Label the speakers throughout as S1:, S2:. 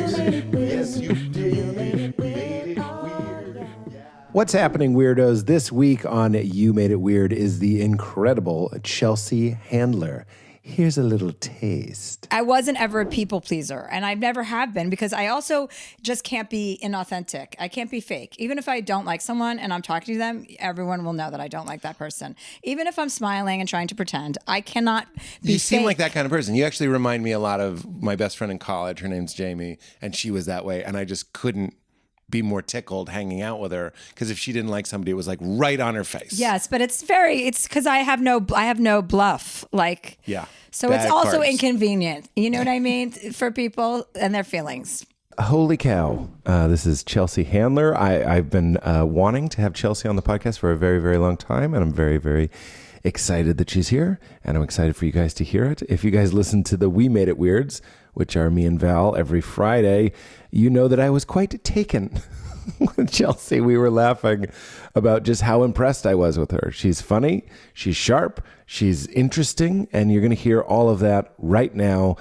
S1: Yes, you did. You made it weird.
S2: What's happening, weirdos? This week on You Made It Weird is the incredible Chelsea Handler. Here's a little taste.
S3: I wasn't ever a people pleaser, and I never have been, because I also just can't be inauthentic. I can't be fake. Even if I don't like someone and I'm talking to them, everyone will know that I don't like that person. Even if I'm smiling and trying to pretend, I cannot be
S4: You seem
S3: fake.
S4: like that kind of person. You actually remind me a lot of my best friend in college. Her name's Jamie, and she was that way, and I just couldn't be more tickled hanging out with her, because if she didn't like somebody, it was like right on her face.
S3: Yes, but it's because I have no bluff. Like,
S4: Yeah.
S3: So
S4: Bad
S3: it's also
S4: cards.
S3: inconvenient. You know what I mean? For people and their feelings.
S2: Holy cow. This is Chelsea Handler. I've been wanting to have Chelsea on the podcast for a very, very long time, and I'm very, very excited that she's here, and I'm excited for you guys to hear it. If you guys listen to the We Made It Weirds, which are me and Val every Friday, you know that I was quite taken with Chelsea. We were laughing about just how impressed I was with her. She's funny, she's sharp, she's interesting, and you're going to hear all of that right now.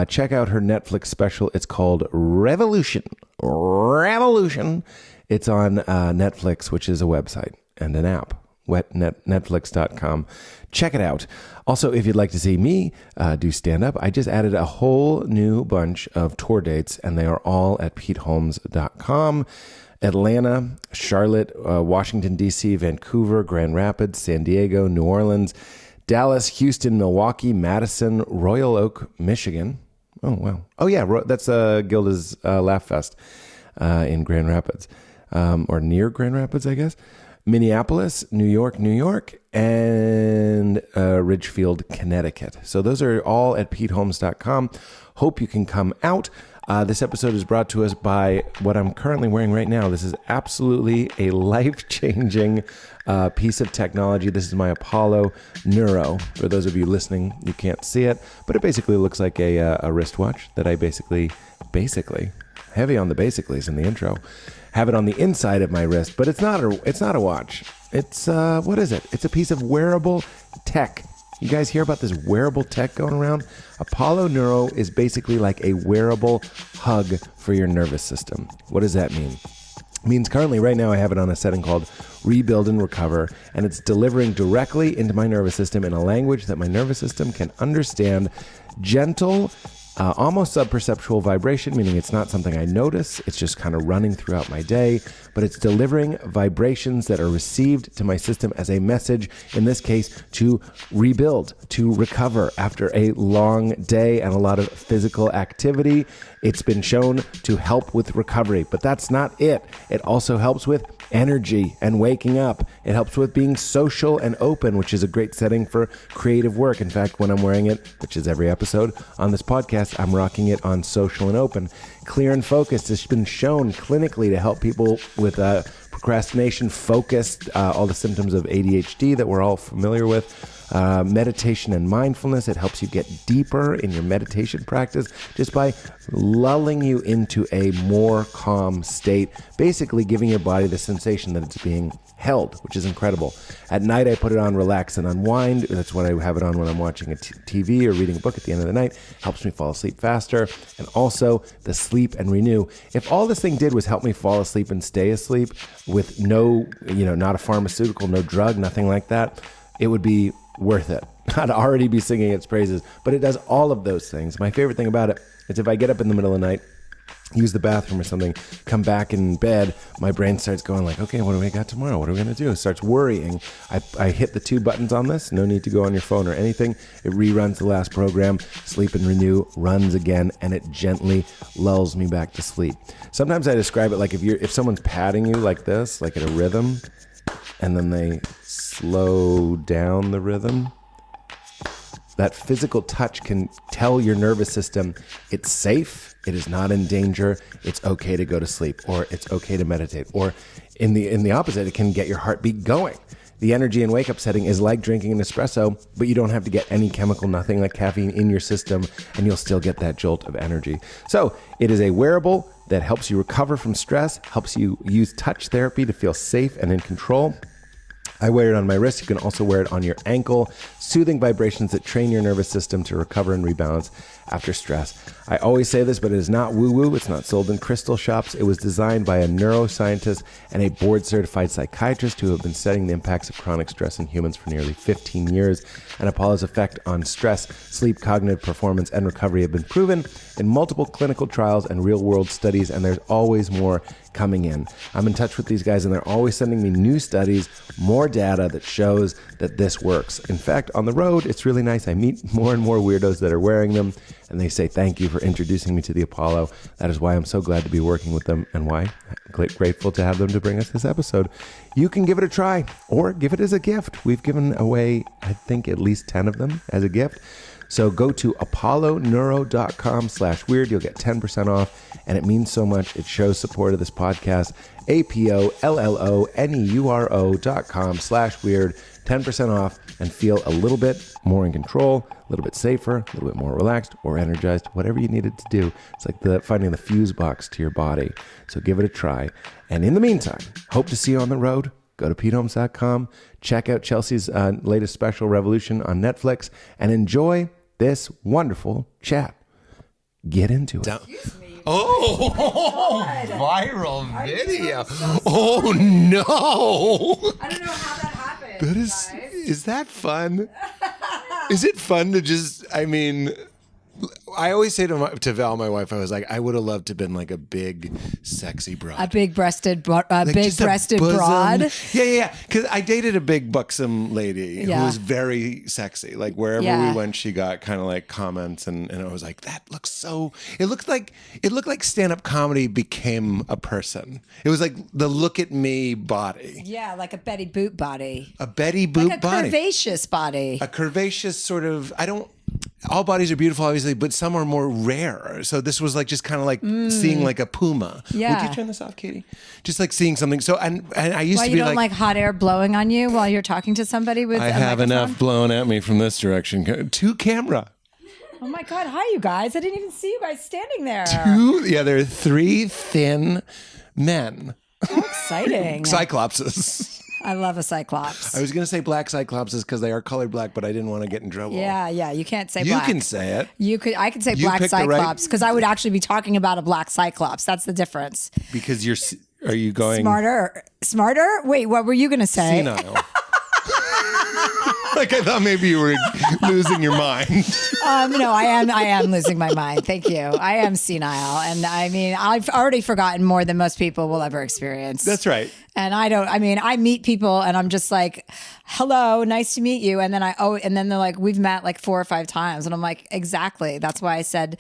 S2: Check out her Netflix special. It's called Revolution. It's on Netflix, which is a website and an app. Netflix.com. Check it out. Also, if you'd like to see me do stand-up, I just added a whole new bunch of tour dates, and they are all at PeteHolmes.com. Atlanta, Charlotte, Washington, D.C., Vancouver, Grand Rapids, San Diego, New Orleans, Dallas, Houston, Milwaukee, Madison, Royal Oak, Michigan. Oh, wow. Oh, yeah, that's Gilda's Laugh Fest in Grand Rapids, or near Grand Rapids, I guess. Minneapolis, New York, and Ridgefield, Connecticut. So those are all at PeteHolmes.com. Hope you can come out. This episode is brought to us by what I'm currently wearing right now. This is absolutely a life-changing piece of technology. This is my Apollo Neuro. For those of you listening, you can't see it, but it basically looks like a wristwatch that I basically, heavy on the basicallys in the intro, have it on the inside of my wrist, but it's not a watch. It's what is it? It's a piece of wearable tech. You guys hear about this wearable tech going around? Apollo Neuro is basically like a wearable hug for your nervous system. What does that mean? It means currently right now I have it on a setting called Rebuild and Recover, and it's delivering directly into my nervous system in a language that my nervous system can understand. Gentle, almost subperceptual vibration, meaning it's not something I notice. It's just kind of running throughout my day, but it's delivering vibrations that are received to my system as a message, in this case, to rebuild, to recover after a long day and a lot of physical activity. It's been shown to help with recovery, but that's not it. It also helps with energy and waking up. It helps with being social and open, which is a great setting for creative work. In fact, when I'm wearing it, which is every episode on this podcast, I'm rocking it on social and open. Clear and focused has been shown clinically to help people with procrastination, focus, all the symptoms of ADHD that we're all familiar with. Meditation and mindfulness. It helps you get deeper in your meditation practice just by lulling you into a more calm state, basically giving your body the sensation that it's being held, which is incredible. At night, I put it on, relax and unwind. That's what I have it on when I'm watching a TV or reading a book at the end of the night. Helps me fall asleep faster. And also the sleep and renew. If all this thing did was help me fall asleep and stay asleep with no, not a pharmaceutical, no drug, nothing like that, it would be worth it. I'd already be singing its praises, but it does all of those things. My favorite thing about it is if I get up in the middle of the night, use the bathroom or something, come back in bed, my brain starts going like, okay, what do we got tomorrow? What are we going to do? It starts worrying. I hit the 2 buttons on this. No need to go on your phone or anything. It reruns the last program, sleep and renew, runs again, and it gently lulls me back to sleep. Sometimes I describe it like if someone's patting you like this, like at a rhythm, and then they slow down the rhythm. That physical touch can tell your nervous system it's safe, it is not in danger, it's okay to go to sleep, or it's okay to meditate. Or in the opposite, it can get your heartbeat going. The energy and wake up setting is like drinking an espresso, but you don't have to get any chemical, nothing like caffeine in your system, and you'll still get that jolt of energy. So it is a wearable that helps you recover from stress, helps you use touch therapy to feel safe and in control. I wear it on my wrist. You can also wear it on your ankle. Soothing vibrations that train your nervous system to recover and rebalance after stress. I always say this, but it is not woo-woo. It's not sold in crystal shops. It was designed by a neuroscientist and a board-certified psychiatrist who have been studying the impacts of chronic stress in humans for nearly 15 years. And Apollo's effect on stress, sleep, cognitive performance, and recovery have been proven in multiple clinical trials and real-world studies, and there's always more coming in. I'm in touch with these guys, and they're always sending me new studies, more data that shows that this works. In fact, on the road, it's really nice. I meet more and more weirdos that are wearing them, and they say, thank you for introducing me to the Apollo. That is why I'm so glad to be working with them, and why I'm grateful to have them to bring us this episode. You can give it a try, or give it as a gift. We've given away, I think, at least 10 of them as a gift. So go to apolloneuro.com/weird. You'll get 10% off, and it means so much. It shows support of this podcast. apolloneuro.com/weird. 10% off, and feel a little bit more in control, a little bit safer, a little bit more relaxed or energized, whatever you need it to do. It's like finding the fuse box to your body. So give it a try. And in the meantime, hope to see you on the road. Go to PeteHolmes.com, check out Chelsea's latest special, Revolution, on Netflix, and enjoy this wonderful chat. Get into it.
S4: Oh, viral video. Oh, no.
S3: I don't know how that happened.
S4: That is that fun? Is it fun to just, I mean, I always say to Val, my wife, I was like, I would have loved to have been like a big, sexy broad.
S3: A big-breasted,
S4: Like
S3: big-breasted
S4: just a bosom.
S3: broad.
S4: Yeah. Because I dated a big, buxom lady who
S3: Yeah.
S4: was very sexy. Like wherever
S3: Yeah.
S4: we went, she got kind of like comments, and I was like, that looks so. It looked like stand-up comedy became a person. It was like the look at me body,
S3: Yeah, like a Betty Boop body.
S4: a Betty Boop
S3: Like a
S4: body,
S3: curvaceous body.
S4: a curvaceous sort of. All bodies are beautiful, obviously, but some are more rare. So this was like just kind of like seeing like a puma.
S3: Yeah.
S4: Would you turn this off, Katie? Just like seeing something. So and I used
S3: Why
S4: to
S3: you
S4: be
S3: don't like hot air blowing on you while you're talking to somebody with
S4: I
S3: a
S4: have
S3: microphone?
S4: enough blown at me from this direction. To camera.
S3: Oh my God. Hi, you guys. I didn't even see you guys standing there.
S4: There are three thin men.
S3: How exciting.
S4: Cyclopses.
S3: I love a cyclops.
S4: I was going to say black cyclopses because they are colored black, but I didn't want to get in trouble.
S3: Yeah. You can't say
S4: You
S3: black.
S4: can say it.
S3: I could say
S4: You
S3: black
S4: picked the right-
S3: cyclops because I would actually be talking about a black cyclops. That's the difference.
S4: Because are you going
S3: Smarter? Wait, what were you going to say?
S4: senile? Like I thought maybe you were losing your mind.
S3: No, I am losing my mind. Thank you. I am senile. And I mean, I've already forgotten more than most people will ever experience.
S4: That's right.
S3: And I meet people and I'm just like, hello, nice to meet you. And then they're like, we've met like 4 or 5 times. And I'm like, exactly. That's why I said,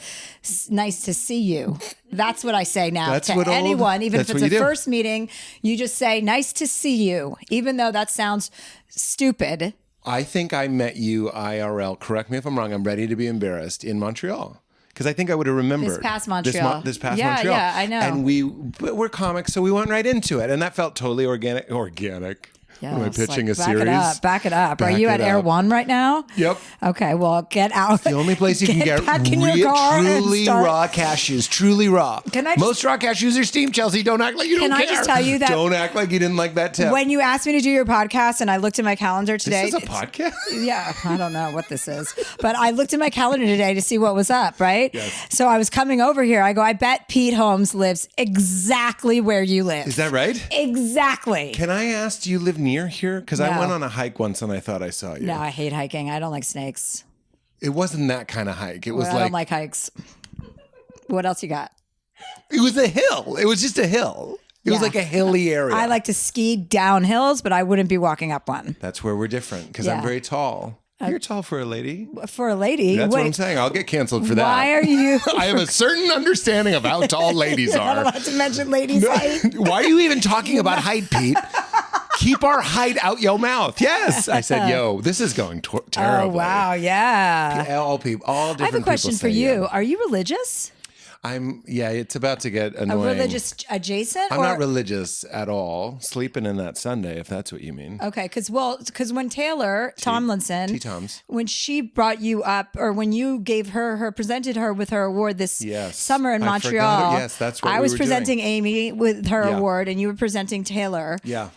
S3: nice to see you. That's what I say now
S4: That's
S3: to
S4: what
S3: anyone. Even if
S4: that's
S3: it's
S4: what
S3: a
S4: you do.
S3: first meeting, you just say, nice to see you. Even though that sounds stupid.
S4: I think I met you IRL. Correct me if I'm wrong. I'm ready to be embarrassed in Montreal. Because I think I would have remembered.
S3: This past Montreal.
S4: This past
S3: Yeah,
S4: Montreal.
S3: yeah, I know.
S4: But we're comics, so we went right into it. And that felt totally organic.
S3: Yeah,
S4: Am I
S3: it's
S4: pitching
S3: like,
S4: a series?
S3: Back it up. Are
S4: Back
S3: you
S4: it
S3: at Air
S4: up.
S3: One right now?
S4: Yep.
S3: Okay, well, get out.
S4: The only place you can get
S3: back in your car and
S4: truly
S3: start-
S4: raw cashews. Truly raw.
S3: Can I just-
S4: Most raw cashews are steamed, Chelsea. Don't act like you don't
S3: Can
S4: care.
S3: I just tell you that-
S4: Don't act like you didn't like that tip.
S3: When you asked me to do your podcast and I looked at my calendar today.
S4: This is a podcast?
S3: Yeah, I don't know what this is. But I looked at my calendar today to see what was up, right?
S4: Yes.
S3: So I was coming over here. I go, I bet Pete Holmes lives exactly where you live.
S4: Is that right?
S3: Exactly.
S4: Can I ask, do you live near here? Because I
S3: No.
S4: went on a hike once and I thought I saw you.
S3: No, I hate hiking. I don't like snakes.
S4: It wasn't that kind of hike. It was
S3: I don't like hikes. What else you got?
S4: it was a hill. It was just a hill. It was
S3: Yeah.
S4: like a hilly area.
S3: I like to ski down hills, but I wouldn't be walking up one.
S4: That's where we're different because
S3: Yeah.
S4: I'm very tall. You're tall for a lady.
S3: For a lady.
S4: That's what
S3: wait,
S4: I'm saying. I'll get canceled for that.
S3: Why are you?
S4: I have a certain understanding of how tall ladies
S3: You're not
S4: are.
S3: allowed to mention ladies' height.
S4: Why are you even talking about height, Pete? Keep our height out your mouth. Yes. I said, yo, this is going terribly.
S3: Oh, wow. Yeah.
S4: All people, all different
S3: I have a question
S4: people
S3: for
S4: say,
S3: you.
S4: yeah.
S3: Are you religious?
S4: It's about to get
S3: A
S4: annoying.
S3: religious adjacent?
S4: I'm
S3: or?
S4: not religious at all. Sleeping in that Sunday, if that's what you mean.
S3: Okay, because when Taylor Tomlinson,
S4: T-Toms.
S3: when she brought you up, or when you gave presented her with her award this
S4: Yes.
S3: summer in
S4: I
S3: Montreal.
S4: forgot it. Yes, that's what
S3: I
S4: we
S3: was
S4: were
S3: presenting Amy with her
S4: Yeah.
S3: award, and you were presenting Taylor.
S4: Yeah.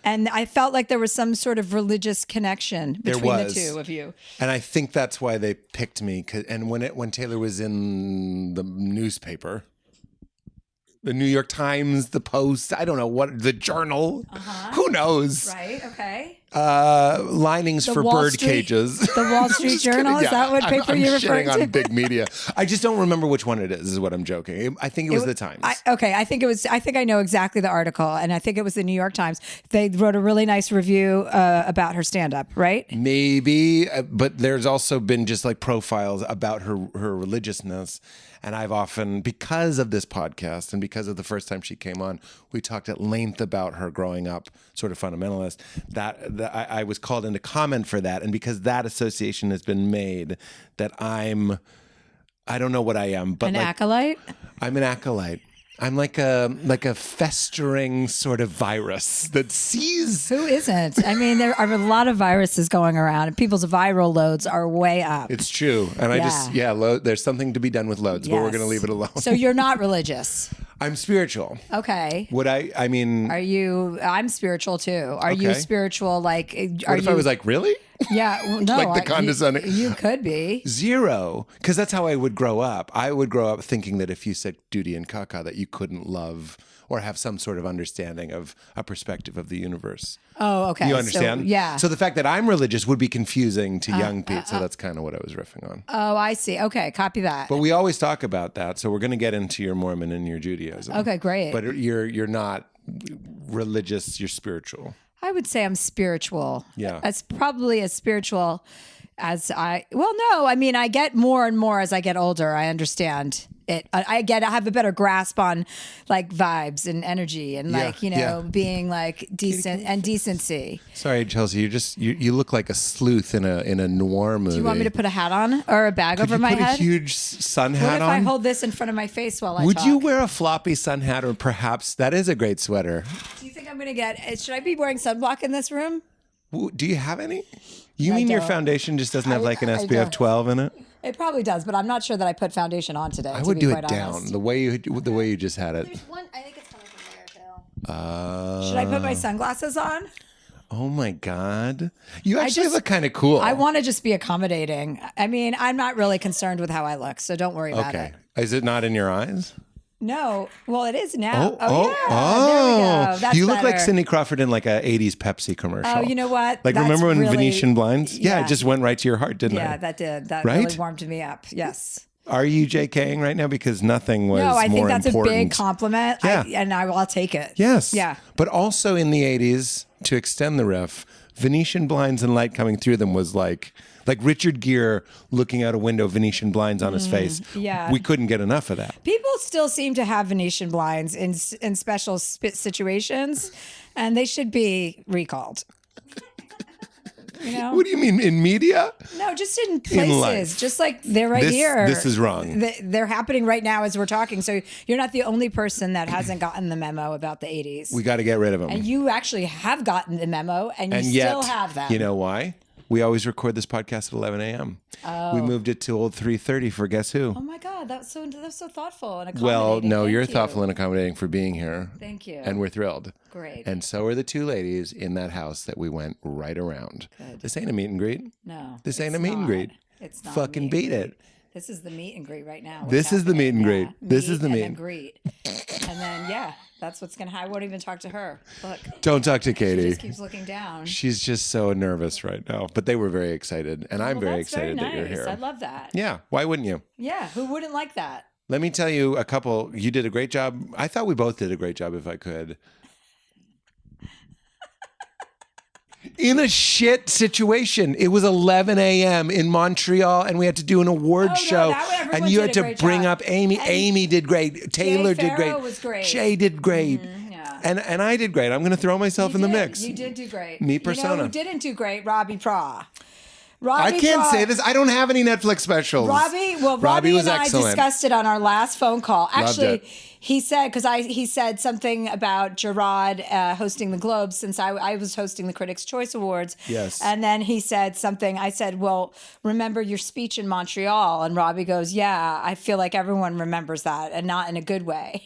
S3: And I felt like there was some sort of religious connection between the
S4: was.
S3: two of you.
S4: And I think that's why they picked me. And when Taylor was in the newspaper, the New York Times, the Post, I don't know what, the Journal, who knows?
S3: Right. Okay.
S4: Linings
S3: The
S4: for
S3: Wall
S4: bird
S3: Street-
S4: cages.
S3: The Wall Street
S4: Just
S3: Journal?
S4: kidding.
S3: Is that what paper
S4: I'm
S3: you're referring
S4: shitting
S3: to?
S4: on big media. I just don't remember which one it is what I'm joking. I think it was the Times.
S3: I think I know exactly the article, and I think it was the New York Times. They wrote a really nice review about her stand-up, right?
S4: Maybe, but there's also been just like profiles about her religiousness. And I've often, because of this podcast and because of the first time she came on, we talked at length about her growing up sort of fundamentalist, that I was called in to comment for that. And because that association has been made, that I don't know what I am, but
S3: An
S4: like,
S3: acolyte?
S4: I'm an acolyte. I'm like a festering sort of virus that sees.
S3: Who isn't? I mean, there are a lot of viruses going around, and people's viral loads are way up.
S4: It's true. And there's something to be done with loads, but we're going to leave it alone.
S3: So you're not religious.
S4: I'm spiritual.
S3: Okay.
S4: Would I mean...
S3: Are you... I'm spiritual too. Are you
S4: Okay.
S3: spiritual like...
S4: What if I was like, really?
S3: Yeah, well, no.
S4: Like the condescending...
S3: You could be.
S4: Zero. Because that's how I would grow up. I would grow up thinking that if you said duty and caca, that you couldn't love or have some sort of understanding of a perspective of the universe.
S3: Oh, okay.
S4: You understand?
S3: So, yeah.
S4: So the fact that I'm religious would be confusing to young people. So that's kind of what I was riffing on.
S3: Oh, I see. Okay, copy that.
S4: But we always talk about that. So we're going to get into your Mormon and your Judaism.
S3: Okay, great.
S4: But you're not religious, you're spiritual.
S3: I would say I'm spiritual.
S4: Yeah.
S3: As probably as spiritual as I get more and more as I get older. I understand it. I have a better grasp on like vibes and energy and being like decent and decency.
S4: Sorry, Chelsea, you look like a sleuth in a noir movie.
S3: Do you want me to put a hat on or a bag over my
S4: put
S3: head?
S4: a huge sun
S3: What
S4: hat
S3: if
S4: on?
S3: I hold this in front of my face while I
S4: Would
S3: talk?
S4: you wear a floppy sun hat, or perhaps that is a great sweater?
S3: Do you think I'm going to get... Should I be wearing sunblock in this room?
S4: Do you have any? You mean your
S3: don't.
S4: foundation just doesn't have like an
S3: I
S4: SPF
S3: don't.
S4: 12 in it?
S3: It probably does, but I'm not sure that I put foundation on today.
S4: I would do it down
S3: Honest.
S4: the way you just had it.
S5: There's one. I think it's coming from there too.
S3: Should I put my sunglasses on?
S4: Oh my God, you actually
S3: just-
S4: look kind of cool.
S3: I want to just be accommodating. I mean, I'm not really concerned with how I look, so don't worry about
S4: Okay,
S3: it.
S4: is it not in your eyes?
S3: No, well, it is now. There we
S4: oh!
S3: go. That's
S4: You look like
S3: better.
S4: Cindy Crawford in like a '80s Pepsi commercial.
S3: Oh, you know what?
S4: Like
S3: That's
S4: remember when
S3: really-
S4: Venetian Blinds? Yeah,
S3: Yeah.
S4: it just went right to your heart, didn't
S3: Yeah,
S4: it?
S3: that did. That
S4: Right?
S3: really warmed me up. Yes.
S4: Are you JKing right now? Because nothing was
S3: No, I think
S4: more
S3: that's
S4: important.
S3: a big compliment.
S4: Yeah.
S3: I'll take it.
S4: Yes.
S3: Yeah.
S4: But also in the '80s, to extend the riff, Venetian blinds and light coming through them was like Richard Gere looking out a window, Venetian blinds on his face.
S3: yeah.
S4: We couldn't get enough of that.
S3: People still seem to have Venetian blinds in special situations, and they should be recalled. You know?
S4: What do you mean in media?
S3: No, just in
S4: In
S3: places.
S4: life.
S3: Just like they're right
S4: This-
S3: here.
S4: this is wrong.
S3: They're happening right now as we're talking. So you're not the only person that hasn't gotten the memo about the 80s.
S4: We got to get rid of them.
S3: And you actually have gotten the memo, and you
S4: And
S3: still
S4: yet,
S3: have them.
S4: you know why? We always record this podcast at 11 a.m. We moved it to old 3:30 for guess who?
S3: Oh my God, that's so thoughtful and accommodating.
S4: Well, no,
S3: Thank
S4: you're
S3: you.
S4: thoughtful and accommodating for being here.
S3: Thank you.
S4: And we're thrilled.
S3: Great.
S4: And so are the two ladies in that house that we went right around.
S3: Good.
S4: This ain't a meet and greet.
S3: No,
S4: This ain't
S3: it's
S4: a meet and
S3: not.
S4: greet.
S3: It's not. a
S4: Fucking
S3: meet and
S4: beat
S3: greet.
S4: it.
S3: This is the meet and greet right now. What's
S4: This is the meet and
S3: happening.
S4: greet. This is the
S3: and
S4: meet.
S3: then greet. And then, that's what's going to happen. I won't even talk to her. Look,
S4: Don't talk to
S3: she
S4: Katie.
S3: just keeps looking down.
S4: She's just so nervous right now. But they were very excited. And I'm
S3: Well,
S4: very
S3: that's very
S4: excited that you're
S3: nice.
S4: here.
S3: I love that.
S4: Yeah. Why wouldn't you?
S3: Yeah, who wouldn't like that?
S4: Let me tell you a couple. You did a great job. I thought we both did a great job if I could. In a shit situation. It was 11 a.m. in Montreal and we had to do an award
S3: Oh, no,
S4: show.
S3: everyone
S4: And you
S3: did
S4: had
S3: a
S4: to
S3: great
S4: bring
S3: job.
S4: up Amy.
S3: And
S4: Amy did great. Taylor did great.
S3: Farrow was great.
S4: Jay did great.
S3: yeah.
S4: And I did great. I'm going to throw myself in the mix.
S3: You did do great.
S4: Me
S3: You
S4: persona.
S3: know who didn't do great? Robbie Praw.
S4: I can't say this. I don't have any Netflix specials.
S3: Robbie
S4: was
S3: and
S4: excellent.
S3: I discussed it on our last phone call. Actually,
S4: it.
S3: he said, he said something about Gerard hosting the Globes since I was hosting the Critics' Choice Awards.
S4: Yes.
S3: And then he said something. I said, well, remember your speech in Montreal? And Robbie goes, yeah, I feel like everyone remembers that and not in a good way.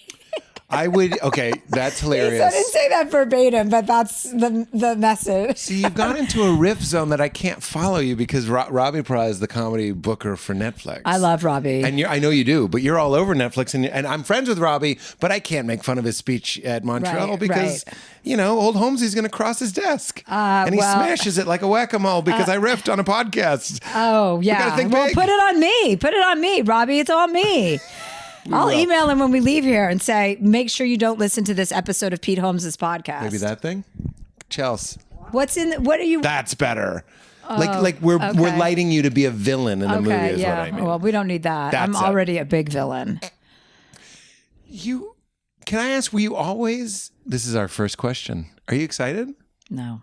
S4: I would. Okay, that's
S3: So I didn't
S4: hilarious.
S3: say that verbatim, but that's the message.
S4: See, you've gone into a riff zone that I can't follow you because Robbie Pra is the comedy booker for Netflix.
S3: I love Robbie.
S4: And I know you do, but you're all over Netflix, and I'm friends with Robbie, but I can't make fun of his speech at Montreal
S3: Right,
S4: because,
S3: right.
S4: old Holmes is going to cross his desk. And he
S3: well-
S4: smashes it like a whack-a-mole because I riffed on a podcast.
S3: Oh, yeah.
S4: gotta think
S3: Well,
S4: big.
S3: put it on me. Put it on me, Robbie. It's on me. I'll
S4: will.
S3: email him when we leave here and say, make sure you don't listen to this episode of Pete Holmes' podcast.
S4: Maybe that thing? Chelsea.
S3: What are you?
S4: That's better. Like we're lighting you to be a villain in the movie is
S3: yeah.
S4: what I mean.
S3: Well, we don't need that. I'm
S4: That's it.
S3: already a big villain.
S4: Can I ask, were you always, this is our first question. Are you excited?
S3: No.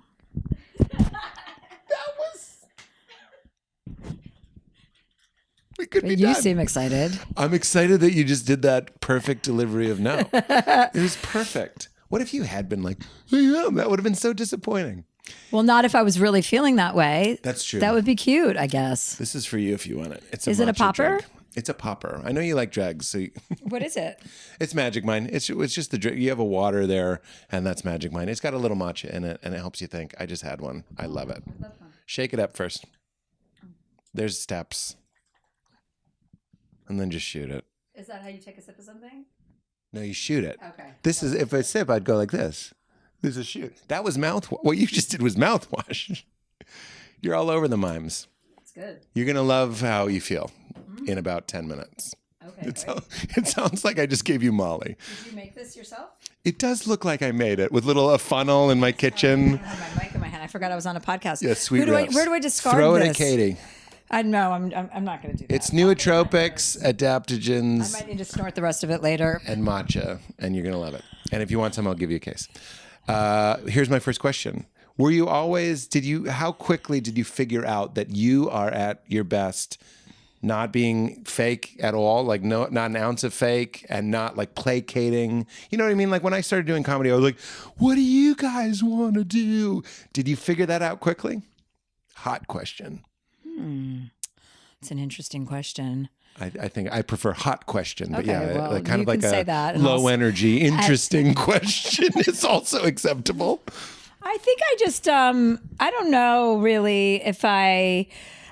S4: We could be
S3: You
S4: done.
S3: seem excited.
S4: I'm excited that you just did that perfect delivery of no. It was perfect. What if you had been like, yeah, that would have been so disappointing.
S3: Well, not if I was really feeling that way.
S4: That's true.
S3: That would be cute, I guess.
S4: This is for you if you want it.
S3: Is it a
S4: matcha
S3: popper?
S4: drink. It's a popper. I know you like drugs, so
S3: What is it?
S4: it's Magic Mind. It's just the drink. You have a water there, and that's Magic Mind. It's got a little matcha in it, and it helps you think. I just had one. I love it. Shake it up first. There's steps. And then just shoot it.
S3: Is that how you take a sip of something?
S4: No, you shoot it.
S3: Okay.
S4: This is, if I sip, I'd go like this. This is shoot. That was mouthwash. What you just did was mouthwash. You're all over the mimes.
S3: It's good.
S4: You're going to love how you feel in about 10 minutes.
S3: Okay.
S4: It sounds like I just gave you Molly.
S3: Did you make this yourself?
S4: It does look like I made it with a funnel in my kitchen.
S3: I have my mic in my hand. I forgot I was on a podcast.
S4: Yeah, sweet
S3: Where
S4: riffs.
S3: do I discard
S4: Throw it
S3: this?
S4: at Katie.
S3: I know. I'm not going to do that.
S4: It's nootropics,
S3: I
S4: adaptogens,
S3: might need to snort the rest of it later.
S4: and matcha, and you're going to love it. And if you want some, I'll give you a case. Here's my first question. Were you always, how quickly did you figure out that you are at your best, not being fake at all, like not an ounce of fake, and not like placating? You know what I mean? Like when I started doing comedy, I was like, what do you guys want to do? Did you figure that out quickly? Hot question.
S3: It's an interesting question.
S4: I think I prefer hot question, but
S3: Okay,
S4: yeah,
S3: well,
S4: like kind
S3: you
S4: of like
S3: can say that,
S4: a
S3: and
S4: low
S3: I'll-
S4: energy, interesting question is also acceptable.
S3: I think I just I don't know really if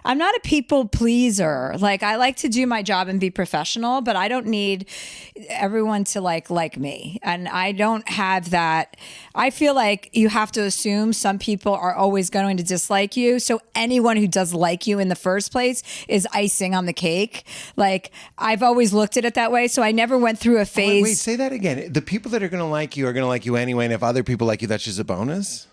S3: I'm not a people pleaser. Like I like to do my job and be professional, but I don't need everyone to like me. And I don't have that. I feel like you have to assume some people are always going to dislike you. So anyone who does like you in the first place is icing on the cake. Like I've always looked at it that way. So I never went through a phase.
S4: Wait, say that again. The people that are going to like you are going to like you anyway, and if other people like you, that's just a bonus?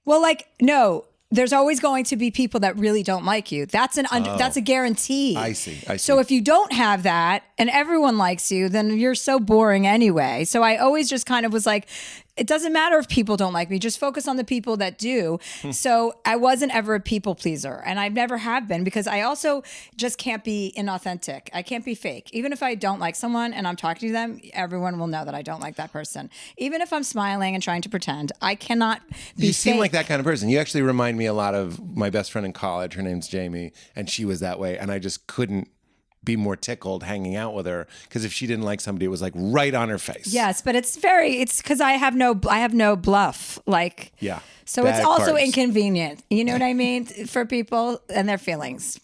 S3: Well, like, no, there's always going to be people that really don't like you. That's that's a guarantee.
S4: I see.
S3: So if you don't have that and everyone likes you, then you're so boring anyway. So I always just kind of was like, it doesn't matter if people don't like me, just focus on the people that do. So I wasn't ever a people pleaser, and I never have been because I also just can't be inauthentic. I can't be fake. Even if I don't like someone and I'm talking to them, everyone will know that I don't like that person. Even if I'm smiling and trying to pretend, I cannot be
S4: you seem
S3: fake.
S4: like that kind of person. You actually remind me a lot of my best friend in college. Her name's Jamie, and she was that way, and I just couldn't be more tickled hanging out with her because if she didn't like somebody, it was like right on her face.
S3: Yes, but it's because I have no bluff. Like,
S4: Yeah.
S3: So it's
S4: Bad
S3: also
S4: cards.
S3: inconvenient. You know what I mean? For people and their feelings.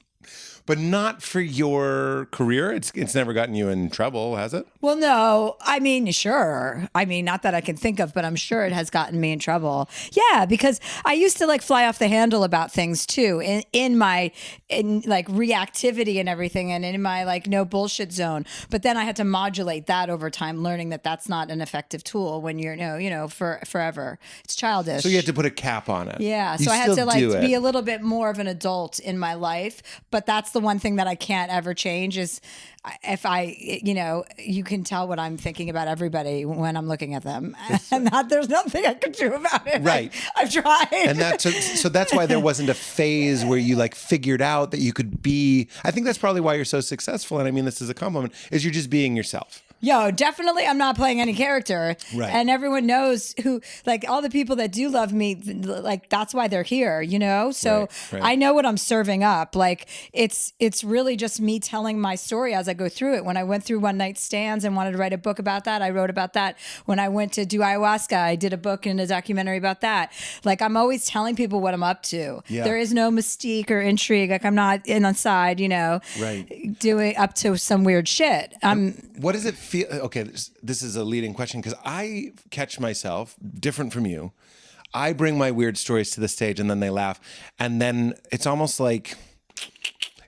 S4: But not for your career. It's never gotten you in trouble, has it?
S3: Well, no, I mean, sure. I mean, not that I can think of, but I'm sure it has gotten me in trouble. Yeah, because I used to like fly off the handle about things too, in my like reactivity and everything, and in my like no bullshit zone. But then I had to modulate that over time, learning that that's not an effective tool when you're for forever. It's childish.
S4: So you had to put a cap on it.
S3: Yeah,
S4: You
S3: so I had
S4: still
S3: to like
S4: do it.
S3: be a little bit more of an adult in my life, but that's the one thing that I can't ever change is if you can tell what I'm thinking about everybody when I'm looking at them, and there's nothing I can do about it.
S4: Right.
S3: I've tried.
S4: And so that's why there wasn't a phase where you like figured out that you could be. I think that's probably why you're so successful. And I mean this as a compliment, is you're just being yourself.
S3: Yo, definitely I'm not playing any character.
S4: Right.
S3: And everyone knows who, like all the people that do love me, like that's why they're here, you know? So
S4: Right.
S3: I know what I'm serving up. Like it's really just me telling my story as I go through it. When I went through one night stands and wanted to write a book about that, I wrote about that. When I went to do ayahuasca, I did a book and a documentary about that. Like I'm always telling people what I'm up to.
S4: Yeah.
S3: There is no mystique or intrigue. Like I'm not in on side, you know,
S4: Right.
S3: doing up to some weird shit.
S4: What does it feel? Okay, this is a leading question because I catch myself different from you. I bring my weird stories to the stage and then they laugh. And then it's almost like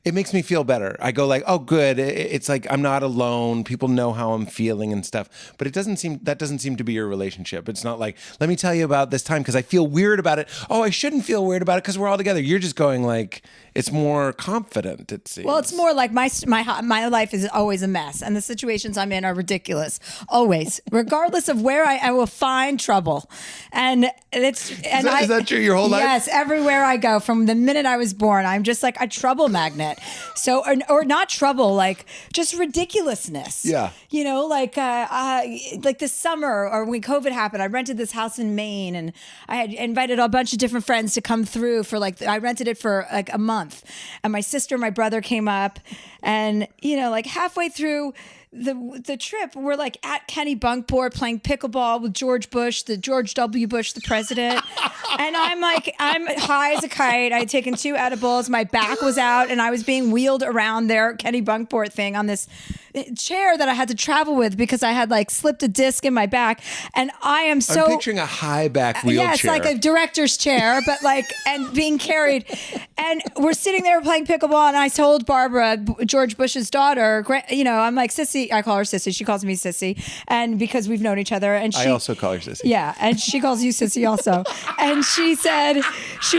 S4: it makes me feel better. I go like, oh, good. It's like I'm not alone. People know how I'm feeling and stuff. But that doesn't seem to be your relationship. It's not like, let me tell you about this time because I feel weird about it. Oh, I shouldn't feel weird about it because we're all together. You're just going like, it's more confident, it seems.
S3: Well, it's more like my life is always a mess, and the situations I'm in are ridiculous. Always, regardless of where I will find trouble, and is
S4: that true your whole life?
S3: Yes, everywhere I go, from the minute I was born, I'm just like a trouble magnet. So, or not trouble, like just ridiculousness.
S4: Yeah.
S3: You know, like this summer or when COVID happened, I rented this house in Maine, and I had invited a bunch of different friends to come through for I rented it for like a month. And my sister, my brother came up, and you know, like halfway through the trip, we're like at Kenny Bunkport playing pickleball with George W. Bush, the president. And I'm high as a kite. I had taken 2 edibles. My back was out, and I was being wheeled around their Kenny Bunkport thing on this chair that I had to travel with because I had like slipped a disc in my back. And I'm
S4: picturing a high back wheelchair.
S3: Yes, like a director's chair, but like, and being carried. And we're sitting there playing pickleball, and I told Barbara, George Bush's daughter, you know, I'm like, Sissy, I call her Sissy. She calls me Sissy. And because we've known each other. And
S4: I also call her Sissy.
S3: Yeah. And she calls you Sissy also. And she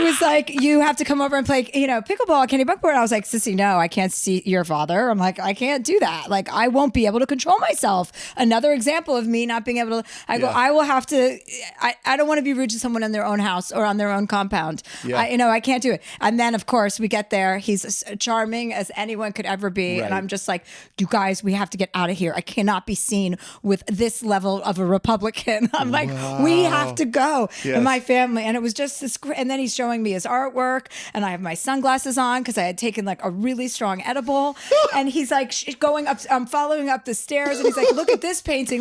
S3: was like, you have to come over and play, you know, pickleball at Kenny Bunkport. I was like, Sissy, no, I can't see your father. I'm like, I can't do that. Like, I won't be able to control myself. Another example of me not being able to, I will have to, I don't want to be rude to someone in their own house or on their own compound.
S4: Yeah.
S3: I can't do it. And then of course we get there. He's as charming as anyone could ever be.
S4: Right.
S3: And I'm just like, you guys, we have to get out of here. I cannot be seen with this level of a Republican. I'm like, we have to go.
S4: Yes.
S3: And my family. And it was just this, and then he's showing me his artwork, and I have my sunglasses on because I had taken like a really strong edible. And he's like going up, I'm following up the stairs, and he's like, look at this painting.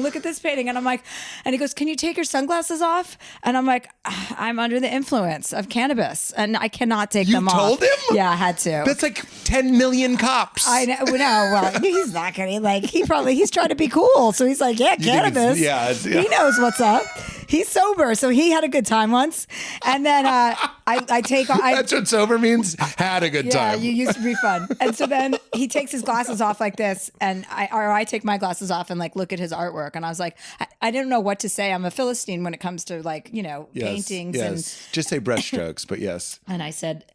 S3: And I'm like, and he goes, can you take your sunglasses off? And I'm like, I'm under the influence of cannabis and I cannot take them off.
S4: You told him?
S3: Yeah, I had to.
S4: That's like 10 million cops.
S3: I know. No, well, he's not gonna like. He's trying to be cool, so he's like, yeah, cannabis.
S4: Yeah.
S3: He knows what's up. He's sober, so he had a good time once. And then I take.
S4: That's what sober means. Had a good time.
S3: Yeah, you used to be fun. And so then he takes his glasses off like this, and I take my glasses off and like look at his artwork, and I was like, I didn't know what to say. I'm a Philistine when it comes to like, you know, paintings and.
S4: Just say brushstrokes, but yes.
S3: And I said,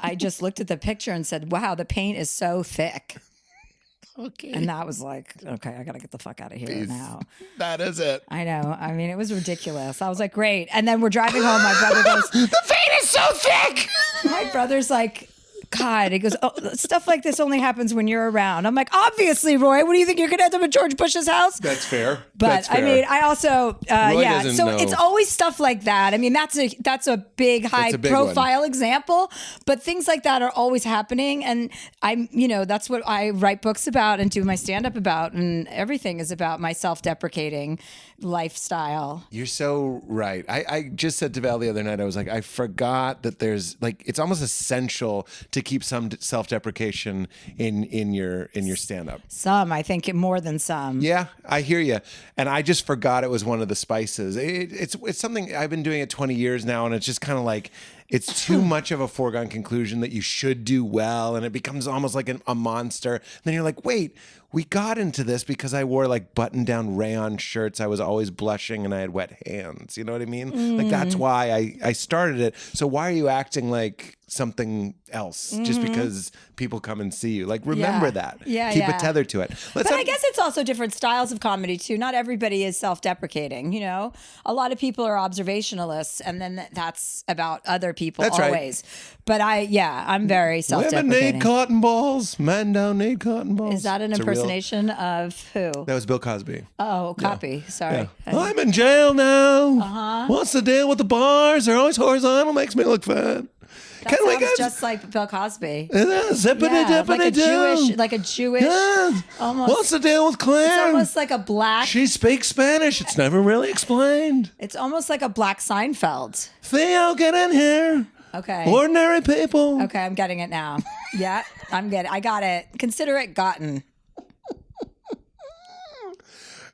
S3: I just looked at the picture and said, wow, the paint is so thick. Okay. And that was like, okay, I got to get the fuck out of here now.
S4: That is it.
S3: I know. I mean, it was ridiculous. I was like, great. And then we're driving home. My brother goes,
S4: the paint is so thick.
S3: My brother's like, God, he goes, oh, stuff like this only happens when you're around. I'm like, obviously, Roy, what do you think? You're going to end up at George Bush's house?
S4: That's fair.
S3: But
S4: That's fair.
S3: I mean, I also, yeah.
S4: doesn't
S3: So
S4: know.
S3: it's always stuff like that. I mean, that's a big, high
S4: a big
S3: profile example, but things like that are always happening. And that's what I write books about and do my stand up about. And everything is about my self-deprecating lifestyle.
S4: You're so right. I just said to Val the other night, I was like, I forgot that there's like, it's almost essential to keep some self-deprecation in your stand-up.
S3: Some, I think more than some.
S4: Yeah, I hear you. And I just forgot it was one of the spices. It's something I've been doing it 20 years now, and it's just kind of like, it's too much of a foregone conclusion that you should do well, and it becomes almost like a monster. And then you're like, wait, we got into this because I wore like button-down rayon shirts. I was always blushing and I had wet hands. You know what I mean? Like that's why I started it. So why are you acting like something else just because people come and see you. Like, remember that.
S3: Yeah,
S4: Keep
S3: yeah.
S4: a tether to it.
S3: But I guess it's also different styles of comedy too. Not everybody is self-deprecating, you know? A lot of people are observationalists, and then that's about other people
S4: That's right.
S3: always. But I'm very
S4: Women
S3: self-deprecating.
S4: need cotton balls. Men don't need cotton balls.
S3: Is that an
S4: It's a real-
S3: impersonation of who?
S4: That was Bill Cosby.
S3: Oh, copy. Sorry.
S4: I'm in jail now. What's the deal with the bars? They're always horizontal. Makes me look fat.
S3: That sounds just like Bill Cosby. Like a Jewish.
S4: Yeah.
S3: Almost.
S4: What's the deal with Claire?
S3: It's almost like a black.
S4: She speaks Spanish. It's never really explained.
S3: It's almost like a black Seinfeld.
S4: Theo, get in here.
S3: Okay.
S4: Ordinary people.
S3: Okay, I'm getting it now. Yeah, I'm getting. I got it. Consider it gotten.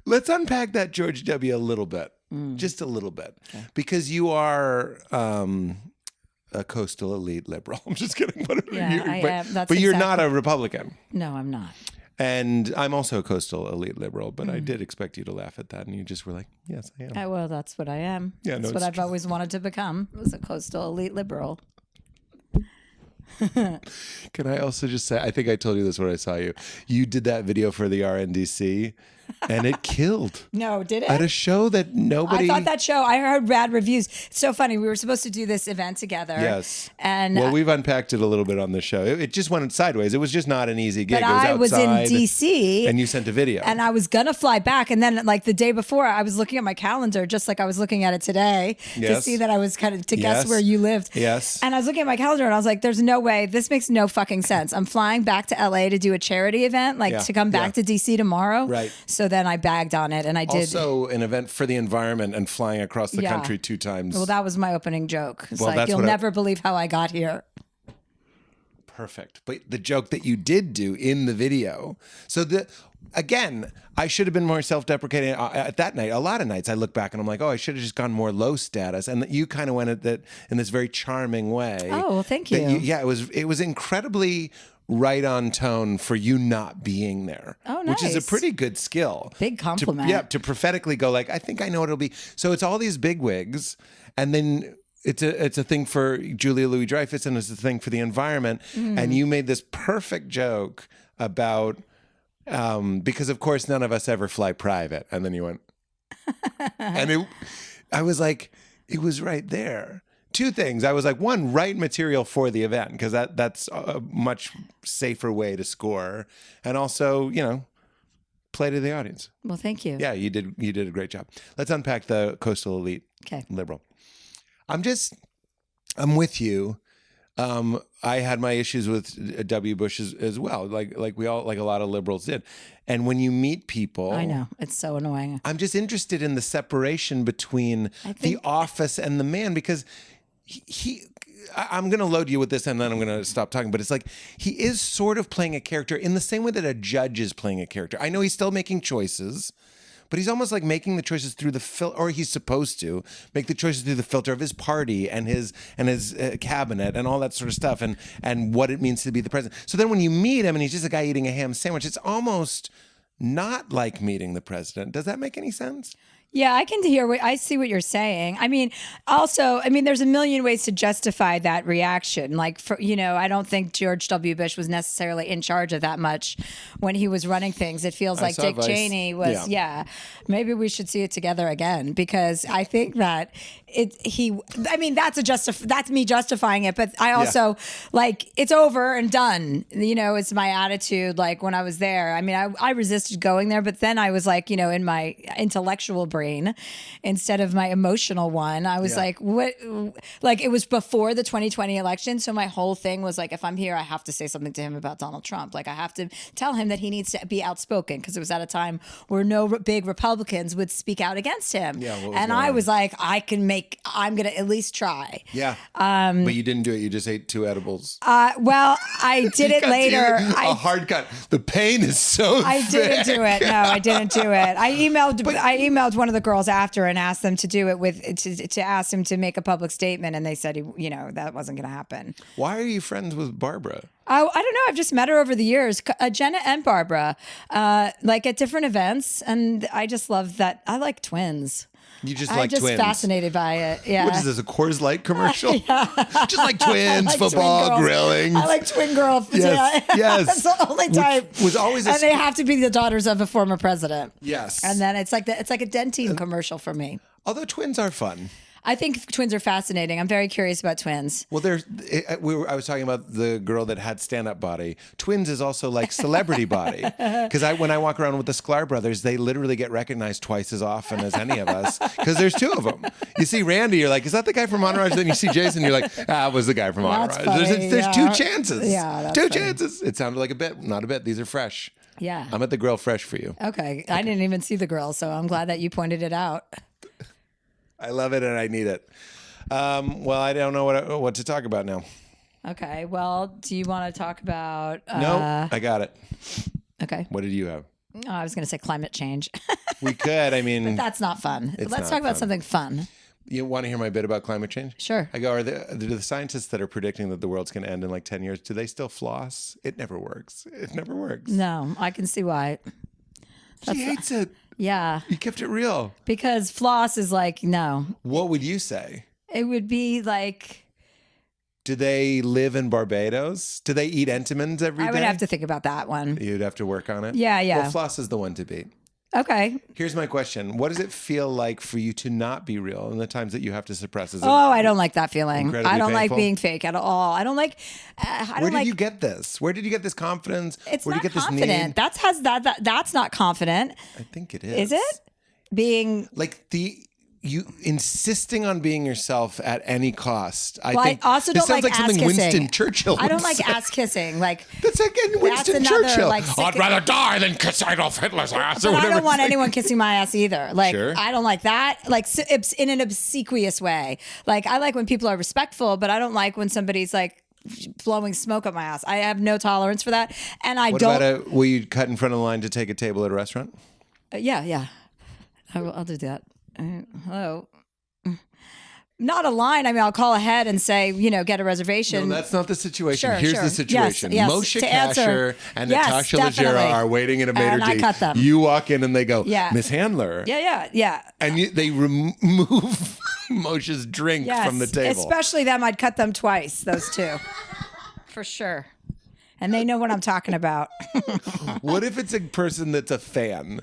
S4: Let's unpack that George W. a little bit, just a little bit, because you are a coastal elite liberal. I'm just kidding. But
S3: Yeah, I am. That's
S4: but you're not
S3: exactly-
S4: a Republican.
S3: No, I'm not.
S4: And I'm also a coastal elite liberal, but I did expect you to laugh at that, and you just were like, "Yes, I am."
S3: Well, that's what I am.
S4: Yeah, no,
S3: that's what
S4: it's
S3: I've always wanted to become. Was a coastal elite liberal.
S4: Can I also just say, I think I told you this when I saw you. You did that video for the RNDC, and it killed.
S3: No, did it?
S4: At a show that nobody.
S3: I thought that show. I heard bad reviews. It's so funny. We were supposed to do this event together.
S4: Yes.
S3: And
S4: Well, we've unpacked it a little bit on the show. It just went sideways. It was just not an easy gig.
S3: but
S4: It was
S3: I was in
S4: outside,
S3: DC.
S4: and you sent a video.
S3: And I was gonna fly back, and then like the day before, I was looking at my calendar, just like I was looking at it today, to
S4: Yes.
S3: see that I was kind of to
S4: Yes.
S3: guess where you lived.
S4: Yes.
S3: And I was looking at my calendar, and I was like, "There's no way. This makes no fucking sense. I'm flying back to LA to do a charity event, like
S4: Yeah.
S3: to come back
S4: Yeah.
S3: to DC tomorrow."
S4: Right.
S3: So then I bagged on it, and I did.
S4: Also, an event for the environment and flying across the
S3: Yeah.
S4: country 2 times.
S3: Well, that was my opening joke. It's
S4: Well,
S3: like
S4: that's
S3: you'll
S4: what I-
S3: never believe how I got here.
S4: Perfect. But the joke that you did do in the video. So again, I should have been more self-deprecating at that night. A lot of nights I look back and I'm like, oh, I should have just gone more low status. And you kind of went at that in this very charming way.
S3: Oh, well, thank
S4: that
S3: you.
S4: Yeah, it was incredibly right on tone for you not being there.
S3: Oh,
S4: Which is a
S3: nice.
S4: pretty good skill.
S3: Big compliment.
S4: To prophetically go like, I think I know what it'll be. So it's all these big wigs, and then it's a thing for Julia Louis-Dreyfus, and it's a thing for the environment. And you made this perfect joke about because of course none of us ever fly private, and then you went, and I was like, it was right there. 2 things. I was like, one, write material for the event, because that's a much safer way to score, and also, play to the audience.
S3: Well, thank you.
S4: Yeah, you did a great job. Let's unpack the coastal elite
S3: Okay.
S4: liberal. I'm with you. I had my issues with W. Bush as well, like we all, like a lot of liberals did. And when you meet people,
S3: I know. It's so annoying.
S4: I'm just interested in the separation between the
S3: think-
S4: office and the man, because I'm going to load you with this and then I'm going to stop talking. But it's like he is sort of playing a character in the same way that a judge is playing a character. I know he's still making choices, but he's almost like making the choices through the filter, or he's supposed to make the choices through the filter of his party and his cabinet and all that sort of stuff, and what it means to be the president. So then when you meet him and he's just a guy eating a ham sandwich, it's almost not like meeting the president. Does that make any sense?
S3: Yeah, I see what you're saying. I mean, also, there's a million ways to justify that reaction. Like, I don't think George W. Bush was necessarily in charge of that much when he was running things. It feels like
S4: saw
S3: Dick
S4: Vice.
S3: Cheney was,
S4: Yeah.
S3: Maybe we should see it together again, because I think that that's me justifying it. But I also like, it's over and done. It's my attitude. Like when I was there, I resisted going there, but then I was like, in my intellectual brain instead of my emotional one, I was like, what? Like it was before the 2020 election. So my whole thing was like, if I'm here, I have to say something to him about Donald Trump. Like I have to tell him that he needs to be outspoken, because it was at a time where no big Republicans would speak out against him.
S4: Yeah, what was
S3: and
S4: going
S3: I
S4: on?
S3: was like, I'm going to at least try.
S4: Yeah. But you didn't do it. You just ate 2 edibles.
S3: Well, I did it
S4: Cut
S3: later.
S4: a hard cut. The pain is so
S3: I didn't do it. No, I didn't do it. I emailed one of the girls after and asked them to do it to ask him to make a public statement, and they said that wasn't going to happen.
S4: Why are you friends with Barbara?
S3: I don't know. I've just met her over the years, Jenna and Barbara, like at different events, and I just love that. I like twins.
S4: You just
S3: I'm
S4: like
S3: just
S4: twins.
S3: fascinated by it. Yeah.
S4: What is this, a Coors Light commercial? Just like twins,
S3: like
S4: football,
S3: twin girls.
S4: grilling.
S3: I like twin girls.
S4: Yes,
S3: Yeah.
S4: yes.
S3: That's the only type.
S4: Was always a
S3: and they have to be the daughters of a former president.
S4: Yes.
S3: And then it's like a Dentine commercial for me.
S4: Although twins are fun.
S3: I think twins are fascinating. I'm very curious about twins.
S4: Well, I was talking about the girl that had stand-up body. Twins is also like celebrity body. Because when I walk around with the Sklar brothers, they literally get recognized twice as often as any of us. Because there's two of them. You see Randy, you're like, is that the guy from Entourage? Then you see Jason, you're like, it was the guy from
S3: That's
S4: Entourage.
S3: funny,
S4: There's
S3: yeah.
S4: two chances.
S3: Yeah, that's
S4: two
S3: funny.
S4: chances. It sounded like a bit, not a bit. These are fresh.
S3: Yeah.
S4: I'm at the grill fresh for you.
S3: Okay. I didn't even see the girl, so I'm glad that you pointed it out.
S4: I love it and I need it. Well, I don't know what to talk about now.
S3: Okay. Well, do you want to talk about?
S4: No, I got it.
S3: Okay.
S4: What did you have?
S3: Oh, I was going to say climate change.
S4: We could. I mean,
S3: That's not fun.
S4: It's
S3: Let's
S4: not
S3: talk about
S4: fun.
S3: something fun.
S4: you want to hear my bit about climate change?
S3: Sure.
S4: I go, do the scientists that are predicting that the world's going to end in like 10 years, do they still floss? It never works. It never works.
S3: No, I can see why.
S4: She hates it.
S3: Yeah,
S4: You kept it real.
S3: because floss is like no.
S4: What would you say?
S3: It would be like
S4: Do they live in Barbados? Do they eat Entenmann's every day?
S3: I would have to think about that one.
S4: You'd have to work on it?
S3: Yeah, yeah.
S4: Well, floss is the one to beat.
S3: Okay.
S4: Here's my question. What does it feel like for you to not be real in the times that you have to suppress? Is it,
S3: Oh, I don't like that feeling.
S4: Incredibly
S3: I don't like
S4: painful?
S3: being fake at all. I don't like.
S4: where did you get this? Where did you get this confidence?
S3: It's
S4: where
S3: not
S4: did you get
S3: confident.
S4: this need?
S3: That's not confident.
S4: I think it is.
S3: Is it? Being.
S4: Like you insisting on being yourself at any cost. I
S3: Well,
S4: think
S3: I also
S4: this
S3: don't
S4: sounds
S3: like
S4: like something
S3: ass kissing.
S4: Winston Churchill.
S3: I don't
S4: would
S3: like
S4: say.
S3: ass kissing. Like
S4: That's like Winston
S3: another,
S4: Churchill.
S3: like,
S4: I'd rather die than kiss Adolf Hitler's ass or
S3: But I
S4: whatever.
S3: don't want
S4: it's like.
S3: anyone kissing my ass either. Like,
S4: Sure.
S3: I don't like that. Like, in an obsequious way. Like, I like when people are respectful, but I don't like when somebody's like blowing smoke up my ass. I have no tolerance for that. And I
S4: What
S3: don't.
S4: about will you cut in front of the line to take a table at a restaurant?
S3: Yeah. I'll do that. Hello. Not a line. I mean, I'll call ahead and say, get a reservation.
S4: No, that's not the situation.
S3: Sure,
S4: Here's
S3: sure.
S4: the situation.
S3: Yes,
S4: Moshe
S3: to answer.
S4: Kasher and
S3: Yes,
S4: Natasha
S3: definitely.
S4: Leggera are waiting in a maitre
S3: And I
S4: d'.
S3: cut them.
S4: You walk in and they go,
S3: Yeah.
S4: Miss Handler.
S3: Yeah.
S4: And they remove Moshe's drink
S3: Yes.
S4: from the table.
S3: Especially them. I'd cut them twice, those two. For sure. And they know what I'm talking about.
S4: What if it's a person that's a fan?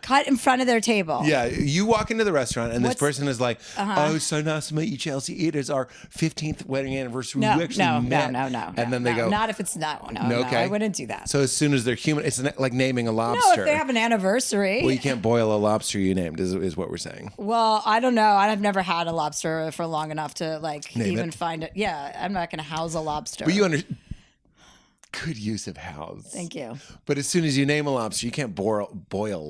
S3: Cut in front of their table.
S4: Yeah, you walk into the restaurant and this
S3: What's- Uh-huh.
S4: person is like, "Oh, so nice to meet you, Chelsea. It is our 15th wedding anniversary.
S3: No,
S4: We actually
S3: no,
S4: met."
S3: no.
S4: And then they go,
S3: Not if it's not. No,
S4: okay.
S3: I wouldn't do that.
S4: So as soon as they're human, it's like naming a
S3: No,
S4: lobster.
S3: if they have an anniversary.
S4: Well, you can't boil a lobster you named, is what we're saying.
S3: Well, I don't know. I've never had a lobster for long enough to
S4: Name
S3: even
S4: it.
S3: find it. Yeah, I'm not going to house a lobster.
S4: But you understand. Good use of house.
S3: Thank you.
S4: But as soon as you name a lobster, you can't boil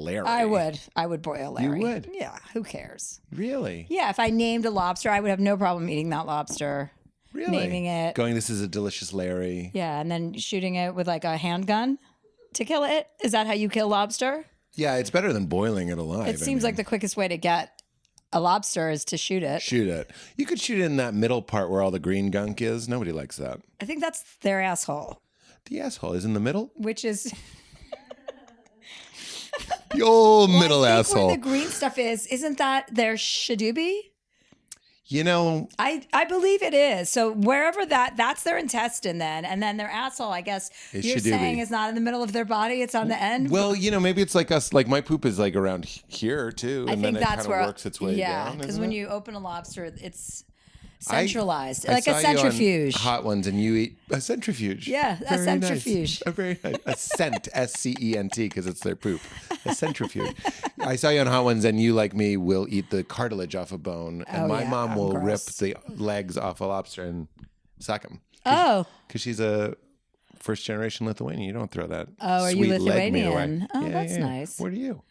S4: Larry.
S3: I would boil Larry.
S4: would?
S3: Yeah. Who cares?
S4: Really?
S3: Yeah. If I named a lobster, I would have no problem eating that lobster.
S4: Really?
S3: Naming it.
S4: Going, this is a delicious Larry.
S3: Yeah, and then shooting it with like a handgun to kill it. Is that how you kill lobster?
S4: Yeah, it's better than boiling it alive.
S3: It seems like the quickest way to get a lobster is to shoot it.
S4: Shoot it. You could shoot it in that middle part where all the green gunk is. Nobody likes that.
S3: I think that's their asshole,
S4: The asshole is in the middle.
S3: which is
S4: The old middle
S3: I think
S4: asshole.
S3: where the green stuff is. Isn't that their shadoobie?
S4: You know,
S3: I believe it is. So wherever that's their intestine then, and then their asshole, I guess
S4: Is
S3: you're
S4: shadoobie.
S3: saying is not in the middle of their body; it's on the end.
S4: well, maybe it's like us. Like my poop is like around here too,
S3: I
S4: and
S3: think
S4: then it
S3: that's
S4: kind
S3: where
S4: of works its way
S3: yeah,
S4: down.
S3: because
S4: isn't
S3: when
S4: it?
S3: you open a lobster, it's
S4: I-
S3: centralized,
S4: I
S3: like a
S4: saw you on
S3: centrifuge.
S4: Hot ones, and you eat a centrifuge.
S3: Yeah, a
S4: Very nice.
S3: centrifuge.
S4: A very nice. A scent, SCENT, because it's their poop. A centrifuge. I saw you on Hot Ones, and you, like me, will eat the cartilage off a bone, and
S3: Oh,
S4: my
S3: yeah.
S4: mom
S3: Oh,
S4: will rip
S3: gross.
S4: the legs off a lobster and suck them.
S3: Oh,
S4: Because she's a first generation Lithuanian. You don't throw that.
S3: Oh, are you
S4: sweet leg meat away.
S3: Lithuanian? Oh, that's nice.
S4: What are you?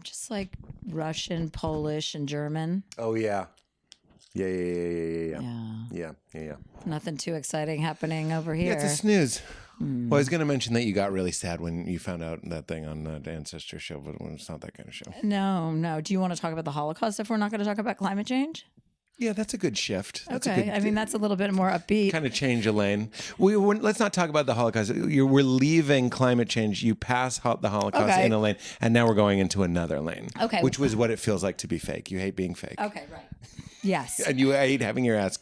S3: just like Russian, Polish, and German.
S4: Oh yeah. Yeah.
S3: Yeah,
S4: Yeah.
S3: nothing too exciting happening over here.
S4: Yeah, it's a snooze. Well, I was going to mention that you got really sad when you found out that thing on the Ancestor show, but it's not that kind of show.
S3: No. Do you want to talk about the Holocaust if we're not going to talk about climate change?
S4: Yeah, that's a good shift. That's a
S3: Okay.
S4: good,
S3: I mean, that's a little bit more upbeat.
S4: kind of change a lane. Let's not talk about the Holocaust. We're leaving climate change. You pass the Holocaust
S3: Okay.
S4: in a lane, and now we're going into another lane.
S3: Okay.
S4: Which was what it feels like to be fake. You hate being fake.
S3: Okay, right. Yes.
S4: And you hate having your ass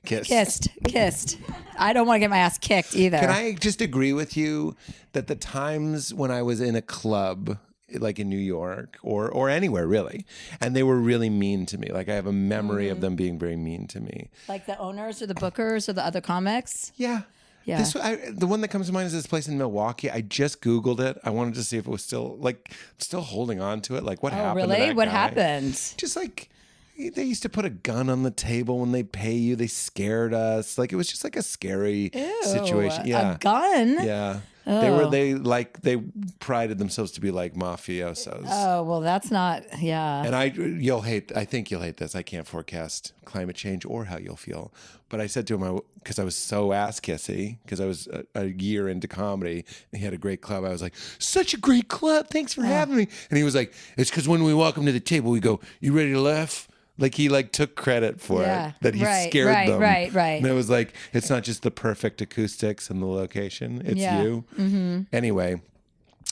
S4: kissed.
S3: Kissed. I don't want to get my ass kicked either.
S4: Can I just agree with you that the times when I was in a club, like in New York or anywhere really, and they were really mean to me. Like I have a memory of them being very mean to me.
S3: Like the owners or the bookers or the other comics?
S4: Yeah.
S3: Yeah.
S4: The one that comes to mind is this place in Milwaukee. I just Googled it. I wanted to see if it was still holding on to it. Like what
S3: Oh,
S4: happened to
S3: really?
S4: that
S3: What
S4: guy?
S3: happened?
S4: Just like they used to put a gun on the table when they pay you. They scared us. Like it was just like a scary situation. Yeah.
S3: A gun?
S4: Yeah.
S3: Oh.
S4: They prided themselves to be like mafiosos.
S3: Oh, well, that's not, yeah.
S4: And I think you'll hate this. I can't forecast climate change or how you'll feel. But I said to him, because I was so ass kissy, because I was a year into comedy, and he had a great club. I was like, such a great club. Thanks for having me. And he was like, it's because when we walk him to the table, we go, you ready to laugh? Like he took credit for
S3: Yeah.
S4: it, that he
S3: Right,
S4: scared
S3: right,
S4: them.
S3: right.
S4: And it was like, it's not just the perfect acoustics and the location, it's
S3: Yeah.
S4: you. Mm-hmm. Anyway,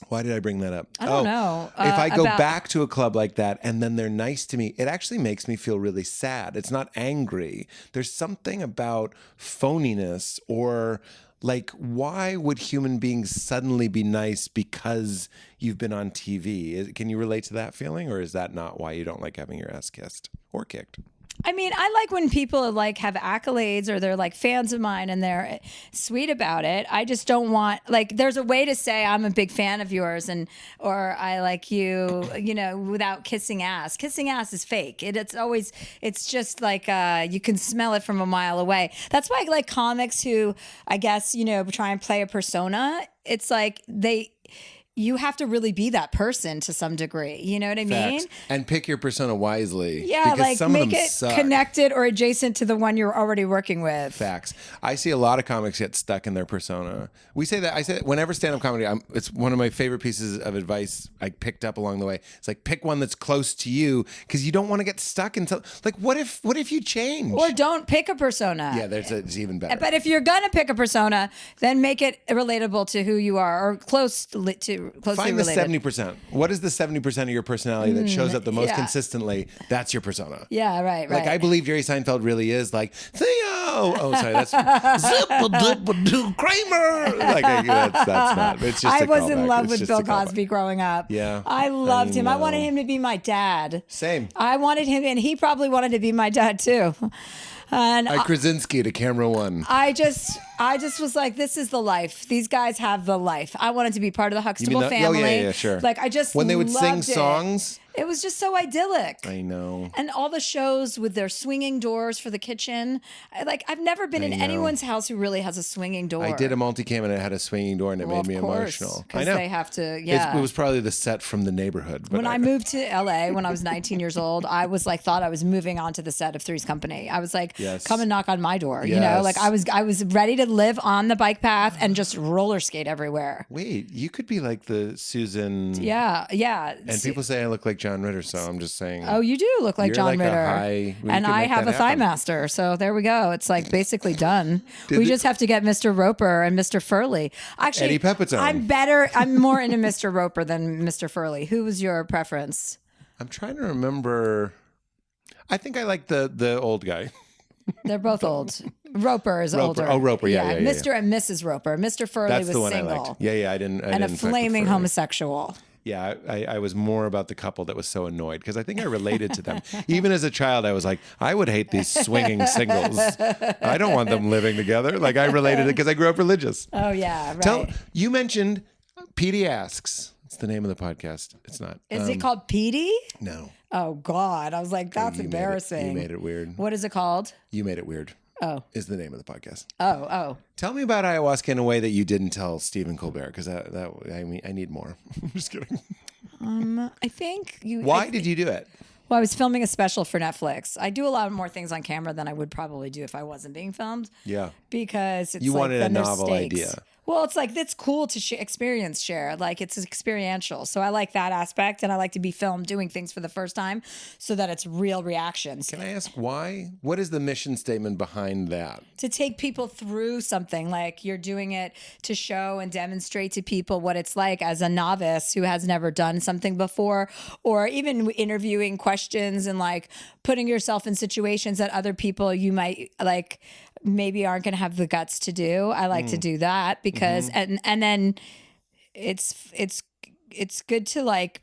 S4: why did I bring that up?
S3: I don't know.
S4: If I go
S3: About-
S4: back to a club like that and then they're nice to me, it actually makes me feel really sad. It's not angry. There's something about phoniness or like, why would human beings suddenly be nice because you've been on TV? Can you relate to that feeling, or is that not why you don't like having your ass kissed or kicked?
S3: I mean, I like when people like have accolades or they're like fans of mine and they're sweet about it. I just don't want like there's a way to say I'm a big fan of yours or I like you, without kissing ass. Kissing ass is fake. It's just like you can smell it from a mile away. That's why I like comics who I guess, try and play a persona. It's like you have to really be that person to some degree. You know what I mean?
S4: Facts. And pick your persona wisely.
S3: Yeah,
S4: because
S3: like
S4: some of
S3: make
S4: them
S3: it
S4: suck.
S3: connected or adjacent to the one you're already working with.
S4: Facts. I see a lot of comics get stuck in their persona. We say that. I say whenever stand-up comedy, it's one of my favorite pieces of advice I picked up along the way. It's like pick one that's close to you because you don't want to get stuck until like what if you change?
S3: Or don't pick a persona.
S4: Yeah, it's even better.
S3: But if you're gonna pick a persona, then make it relatable to who you are, or closely
S4: Find the
S3: related.
S4: 70%. What is the 70% of your personality that shows up the most
S3: yeah.
S4: consistently? That's your persona.
S3: Yeah, right.
S4: Like I believe Jerry Seinfeld really is like Theo. Oh, sorry, that's Kramer. Like that's not. It's just.
S3: I
S4: a
S3: was in
S4: callback.
S3: love
S4: It's
S3: with
S4: just
S3: Bill
S4: a callback.
S3: Cosby growing up.
S4: Yeah,
S3: I loved him. I
S4: know.
S3: wanted him to be my dad.
S4: Same.
S3: I wanted him, and he probably wanted to be my dad too. And
S4: Krasinski to camera one.
S3: I just was like, this is the life. These guys have the life. I wanted to be part of the Huxtable family.
S4: Oh, yeah, sure.
S3: Like I just
S4: when they would sing
S3: loved it.
S4: songs.
S3: It was just so idyllic.
S4: I know.
S3: And all the shows with their swinging doors for the kitchen. I've never been in
S4: know.
S3: anyone's house who really has a swinging door.
S4: I did a multicam and it had a swinging door and it made me emotional. I
S3: Because
S4: know.
S3: they have to, yeah.
S4: It was probably the set from The Neighborhood. But
S3: When I moved to LA when I was 19 years old, I was like, thought I was moving onto the set of Three's Company. I was like,
S4: Yes.
S3: come and knock on my door.
S4: Yes.
S3: Like I was ready to live on the bike path and just roller skate everywhere.
S4: Wait, you could be like the Susan.
S3: Yeah.
S4: And people say I look like John Ritter, so I'm just saying.
S3: Oh, you do look like
S4: You're
S3: John
S4: like a
S3: Ritter.
S4: high- we
S3: and
S4: could
S3: I
S4: make
S3: have
S4: that
S3: a thigh
S4: happen.
S3: master. So there we go. It's like basically done.
S4: Did
S3: We
S4: it-
S3: just have to get Mr. Roper and Mr. Furley. Actually,
S4: Eddie Pepitone.
S3: I'm more into Mr. Roper than Mr. Furley. Who was your preference?
S4: I'm trying to remember. I think I like the old guy.
S3: They're both old. Roper is
S4: Roper.
S3: older.
S4: Oh, Roper. Yeah.
S3: Mr. and Mrs. Roper. Mr. Furley
S4: That's
S3: was
S4: the one
S3: single.
S4: I liked. Yeah. I didn't.
S3: And a
S4: fuck with
S3: flaming
S4: Furley.
S3: homosexual.
S4: Yeah, I was more about the couple that was so annoyed because I think I related to them. Even as a child, I was like, I would hate these swinging singles. I don't want them living together. Like I related it because I grew up religious.
S3: Oh yeah, right.
S4: You mentioned Petey Asks. It's the name of the podcast. It's not.
S3: Is it called Petey?
S4: No.
S3: Oh God, I was like, that's
S4: You made it-
S3: embarrassing.
S4: You made it weird.
S3: What is it called?
S4: You made it weird.
S3: Oh,
S4: Is the name of the podcast.
S3: oh.
S4: Tell me about ayahuasca in a way that you didn't tell Stephen Colbert because I need more. I'm just kidding.
S3: I think you.
S4: Why did you do it?
S3: Well, I was filming a special for Netflix. I do a lot more things on camera than I would probably do if I wasn't being filmed.
S4: Yeah.
S3: Because it's
S4: You
S3: like,
S4: wanted a
S3: then there's
S4: novel
S3: stakes.
S4: idea.
S3: Well, it's like it's cool to experience share. Like it's experiential. So I like that aspect, and I like to be filmed doing things for the first time, so that it's real reactions.
S4: Can I ask why? What is the mission statement behind that?
S3: To take people through something, like you're doing it to show and demonstrate to people what it's like as a novice who has never done something before, or even interviewing questions and like putting yourself in situations that other people you might like maybe aren't going to have the guts to do. I like to do that because and then it's good to like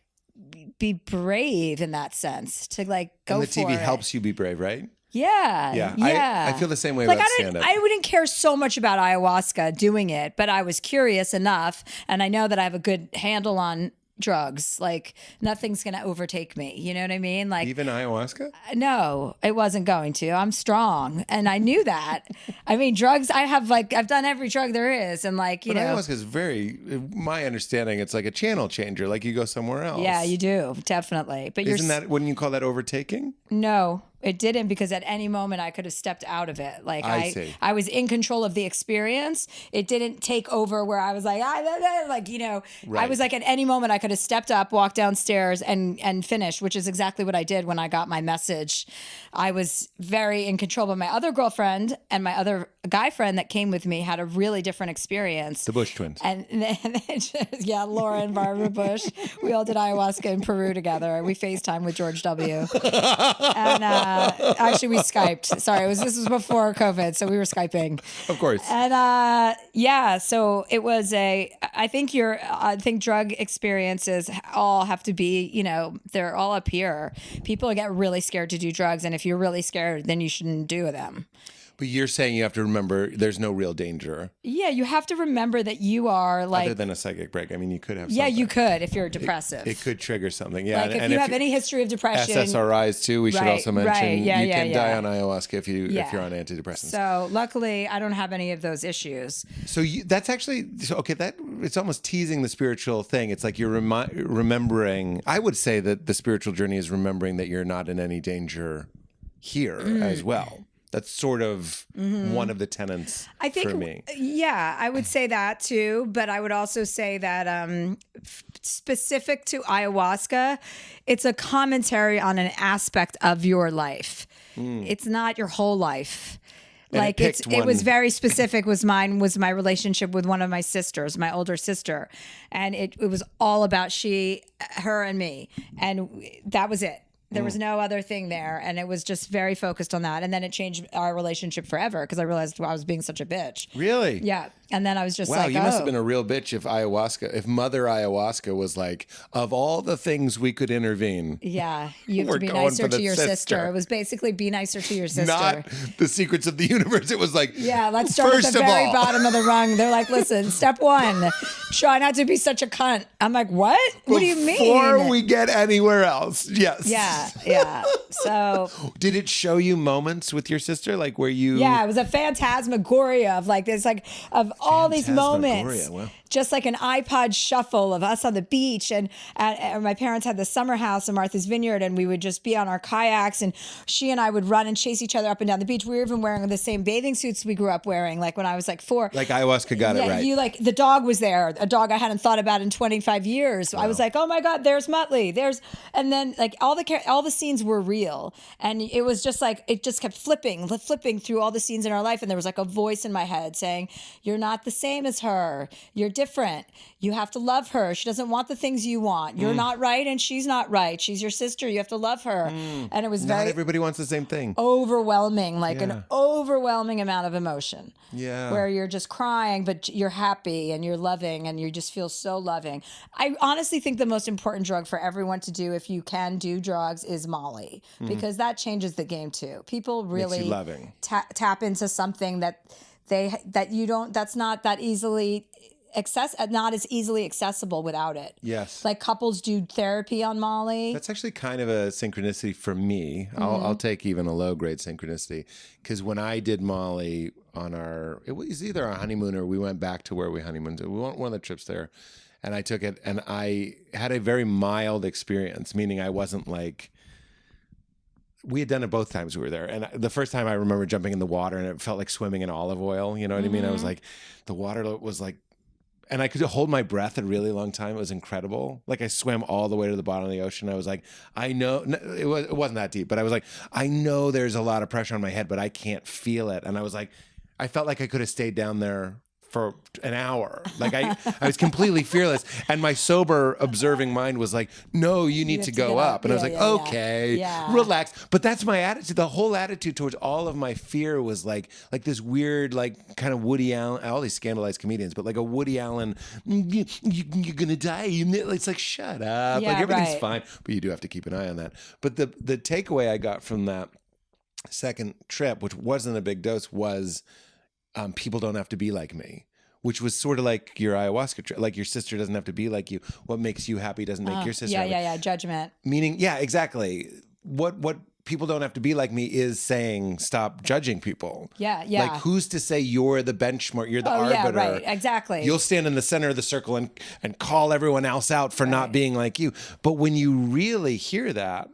S3: be brave in that sense, to like go
S4: And the
S3: for
S4: TV
S3: it.
S4: helps you be brave, right?
S3: Yeah.
S4: Yeah. I feel the same way
S3: like
S4: about
S3: I
S4: stand-up.
S3: wouldn't care so much about ayahuasca doing it, but I was curious enough, and I know that I have a good handle on drugs. Like nothing's going to overtake me. You know what I mean? Like
S4: Even ayahuasca?
S3: no, it wasn't going to. I'm strong, and I knew that. I mean, drugs. I've done every drug there is, and like you
S4: But
S3: know,
S4: ayahuasca is very, my understanding, it's like a channel changer. Like you go somewhere else.
S3: yeah, you do definitely. But
S4: Wouldn't you call that overtaking?
S3: no, it didn't, because at any moment I could have stepped out of it. Like
S4: I see.
S3: I was in control of the experience. It didn't take over where I was like, like, you know, I
S4: Right.
S3: was like at any moment I could have stepped up, walked downstairs and finished, which is exactly what I did when I got my message. I was very in control. But my other girlfriend and my other guy friend that came with me had a really different experience.
S4: The Bush twins.
S3: And yeah, Laura and Barbara Bush. We all did ayahuasca in Peru together. We FaceTime with George W. And actually, we Skyped. Sorry, this was before COVID, so we were Skyping.
S4: Of course.
S3: And yeah, so it was I think drug experiences all have to be, you know, they're all up here. People get really scared to do drugs, and if you're really scared, then you shouldn't do them.
S4: But you're saying you have to remember there's no real danger
S3: Yeah, you have to remember that you are like.
S4: other than a psychic break. I mean, you could have
S3: Yeah,
S4: something.
S3: you could if you're depressive.
S4: It could trigger something. Yeah.
S3: like if you have any history of depression.
S4: SSRIs too, we should
S3: Right,
S4: also mention.
S3: right, yeah,
S4: you
S3: yeah,
S4: can die
S3: yeah.
S4: on ayahuasca if
S3: Yeah.
S4: you're on antidepressants.
S3: So luckily, I don't have any of those issues.
S4: So that's actually okay. That it's almost teasing the spiritual thing. It's like you're remembering. I would say that the spiritual journey is remembering that you're not in any danger here as well. That's sort of one of the tenets
S3: I think,
S4: for me.
S3: yeah, I would say that too. But I would also say that specific to ayahuasca, it's a commentary on an aspect of your life. It's not your whole life.
S4: And
S3: Like
S4: it picked
S3: it was
S4: one-
S3: very specific. Was my relationship with one of my sisters, my older sister, and it was all about her and me, and that was it. There was no other thing there, and it was just very focused on that. And then it changed our relationship forever because I realized I was being such a bitch.
S4: Really?
S3: Yeah, and then I was just
S4: Wow,
S3: like,
S4: you must have
S3: oh.
S4: been a real bitch if Mother Ayahuasca was like, of all the things we could intervene,
S3: Yeah, you have
S4: We're
S3: to be
S4: going
S3: nicer
S4: for the
S3: to your
S4: sister.
S3: sister. It was basically be nicer to your sister.
S4: not the secrets of the universe. It was like,
S3: Yeah, let's start at
S4: first
S3: the
S4: of
S3: very
S4: all,
S3: bottom of the rung. They're like, listen, step one, try not to be such a cunt. I'm like, what? What do you mean?
S4: Before we get anywhere else, yes.
S3: Yeah. So
S4: Did it show you moments with your sister, like where you?
S3: yeah, it was a phantasmagoria of like this, like of all these moments.
S4: Phantasmagoria, wow.
S3: Just like an iPod shuffle of us on the beach, and my parents had the summer house in Martha's Vineyard, and we would just be on our kayaks, and she and I would run and chase each other up and down the beach. We were even wearing the same bathing suits we grew up wearing, like when I was like 4.
S4: Like ayahuasca got it right.
S3: You like the dog was there, a dog I hadn't thought about in 25 years. I was like, oh my God, there's Muttley. And then like all the scenes were real. And it was just like, it just kept flipping through all the scenes in our life. And there was like a voice in my head saying, you're not the same as her. You're different. You have to love her. She doesn't want the things you want. You're not right and she's not right. She's your sister. You have to love her. And it was
S4: Not
S3: very
S4: everybody wants the same thing.
S3: overwhelming, like
S4: Yeah.
S3: an overwhelming amount of emotion.
S4: Yeah.
S3: Where you're just crying, but you're happy and you're loving and you just feel so loving. I honestly think the most important drug for everyone to do, if you can do drugs, is Molly, because that changes the game too. People really
S4: you loving.
S3: tap into something that's not that easily not as easily accessible without it.
S4: Yes.
S3: Like couples do therapy on Molly.
S4: That's actually kind of a synchronicity for me. I'll take even a low grade synchronicity, because when I did Molly it was either our honeymoon or we went back to where we honeymooned. We went one of the trips there, and I took it, and I had a very mild experience, meaning I wasn't like. We had done it both times we were there. And the first time I remember jumping in the water and it felt like swimming in olive oil. You know what I mean? I was like, the water was like and I could hold my breath a really long time. It was incredible. Like I swam all the way to the bottom of the ocean. I was like, I know it wasn't that deep, but I was like, I know there's a lot of pressure on my head, but I can't feel it. And I was like, I felt like I could have stayed down there for an hour. Like I was completely fearless. And my sober observing mind was like, no, you need to go up. And I was like, okay, relax. But that's my attitude. The whole attitude towards all of my fear was like this weird, like kind of Woody Allen, all these scandalized comedians, but like a Woody Allen, you're going to die. It's like, shut up.
S3: Yeah,
S4: like everything's
S3: right.
S4: fine. But you do have to keep an eye on that. But the takeaway I got from that second trip, which wasn't a big dose, was people don't have to be like me, which was sort of like your ayahuasca trip. Like your sister doesn't have to be like you. What makes you happy doesn't make your sister happy.
S3: Yeah. Judgment.
S4: Meaning, yeah, exactly. What people don't have to be like me is saying stop judging people.
S3: Yeah.
S4: Like who's to say you're the benchmark, you're the arbiter.
S3: Yeah, right, exactly.
S4: You'll stand in the center of the circle and call everyone else out for not being like you. But when you really hear that,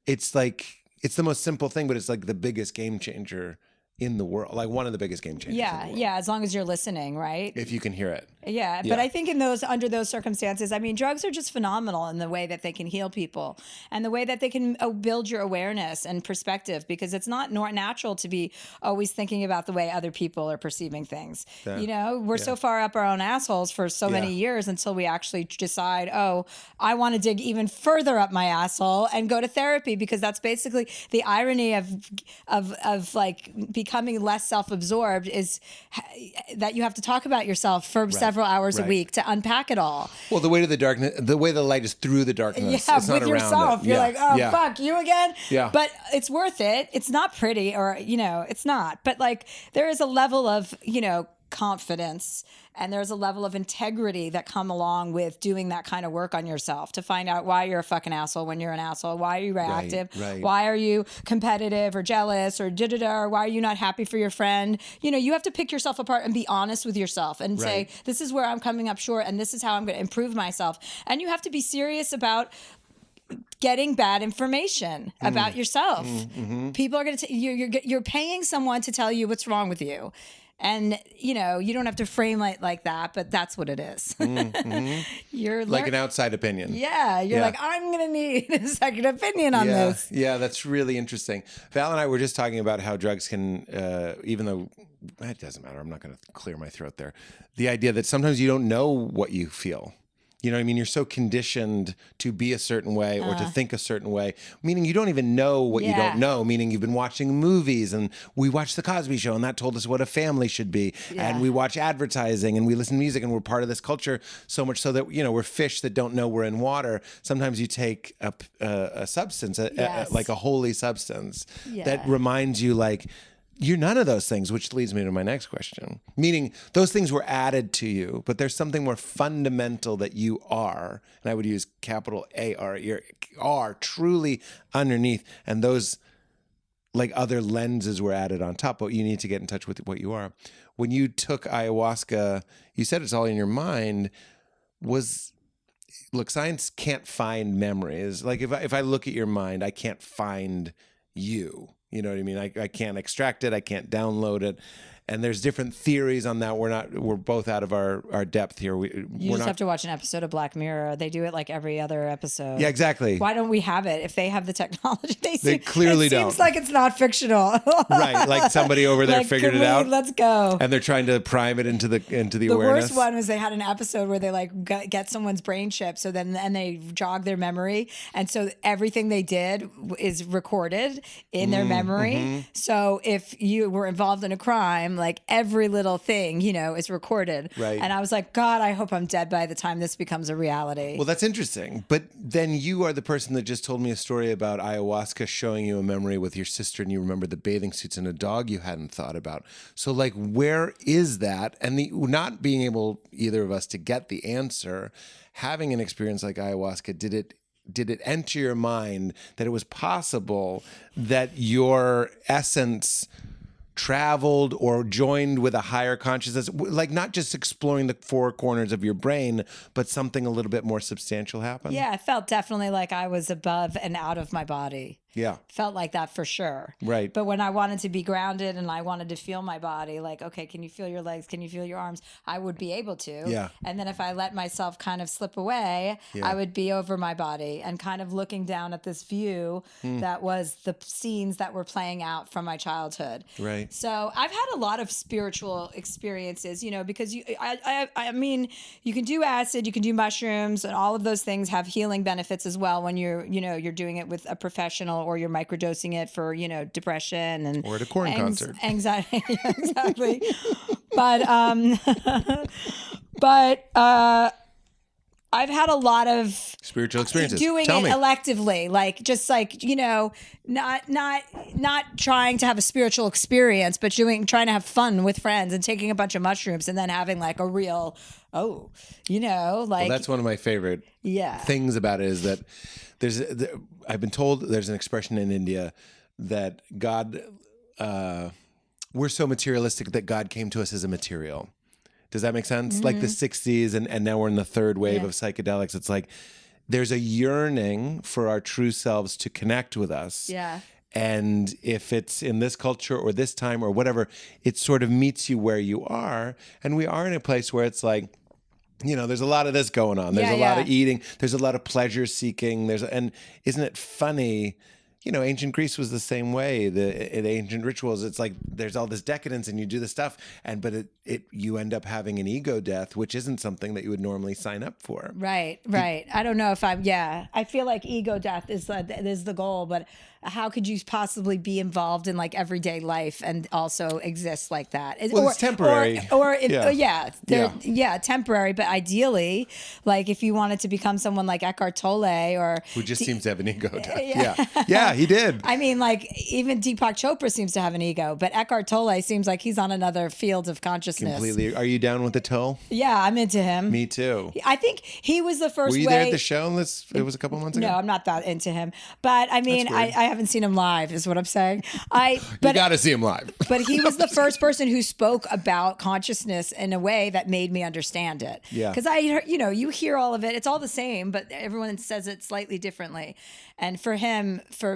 S4: it's like, it's the most simple thing, but it's like the biggest game changer in the world, like one of the biggest game changers.
S3: Yeah, as long as you're listening, right?
S4: If you can hear it.
S3: Yeah, but I think under those circumstances, I mean, drugs are just phenomenal in the way that they can heal people and the way that they can build your awareness and perspective, because it's not natural to be always thinking about the way other people are perceiving things. We're so far up our own assholes for so many years until we actually decide, oh, I want to dig even further up my asshole and go to therapy, because that's basically the irony of like becoming less self-absorbed is that you have to talk about yourself for several hours a week to unpack it all.
S4: Well, the way to the darkness, the way the light is through the darkness.
S3: Yeah,
S4: it's not
S3: with
S4: around
S3: yourself.
S4: it.
S3: You're like, oh, fuck, you again?
S4: Yeah.
S3: But it's worth it. It's not pretty, or, it's not. But like, there is a level of, confidence, and there's a level of integrity that come along with doing that kind of work on yourself to find out why you're a fucking asshole when you're an asshole. Why are you reactive?
S4: Right.
S3: Why are you competitive or jealous or or why are you not happy for your friend? You have to pick yourself apart and be honest with yourself and say, this is where I'm coming up short and this is how I'm going to improve myself. And you have to be serious about getting bad information about yourself. People are going to you're paying someone to tell you what's wrong with you. And, you don't have to frame it like that, but that's what it is. You're
S4: like an outside opinion.
S3: Yeah. You're like, I'm going to need a second opinion on this.
S4: Yeah, that's really interesting. Val and I were just talking about how drugs can, even though it doesn't matter, I'm not going to clear my throat there. The idea that sometimes you don't know what you feel. You know what I mean? You're so conditioned to be a certain way or to think a certain way, meaning you don't even know what you don't know, meaning you've been watching movies, and we watched The Cosby Show and that told us what a family should be. And we watch advertising and we listen to music and we're part of this culture so much so that, we're fish that don't know we're in water. Sometimes you take a substance, like a holy substance that reminds you like, you're none of those things, which leads me to my next question. Meaning those things were added to you, but there's something more fundamental that you are, and I would use capital A-R, you are truly underneath, and those like other lenses were added on top, but you need to get in touch with what you are. When you took ayahuasca, you said it's all in your mind. Look, science can't find memories. Like if I look at your mind, I can't find you. You know what I mean? I can't extract it. I can't download it. And there's different theories on that. We're both out of our depth here.
S3: You just have to watch an episode of Black Mirror. They do it like every other episode.
S4: Yeah, exactly.
S3: Why don't we have it? If they have the technology,
S4: they clearly don't.
S3: It seems like it's not fictional.
S4: Right, like somebody over there figured it out.
S3: Let's go.
S4: And they're trying to prime it into the awareness.
S3: The worst one was they had an episode where they like get someone's brain chip, so then and they jog their memory, and so everything they did is recorded in their memory. So if you were involved in a crime, like every little thing, is recorded.
S4: Right.
S3: And I was like, God, I hope I'm dead by the time this becomes a reality.
S4: Well, that's interesting. But then you are the person that just told me a story about ayahuasca showing you a memory with your sister, and you remember the bathing suits and a dog you hadn't thought about. So like, where is that? And the not being able, either of us, to get the answer, having an experience like ayahuasca, did it enter your mind that it was possible that your essence traveled or joined with a higher consciousness, like not just exploring the four corners of your brain, but something a little bit more substantial happened?
S3: Yeah, I felt definitely like I was above and out of my body.
S4: Yeah.
S3: Felt like that for sure.
S4: Right.
S3: But when I wanted to be grounded and I wanted to feel my body, like, okay, can you feel your legs? Can you feel your arms? I would be able to.
S4: Yeah.
S3: And then if I let myself kind of slip away,
S4: Yeah.
S3: I would be over my body and kind of looking down at this view that was the scenes that were playing out from my childhood.
S4: Right.
S3: So I've had a lot of spiritual experiences, because I mean, you can do acid, you can do mushrooms, and all of those things have healing benefits as well when you're doing it with a professional or you're microdosing it for, depression and
S4: Or at a Korn concert.
S3: Anxiety. Yeah, exactly. But I've had a lot of
S4: Spiritual experiences.
S3: doing
S4: Tell
S3: it
S4: me.
S3: electively, not trying to have a spiritual experience, but trying to have fun with friends and taking a bunch of mushrooms and then having like a real,
S4: Well, that's one of my favorite things about it is that I've been told there's an expression in India that God, we're so materialistic that God came to us as a material. Does that make sense? Like the 60s and now we're in the third wave of psychedelics. It's like there's a yearning for our true selves to connect with us.
S3: Yeah.
S4: And if it's in this culture or this time or whatever, it sort of meets you where you are. And we are in a place where it's like, there's a lot of this going on. There's a lot of eating. There's a lot of pleasure seeking. And isn't it funny? Ancient Greece was the same way. The ancient rituals, it's like there's all this decadence, and you do this stuff, but you end up having an ego death, which isn't something that you would normally sign up for.
S3: Right. I don't know if I feel like ego death is the goal, but how could you possibly be involved in like everyday life and also exist like that?
S4: Well, it's temporary.
S3: Temporary. But ideally, like if you wanted to become someone like Eckhart Tolle
S4: who just seems to have an ego death. Yeah, he did.
S3: I mean, like even Deepak Chopra seems to have an ego, but Eckhart Tolle seems like he's on another field of consciousness.
S4: Completely. Are you down with the toe?
S3: Yeah, I'm into him.
S4: Me too.
S3: I think he was the first.
S4: Were you there at the show? It was a couple months ago.
S3: No, I'm not that into him. But I mean, I haven't seen him live, is what I'm saying.
S4: You got to see him live.
S3: But he was the first person who spoke about consciousness in a way that made me understand it.
S4: Yeah.
S3: Because you hear all of it. It's all the same, but everyone says it slightly differently. And for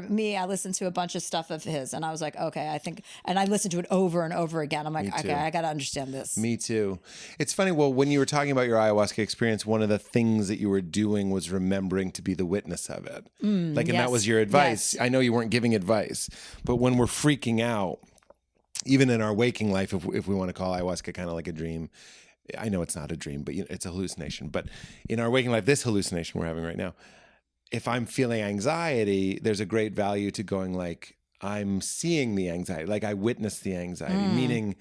S3: me, I listened to a bunch of stuff of his, and I was like, okay, and I listened to it over and over again. I'm like, okay, I got to understand this.
S4: Me too. It's funny. Well, when you were talking about your ayahuasca experience, one of the things that you were doing was remembering to be the witness of it. And that was your advice.
S3: Yes.
S4: I know you weren't giving advice, but when we're freaking out, even in our waking life, if we want to call ayahuasca kind of like a dream, I know it's not a dream, but it's a hallucination. But in our waking life, this hallucination we're having right now, if I'm feeling anxiety, there's a great value to going like, I'm seeing the anxiety, like I witness the anxiety, meaning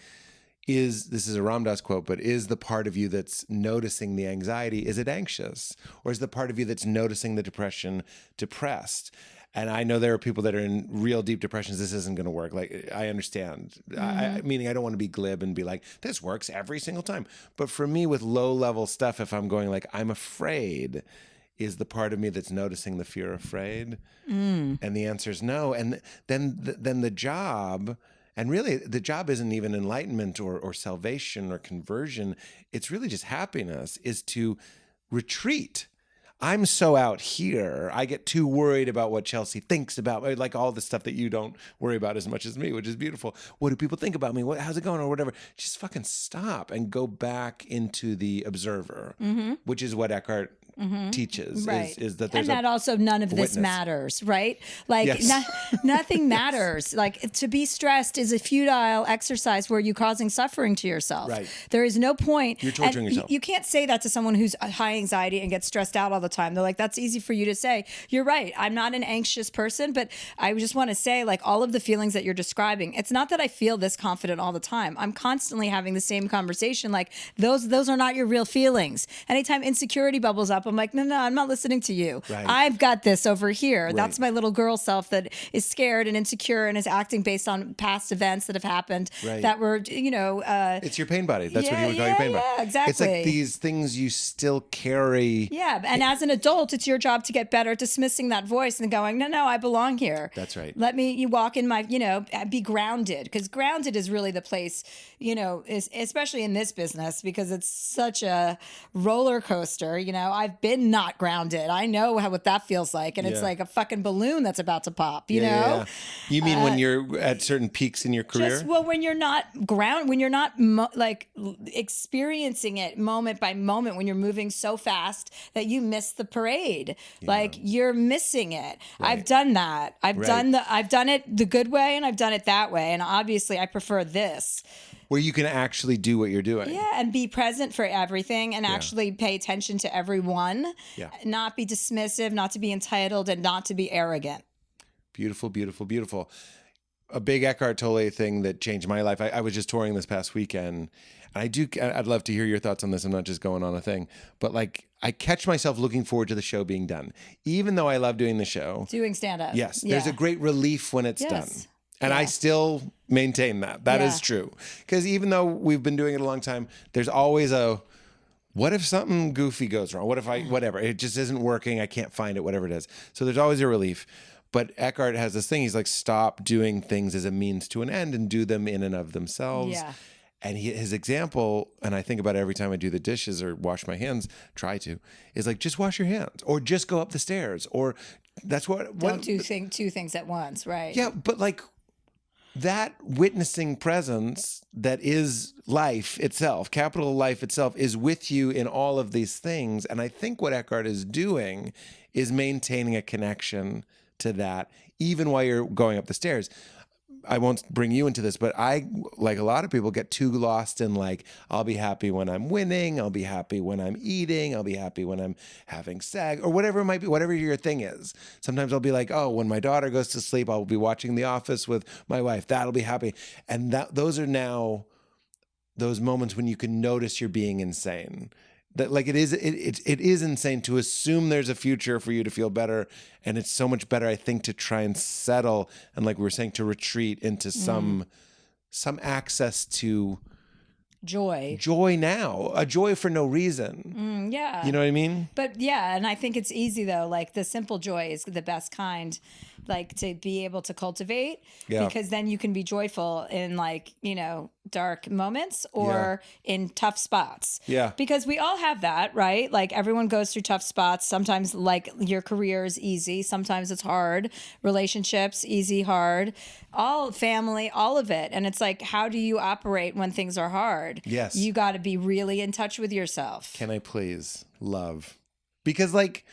S4: this is a Ram Dass quote, but is the part of you that's noticing the anxiety, is it anxious? Or is the part of you that's noticing the depression depressed? And I know there are people that are in real deep depressions. This isn't going to work. Like, I understand. Meaning I don't want to be glib and be like, this works every single time. But for me, with low level stuff, if I'm going like, I'm afraid, is the part of me that's noticing the fear afraid? And the answer is no. And then the job, and really the job isn't even enlightenment or salvation or conversion. It's really just happiness, is to retreat. I'm so out here. I get too worried about what Chelsea thinks about, like all the stuff that you don't worry about as much as me, which is beautiful. What do people think about me? How's it going or whatever? Just fucking stop and go back into the observer, which is what Eckhart teaches.
S3: Right.
S4: Is that there's
S3: and that also none of this
S4: witness.
S3: matters, right? Like
S4: Yes.
S3: nothing matters. Like to be stressed is a futile exercise where you're causing suffering to yourself.
S4: Right.
S3: There is no point.
S4: You're torturing yourself.
S3: You can't say that to someone who's high anxiety and gets stressed out all the time. They're like, that's easy for you to say. You're right. I'm not an anxious person, but I just want to say, like, all of the feelings that you're describing, it's not that I feel this confident all the time. I'm constantly having the same conversation. Like those are not your real feelings. Anytime insecurity bubbles up, I'm like, no, I'm not listening to you.
S4: Right.
S3: I've got this over here.
S4: Right.
S3: That's my little girl self that is scared and insecure and is acting based on past events that have happened
S4: Right.
S3: that were,
S4: It's your pain body. That's what you would call
S3: yeah,
S4: your pain body.
S3: yeah, exactly.
S4: It's like these things you still carry.
S3: Yeah, and as an adult, it's your job to get better at dismissing that voice and going, no, I belong here.
S4: That's right.
S3: Let me you walk in my, be grounded, because grounded is really the place, especially in this business, because it's such a roller coaster. I've I've been not grounded. I know what that feels like. And it's like a fucking balloon that's about to pop, you know?
S4: Yeah. You mean when you're at certain peaks in your career?
S3: Just, well, when you're not when you're not experiencing it moment by moment, when you're moving so fast that you miss the parade, like you're missing it. I've done that. I've done it the good way and I've done it that way. And obviously I prefer this.
S4: Where you can actually do what you're doing.
S3: Yeah, and be present for everything and actually pay attention to everyone.
S4: Yeah.
S3: Not be dismissive, not to be entitled, and not to be arrogant.
S4: Beautiful, beautiful, beautiful. A big Eckhart Tolle thing that changed my life. I was just touring this past weekend. And I'd love to hear your thoughts on this. I'm not just going on a thing, but like I catch myself looking forward to the show being done. Even though I love doing the show.
S3: Doing stand-up.
S4: Yes. There's a great relief when it's done. And I still maintain that. That is true. Because even though we've been doing it a long time, there's always what if something goofy goes wrong? What if whatever, it just isn't working. I can't find it, whatever it is. So there's always a relief. But Eckhart has this thing. He's like, stop doing things as a means to an end and do them in and of themselves. Yeah. And his example, and I think about it every time I do the dishes or wash my hands, try to, is like, just wash your hands or just go up the stairs or that's what.
S3: Don't do two things at once, right?
S4: Yeah, but like, that witnessing presence that is life itself, capital life itself, is with you in all of these things. And I think what Eckhart is doing is maintaining a connection to that, even while you're going up the stairs. I won't bring you into this, but I, like a lot of people, get too lost in like, I'll be happy when I'm winning. I'll be happy when I'm eating. I'll be happy when I'm having sex or whatever it might be, whatever your thing is. Sometimes I'll be like, oh, when my daughter goes to sleep, I'll be watching The Office with my wife. That'll be happy. And those are now those moments when you can notice you're being insane. That like it is insane to assume there's a future for you to feel better, and it's so much better, I think, to try and settle and, like we were saying, to retreat into some access to joy now, a joy for no reason.
S3: Yeah,
S4: you know what I mean.
S3: But yeah, and I think it's easy though. Like the simple joy is the best kind, like to be able to cultivate, because then you can be joyful in like dark moments or in tough spots.
S4: Yeah.
S3: Because we all have that, right? Like everyone goes through tough spots. Sometimes like your career is easy. Sometimes it's hard. Relationships, easy, hard. All family, all of it. And it's like, how do you operate when things are hard?
S4: Yes.
S3: You got to be really in touch with yourself.
S4: Can I please love? Because like,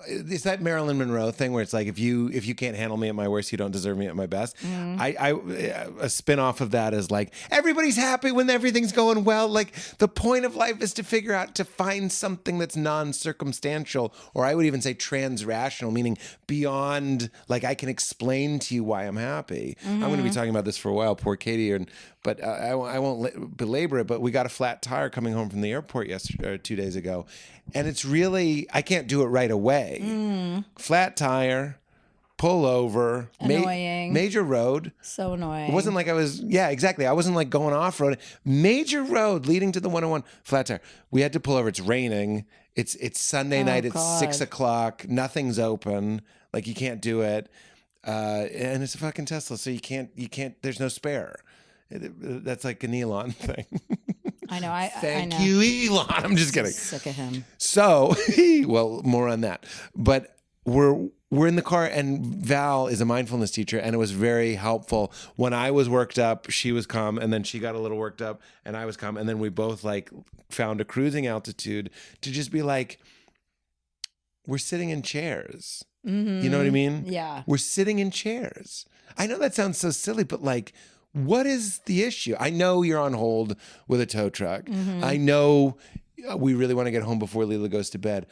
S4: it's that Marilyn Monroe thing where it's like, if you can't handle me at my worst, you don't deserve me at my best. A spin-off of that is like, everybody's happy when everything's going well. Like the point of life is to figure out, to find something that's non-circumstantial, or I would even say trans-rational, meaning beyond, like I can explain to you why I'm happy. I'm going to be talking about this for a while, poor Katie, but I won't belabor it, but we got a flat tire coming home from the airport 2 days ago. And it's really, I can't do it right away. Flat tire, pull over,
S3: annoying.
S4: Major road.
S3: So annoying.
S4: It wasn't like I was, exactly. I wasn't like going off-road. Major road leading to the 101, flat tire. We had to pull over. It's raining. It's Sunday night. It's 6 o'clock. Nothing's open. Like you can't do it. And it's a fucking Tesla. So you can't, there's no spare. That's like an Elon thing.
S3: I know.
S4: Thank you, Elon. I'm just kidding.
S3: Sick of him.
S4: So, well, more on that. But we're in the car, and Val is a mindfulness teacher, and it was very helpful. When I was worked up, she was calm, and then she got a little worked up, and I was calm, and then we both like found a cruising altitude to just be like, we're sitting in chairs. You know what I mean?
S3: Yeah.
S4: We're sitting in chairs. I know that sounds so silly, but like, what is the issue? I know you're on hold with a tow truck. I know we really want to get home before Leela goes to bed.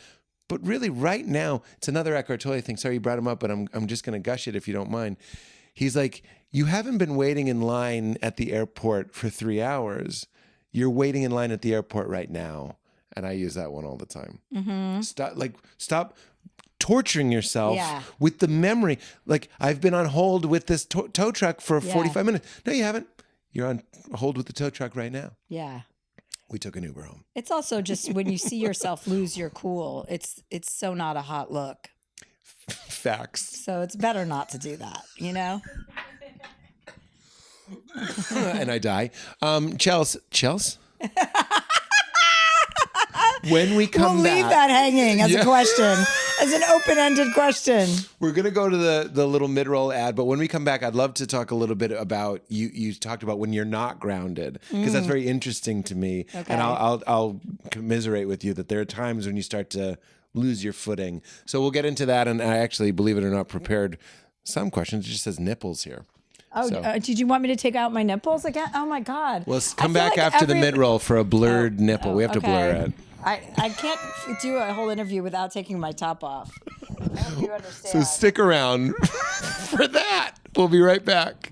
S4: But really, right now, it's another Eckhart Tolle thing. Sorry you brought him up, but I'm just going to gush it if you don't mind. He's like, you haven't been waiting in line at the airport for 3 hours. You're waiting in line at the airport right now. And I use that one all the time. Stop torturing yourself with the memory. Like, I've been on hold with this tow truck for 45 minutes. No, you haven't. You're on hold with the tow truck right now.
S3: Yeah.
S4: We took an Uber home.
S3: It's also just when you see yourself lose your cool, it's so not a hot look.
S4: Facts.
S3: So it's better not to do that, you know?
S4: And I die. Chels. When we come
S3: We'll leave
S4: back,
S3: that hanging as a question, as an open-ended question.
S4: we're going to go to the little mid-roll ad, but when we come back, I'd love to talk a little bit about, you talked about when you're not grounded, because that's very interesting to me.
S3: Okay.
S4: And I'll commiserate with you that there are times when you start to lose your footing. So we'll get into that, and I actually, believe it or not, prepared some questions. It just says nipples here.
S3: Oh,
S4: So-
S3: did you want me to take out my nipples again? Oh my God.
S4: Well,
S3: I
S4: come
S3: feel
S4: back
S3: like
S4: after the
S3: every-
S4: mid-roll for a blurred nipple. We have to blur
S3: okay.
S4: it.
S3: I can't do a whole interview without taking my top off. I hope you understand.
S4: So stick around for that. We'll be right back.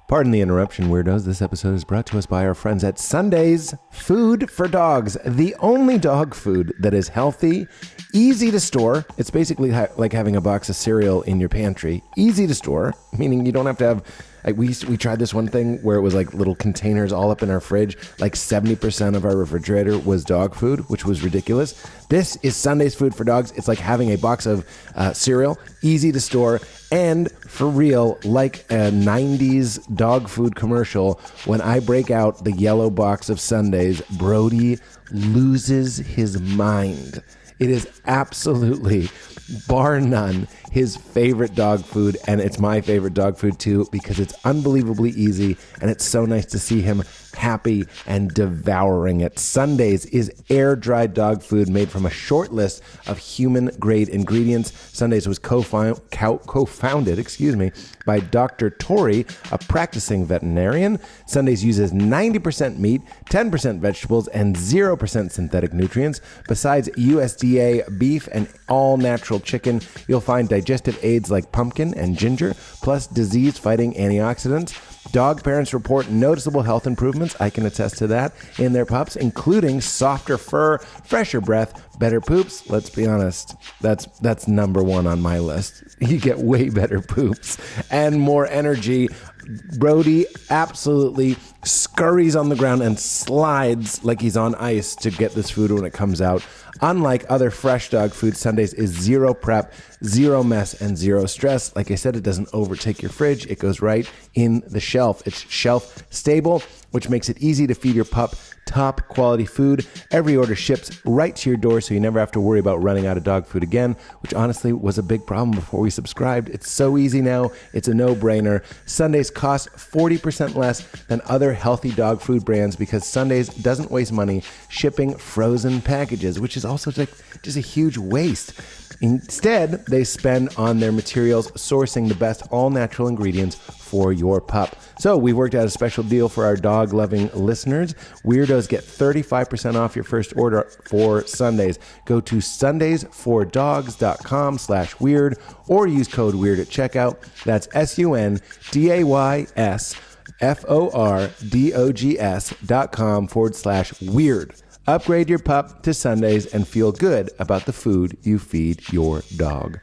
S2: Pardon the interruption, weirdos. This episode is brought to us by our friends at Sunday's Food for Dogs, the only dog food that is healthy, easy to store. It's basically like having a box of cereal in your pantry. Easy to store, meaning you don't have to have... we tried this one thing where it was like little containers all up in our fridge. Like 70% of our refrigerator was dog food, which was ridiculous. This is Sunday's Food for Dogs. It's like having a box of cereal, easy to store, and for real, like a 90s dog food commercial, when I break out the yellow box of Sundays, Brody loses his mind. It is absolutely, bar none, his favorite dog food, and it's my favorite dog food too, because it's unbelievably easy, and it's so nice to see him happy and devouring it. Sundays is air-dried dog food made from a short list of human-grade ingredients. Sundays was co-founded, by Dr. Tori, a practicing veterinarian. Sundays uses 90% meat, 10% vegetables, and 0% synthetic nutrients. Besides USDA beef and all-natural chicken, you'll find digestive aids like pumpkin and ginger, plus disease-fighting antioxidants. Dog parents report noticeable health improvements, I can attest to that, in their pups, including softer fur, fresher breath, better poops. Let's be honest, that's number one on my list. You get way better poops and more energy. Brody absolutely scurries on the ground and slides like he's on ice to get this food when it comes out. Unlike other fresh dog food, Sundays is zero prep, zero mess, and zero stress. Like I said, it doesn't overtake your fridge. It goes right in the shelf. It's shelf stable, which makes it easy to feed your pup top quality food. Every order ships right to your door, so you never have to worry about running out of dog food again, which honestly was a big problem before we subscribed. It's so easy now. It's a no-brainer. Sundays cost 40% less than other healthy dog food brands because Sundays doesn't waste money shipping frozen packages, which is also just a huge waste. Instead, they spend on their materials sourcing the best all-natural ingredients for your pup. So we worked out a special deal for our dog-loving listeners. Weirdos get 35% off your first order for Sundays. Go to sundaysfordogs.com/weird or use code WEIRD at checkout. That's sundaysfordogs.com/weird. Upgrade your pup to Sundays and feel good about the food you feed your dog.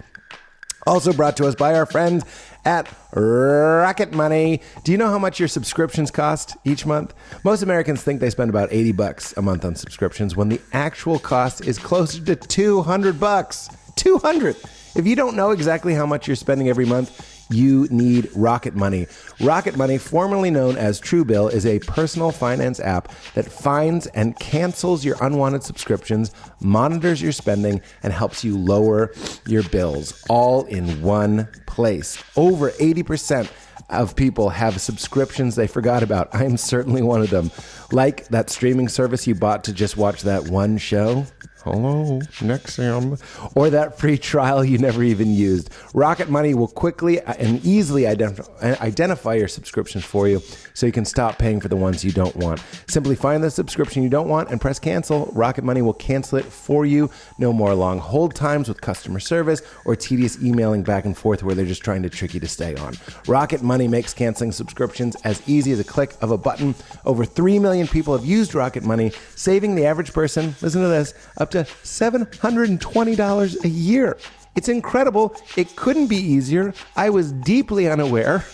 S2: Also brought to us by our friends at Rocket Money. Do you know how much your subscriptions cost each month? Most Americans think they spend about $80 a month on subscriptions when the actual cost is closer to $200. $200. If you don't know exactly how much you're spending every month, you need Rocket Money. Rocket Money, formerly known as Truebill, is a personal finance app that finds and cancels your unwanted subscriptions, monitors your spending, and helps you lower your bills, all in one place. Over 80% of people have subscriptions they forgot about. I'm certainly one of them. Like that streaming service you bought to just watch that one show. Hello, Nexium. Or that free trial you never even used. Rocket Money will quickly and easily identify your subscriptions for you so you can stop paying for the ones you don't want. Simply find the subscription you don't want and press cancel. Rocket Money will cancel it for you. No more long hold times with customer service or tedious emailing back and forth where they're just trying to trick you to stay on. Rocket Money makes canceling subscriptions as easy as a click of a button. Over 3 million people have used Rocket Money, saving the average person, listen to this, up to $720 a year. It's incredible. It couldn't be easier. I was deeply unaware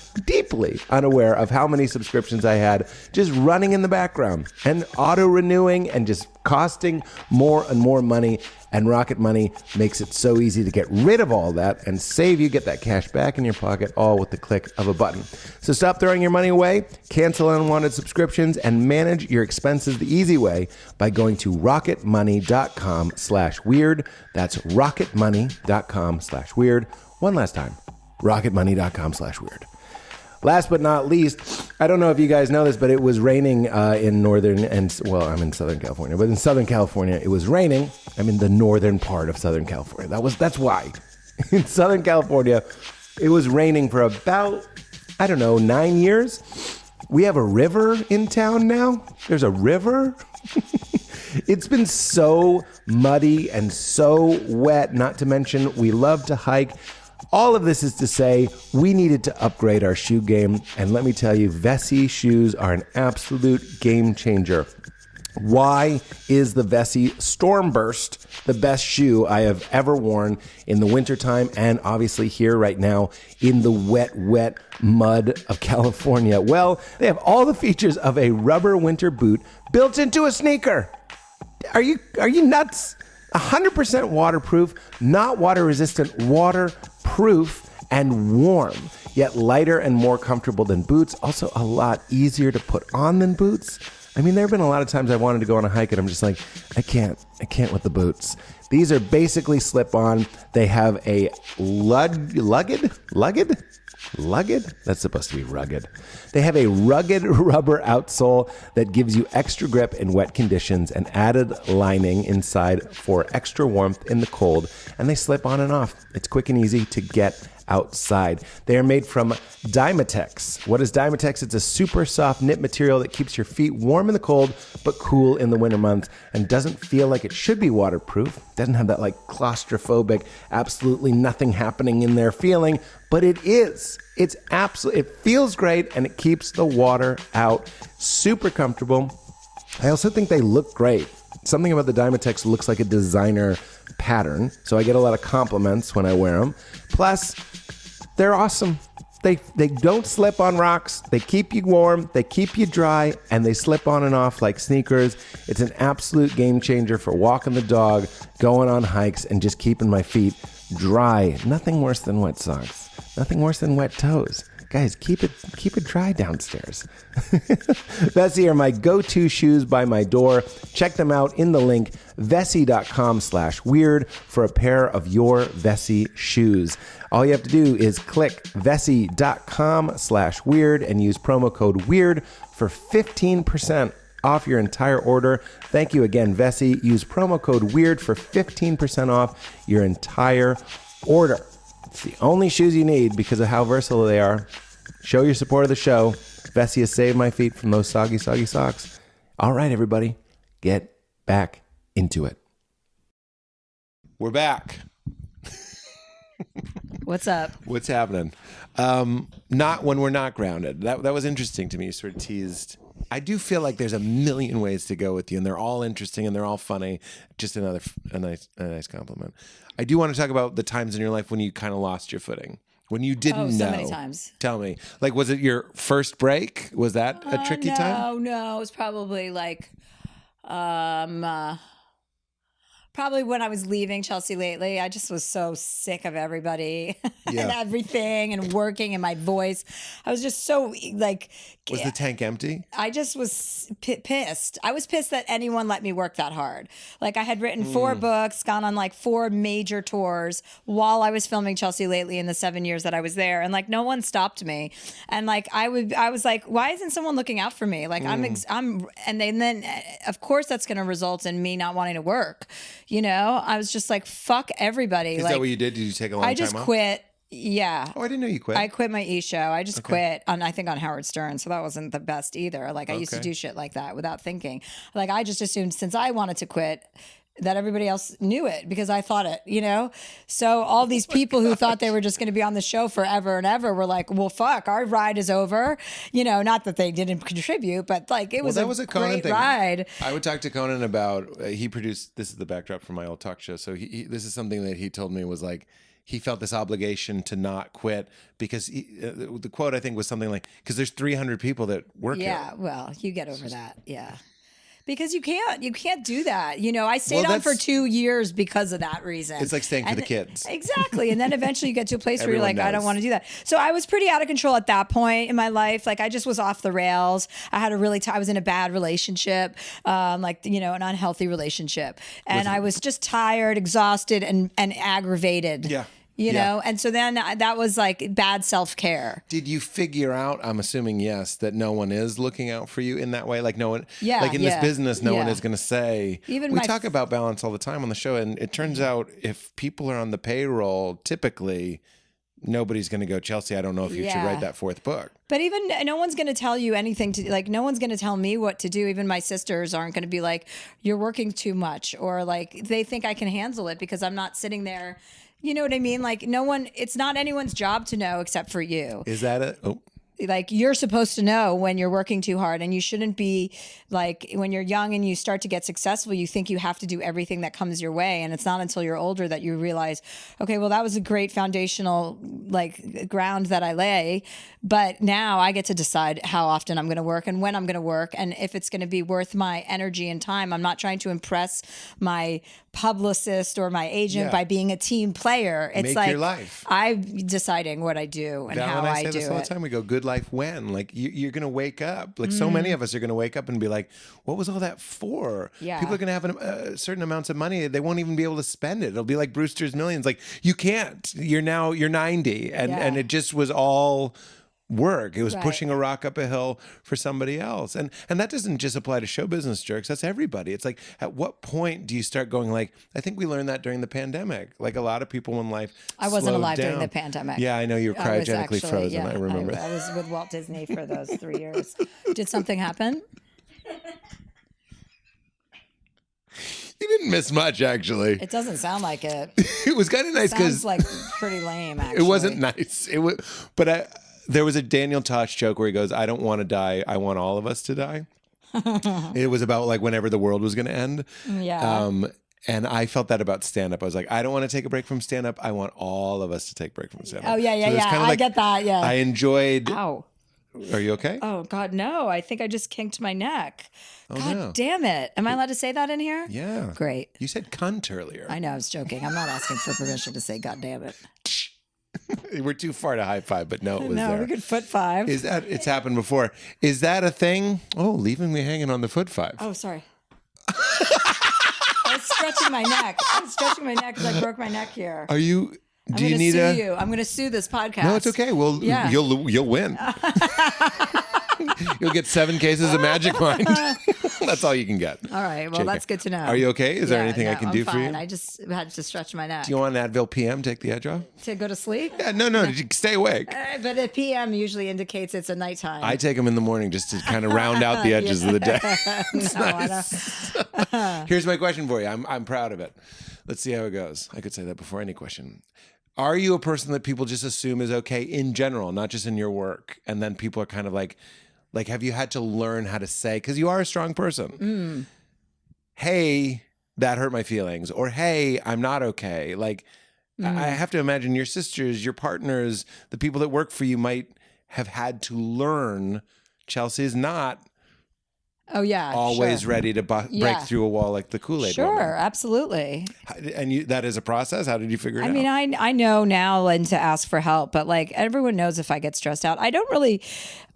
S2: of how many subscriptions I had just running in the background and auto-renewing and just costing more and more money And Rocket Money makes it so easy to get rid of all that and save you, get that cash back in your pocket, all with the click of a button. So stop throwing your money away, cancel unwanted subscriptions, and manage your expenses the easy way by going to rocketmoney.com/weird. That's rocketmoney.com/weird. One last time, rocketmoney.com/weird. Last but not least, I don't know if you guys know this, but it was raining in northern I'm in Southern California, but in Southern California, it was raining. I'm in the northern part of Southern California. That's why. In Southern California, it was raining for about, 9 years. We have a river in town now. There's a river. It's been so muddy and so wet, not to mention we love to hike. All of this is to say we needed to upgrade our shoe game, and let me tell you, Vessi shoes are an absolute game changer. Why is the Vessi Stormburst the best shoe I have ever worn in the wintertime and obviously here right now in the wet mud of California? Well, they have all the features of a rubber winter boot built into a sneaker. Are you nuts? 100% waterproof, not water resistant, waterproof and warm, yet lighter and more comfortable than boots. Also a lot easier to put on than boots. I mean, there have been a lot of times I wanted to go on a hike and I'm just like, I can't with the boots. These are basically slip-on. They have a lugged? That's supposed to be rugged. They have a rugged rubber outsole that gives you extra grip in wet conditions and added lining inside for extra warmth in the cold, and they slip on and off. It's quick and easy to get outside. They are made from Dymatex. What is Dymatex? It's a super soft knit material that keeps your feet warm in the cold but cool in the winter months and doesn't feel like it should be waterproof. Doesn't have that like claustrophobic, absolutely nothing happening in there feeling, but it is. It feels great and it keeps the water out. Super comfortable. I also think they look great. Something about the Dymatex looks like a designer pattern, so I get a lot of compliments when I wear them. Plus, they're awesome. They don't slip on rocks. They keep you warm. They keep you dry, and they slip on and off like sneakers. It's an absolute game changer for walking the dog, going on hikes, and just keeping my feet dry. Nothing worse than wet socks. Nothing worse than wet toes. Guys, keep it dry downstairs. Vessi are my go-to shoes by my door. Check them out in the link vessi.com/weird for a pair of your Vessi shoes. All you have to do is click vessi.com/weird and use promo code weird for 15% off your entire order. Thank you again, Vessi. Use promo code weird for 15% off your entire order. It's the only shoes you need because of how versatile they are. Show your support of the show. Vessi has saved my feet from those soggy socks. All right, everybody, get back into it.
S4: We're back.
S3: What's up?
S4: What's happening? Not when we're not grounded. That was interesting to me. You sort of teased. I do feel like there's a million ways to go with you, and they're all interesting and they're all funny. Just a nice compliment. I do want to talk about the times in your life when you kind of lost your footing, when you didn't know.
S3: So many times.
S4: Tell me, like, was it your first break? Was that a tricky time?
S3: No, it was probably like, probably when I was leaving Chelsea lately. I just was so sick of everybody and everything and working and my voice. I was just so like.
S4: Was the tank empty?
S3: I just was pissed. I was pissed that anyone let me work that hard. Like I had written 4 books, gone on like 4 major tours while I was filming Chelsea lately in the 7 years that I was there. And like no one stopped me. And like I was like, why isn't someone looking out for me? Like and then of course that's going to result in me not wanting to work. You know, I was just like, fuck everybody.
S4: Is
S3: like,
S4: that what you did? Did you take a long time off?
S3: I just quit. Yeah.
S4: Oh, I didn't know you quit.
S3: I quit my e-show. I just quit I think on Howard Stern. So that wasn't the best either. Like I used to do shit like that without thinking. Like I just assumed since I wanted to quit that everybody else knew it because I thought it, you know? So all these people who thought they were just going to be on the show forever and ever were like, well, fuck, our ride is over. You know, not that they didn't contribute, but like it was a
S4: Conan
S3: great
S4: thing.
S3: ride.
S4: I would talk to Conan about, he produced, this is the backdrop from my old talk show. So this is something that he told me was like, he felt this obligation to not quit because the quote I think was something like, because there's 300 people that work here.
S3: Yeah, well, you get over that. Yeah. Because you can't do that. You know, I stayed
S4: Well,
S3: on for
S4: that's-
S3: 2 years because of that reason.
S4: It's like staying for
S3: And-
S4: the kids.
S3: Exactly. And then eventually you get to a place where you're
S4: Everyone
S3: like, I don't
S4: knows.
S3: want to do that. So I was pretty out of control at that point in my life. Like I just was off the rails. I had a really, I was in a bad relationship, like, you know, an unhealthy relationship. And I was just tired, exhausted, and aggravated.
S4: Yeah.
S3: You
S4: Yeah.
S3: know, and so then that was like bad self-care.
S4: Did you figure out, I'm assuming yes, that no one is looking out for you in that way? Like no one,
S3: Yeah,
S4: like in this
S3: yeah,
S4: business, no one
S3: yeah.
S4: is going to say,
S3: Even
S4: we
S3: my-
S4: talk about balance all the time on the show. And it turns out if people are on the payroll, typically nobody's going to go, Chelsea, I don't know if you should
S3: Yeah.
S4: write that fourth book.
S3: But even no one's going to tell you anything to like, no one's going to tell me what to do. Even my sisters aren't going to be like, you're working too much, or like they think I can handle it because I'm not sitting there. You know what I mean? Like no one, it's not anyone's job to know except for you.
S4: Is that it? Oh,
S3: Like you're supposed to know when you're working too hard, and you shouldn't be like when you're young and you start to get successful, you think you have to do everything that comes your way. And it's not until you're older that you realize, okay, well, that was a great foundational like ground that I lay. But now I get to decide how often I'm going to work and when I'm going to work. And if it's going to be worth my energy and time. I'm not trying to impress my publicist or my agent
S4: Yeah.
S3: by being a team player. It's
S4: Make
S3: like
S4: your life.
S3: I'm deciding what I do and
S4: Val
S3: how
S4: and I
S3: I
S4: say
S3: do
S4: this all the
S3: it.
S4: time. We go, good life when? Like you're going to wake up. Like so many of us are going to wake up and be like, what was all that for?
S3: Yeah.
S4: People are going to have certain amounts of money. They won't even be able to spend it. It'll be like Brewster's Millions. Like you can't. You're 90. And,
S3: Yeah.
S4: and it just was all work. It was
S3: Right.
S4: pushing a rock up a hill for somebody else. And that doesn't just apply to show business jerks. That's everybody. It's like, at what point do you start going like, I think we learned that during the pandemic. Like a lot of people in life
S3: I wasn't
S4: slowed
S3: alive during
S4: down.
S3: the pandemic.
S4: Yeah, I know you were
S3: I was
S4: cryogenically
S3: actually-
S4: frozen.
S3: yeah,
S4: I remember.
S3: I was with Walt Disney for those 3 years. Did something happen?
S4: You didn't miss much, actually.
S3: It doesn't sound like it.
S4: It was kind of nice
S3: Sounds
S4: because
S3: like pretty lame, actually.
S4: it wasn't nice. It was, but there was a Daniel Tosh joke where he goes, "I don't want to die. I want all of us to die." It was about like whenever the world was going to end.
S3: Yeah.
S4: And I felt that about stand up. I was like, I don't want to take a break from stand up. I want all of us to take a break from stand up.
S3: Oh, yeah, yeah,
S4: it was
S3: yeah.
S4: kinda
S3: I
S4: like-
S3: get that, yeah.
S4: I enjoyed.
S3: Ow.
S4: Are you okay?
S3: Oh, God, no. I think I just kinked my neck. God
S4: no.
S3: damn it. Am I allowed to say that in here?
S4: Yeah.
S3: Great.
S4: You said cunt earlier.
S3: I know, I was joking. I'm not asking for permission to say God damn it.
S4: We're too far to high five, but no, it was
S3: No,
S4: there.
S3: we could foot five.
S4: Is that it's happened before? Is that a thing? Oh, leaving me hanging on the foot five.
S3: Oh, sorry. I was stretching my neck. I was stretching my neck because I broke my neck here.
S4: Are you?
S3: I'm
S4: Do you
S3: gonna
S4: need
S3: sue
S4: a?
S3: you. I'm going to sue this podcast.
S4: No, it's okay. Well,
S3: Yeah.
S4: you'll win. You'll get 7 cases of Magic Mind. That's all you can get.
S3: All right. Well,
S4: JK.
S3: that's good to know.
S4: Are you okay? Is there
S3: Yeah,
S4: anything I
S3: no,
S4: can
S3: I'm
S4: do for
S3: fine.
S4: you?
S3: I just had to stretch my neck
S4: Do you want an Advil PM? Take the edge off.
S3: to go to sleep.
S4: Yeah, no. You stay awake.
S3: But a PM usually indicates it's a nighttime.
S4: I take them in the morning just to kind of round out the edges of the day.
S3: No, I don't-
S4: Here's my question for you. I'm proud of it. Let's see how it goes. I could say that before any question. Are you a person that people just assume is okay in general, not just in your work? And then people are kind of like have you had to learn how to say, because you are a strong person, hey, that hurt my feelings, or hey, I'm not okay. Like, I have to imagine your sisters, your partners, the people that work for you might have had to learn Chelsea's not
S3: Oh yeah.
S4: always
S3: sure.
S4: ready to break
S3: Yeah.
S4: through a wall like the Kool-Aid
S3: Sure,
S4: woman.
S3: absolutely.
S4: And that is a process. How did you figure it
S3: I
S4: out?
S3: mean, I know now and to ask for help, but like everyone knows if I get stressed out, I don't really.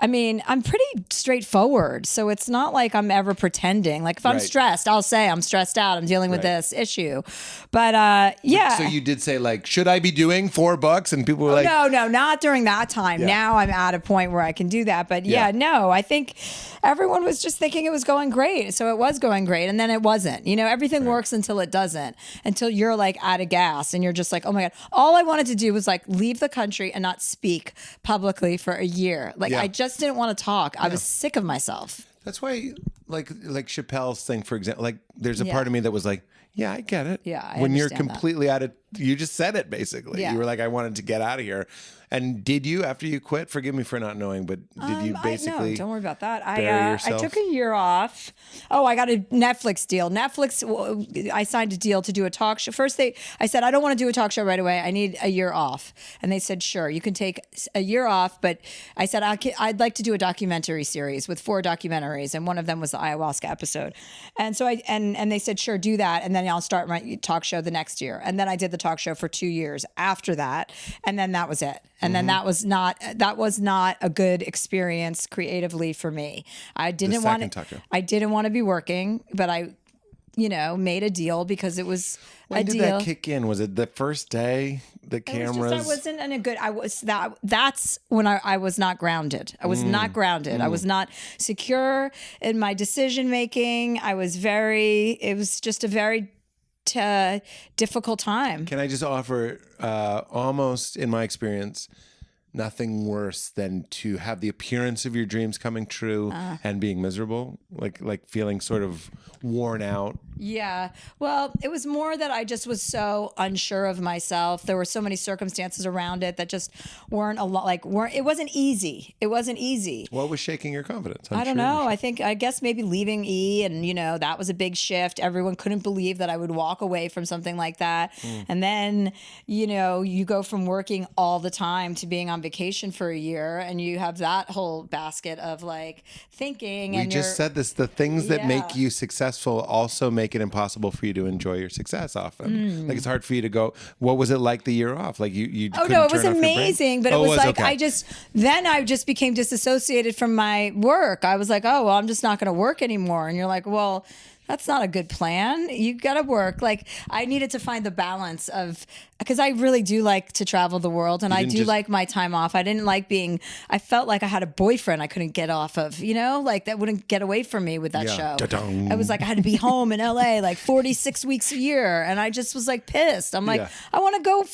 S3: I mean, I'm pretty straightforward, so it's not like I'm ever pretending. Like if I'm
S4: Right.
S3: stressed, I'll say I'm stressed out. I'm dealing with
S4: Right.
S3: this issue, but yeah.
S4: So you did say like, should I be doing $4? And people were like,
S3: no, not during that time.
S4: Yeah.
S3: Now I'm at a point where I can do that. But
S4: Yeah.
S3: no, I think everyone was just thinking it was going great. So it was going great. And then it wasn't. You know, everything works until it doesn't, until you're like out of gas and you're just like, oh my God. All I wanted to do was like leave the country and not speak publicly for a year. Like
S4: Yeah.
S3: I just didn't want to talk. I was sick of myself.
S4: that's why, like Chappelle's thing, for example, like there's a
S3: Yeah.
S4: part of me that was like, yeah, I get it.
S3: Yeah, I
S4: when you're
S3: understand that.
S4: completely out of You just said it basically.
S3: Yeah.
S4: You were like, I wanted to get out of here. And did you, after you quit? Forgive me for not knowing, but did you basically?
S3: No, don't worry about that.
S4: bury
S3: I
S4: yourself?
S3: took a year off. Oh, I got a Netflix deal. Netflix. I signed a deal to do a talk show. First, I said I don't want to do a talk show right away. I need a year off, and they said sure, you can take a year off. But I said I'd like to do a documentary series with 4 documentaries, and one of them was the ayahuasca episode. And so and they said sure, do that, and then I'll start my talk show the next year. And then I did the talk show for 2 years after that, and then that was it. And then that was not a good experience creatively for me. I didn't want
S4: second talk show.
S3: I didn't want to be working, but I, made a deal because it was
S4: When
S3: a
S4: did
S3: deal.
S4: that kick in? Was it the first day? The
S3: It was
S4: cameras.
S3: just, I wasn't in a good. That's when I was not grounded. I was not grounded. I was not secure in my decision making. It was just a very difficult time.
S4: Can I just offer, almost in my experience, nothing worse than to have the appearance of your dreams coming true and being miserable, like feeling sort of worn out.
S3: Yeah. Well, it was more that I just was so unsure of myself. There were so many circumstances around it that just weren't it wasn't easy. It wasn't easy.
S4: What was shaking your confidence?
S3: I don't know. I guess maybe leaving E and, that was a big shift. Everyone couldn't believe that I would walk away from something like that. And then, you go from working all the time to being on vacation for a year, and you have that whole basket of thinking.
S4: We just said this. The things that make you successful also make it impossible for you to enjoy your success often. Like it's hard for you to go, what was it like the year off? Like you
S3: Oh
S4: couldn't
S3: no, it
S4: turn
S3: was
S4: off your brain?
S3: amazing, but it
S4: Oh,
S3: was like
S4: okay.
S3: I just became disassociated from my work. I was like, oh well, I'm just not going to work anymore. And you're like, well, that's not a good plan. You got to work. Like I needed to find the balance of, because I really do like to travel the world, and I do like my time off. I didn't like I felt like I had a boyfriend I couldn't get off of, like that wouldn't get away from me with that show.
S4: Da-dong.
S3: I was like, I had to be home in LA like 46 weeks a year. And I just was like pissed. I'm like,
S4: Yeah.
S3: I want to go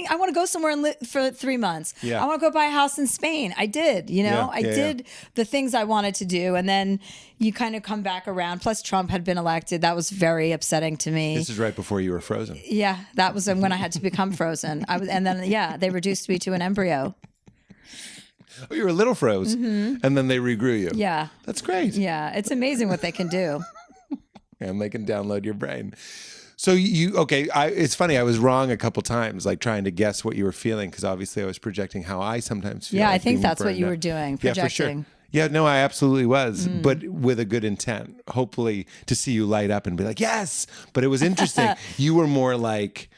S3: I want to go somewhere and live for 3 months.
S4: Yeah.
S3: I want to go buy a house in Spain. I did, I did the things I wanted to do. And then you kind of come back around. Plus Trump had been elected. That was very upsetting to me.
S4: This is right before you were frozen.
S3: Yeah, that was when I had to become frozen. And then they reduced me to an embryo.
S4: Oh, you were a little froze, and then they regrew you.
S3: Yeah.
S4: That's great.
S3: Yeah, it's amazing what they can do.
S4: And they can download your brain. So it's funny. I was wrong a couple times, like trying to guess what you were feeling, because obviously I was projecting how I sometimes feel.
S3: Yeah,
S4: like
S3: I think
S4: being
S3: that's what
S4: burned
S3: you
S4: out.
S3: were doing,
S4: Yeah, for sure.
S3: projecting.
S4: Yeah, no, I absolutely was, but with a good intent, hopefully to see you light up and be like, yes. But it was interesting. You were more like,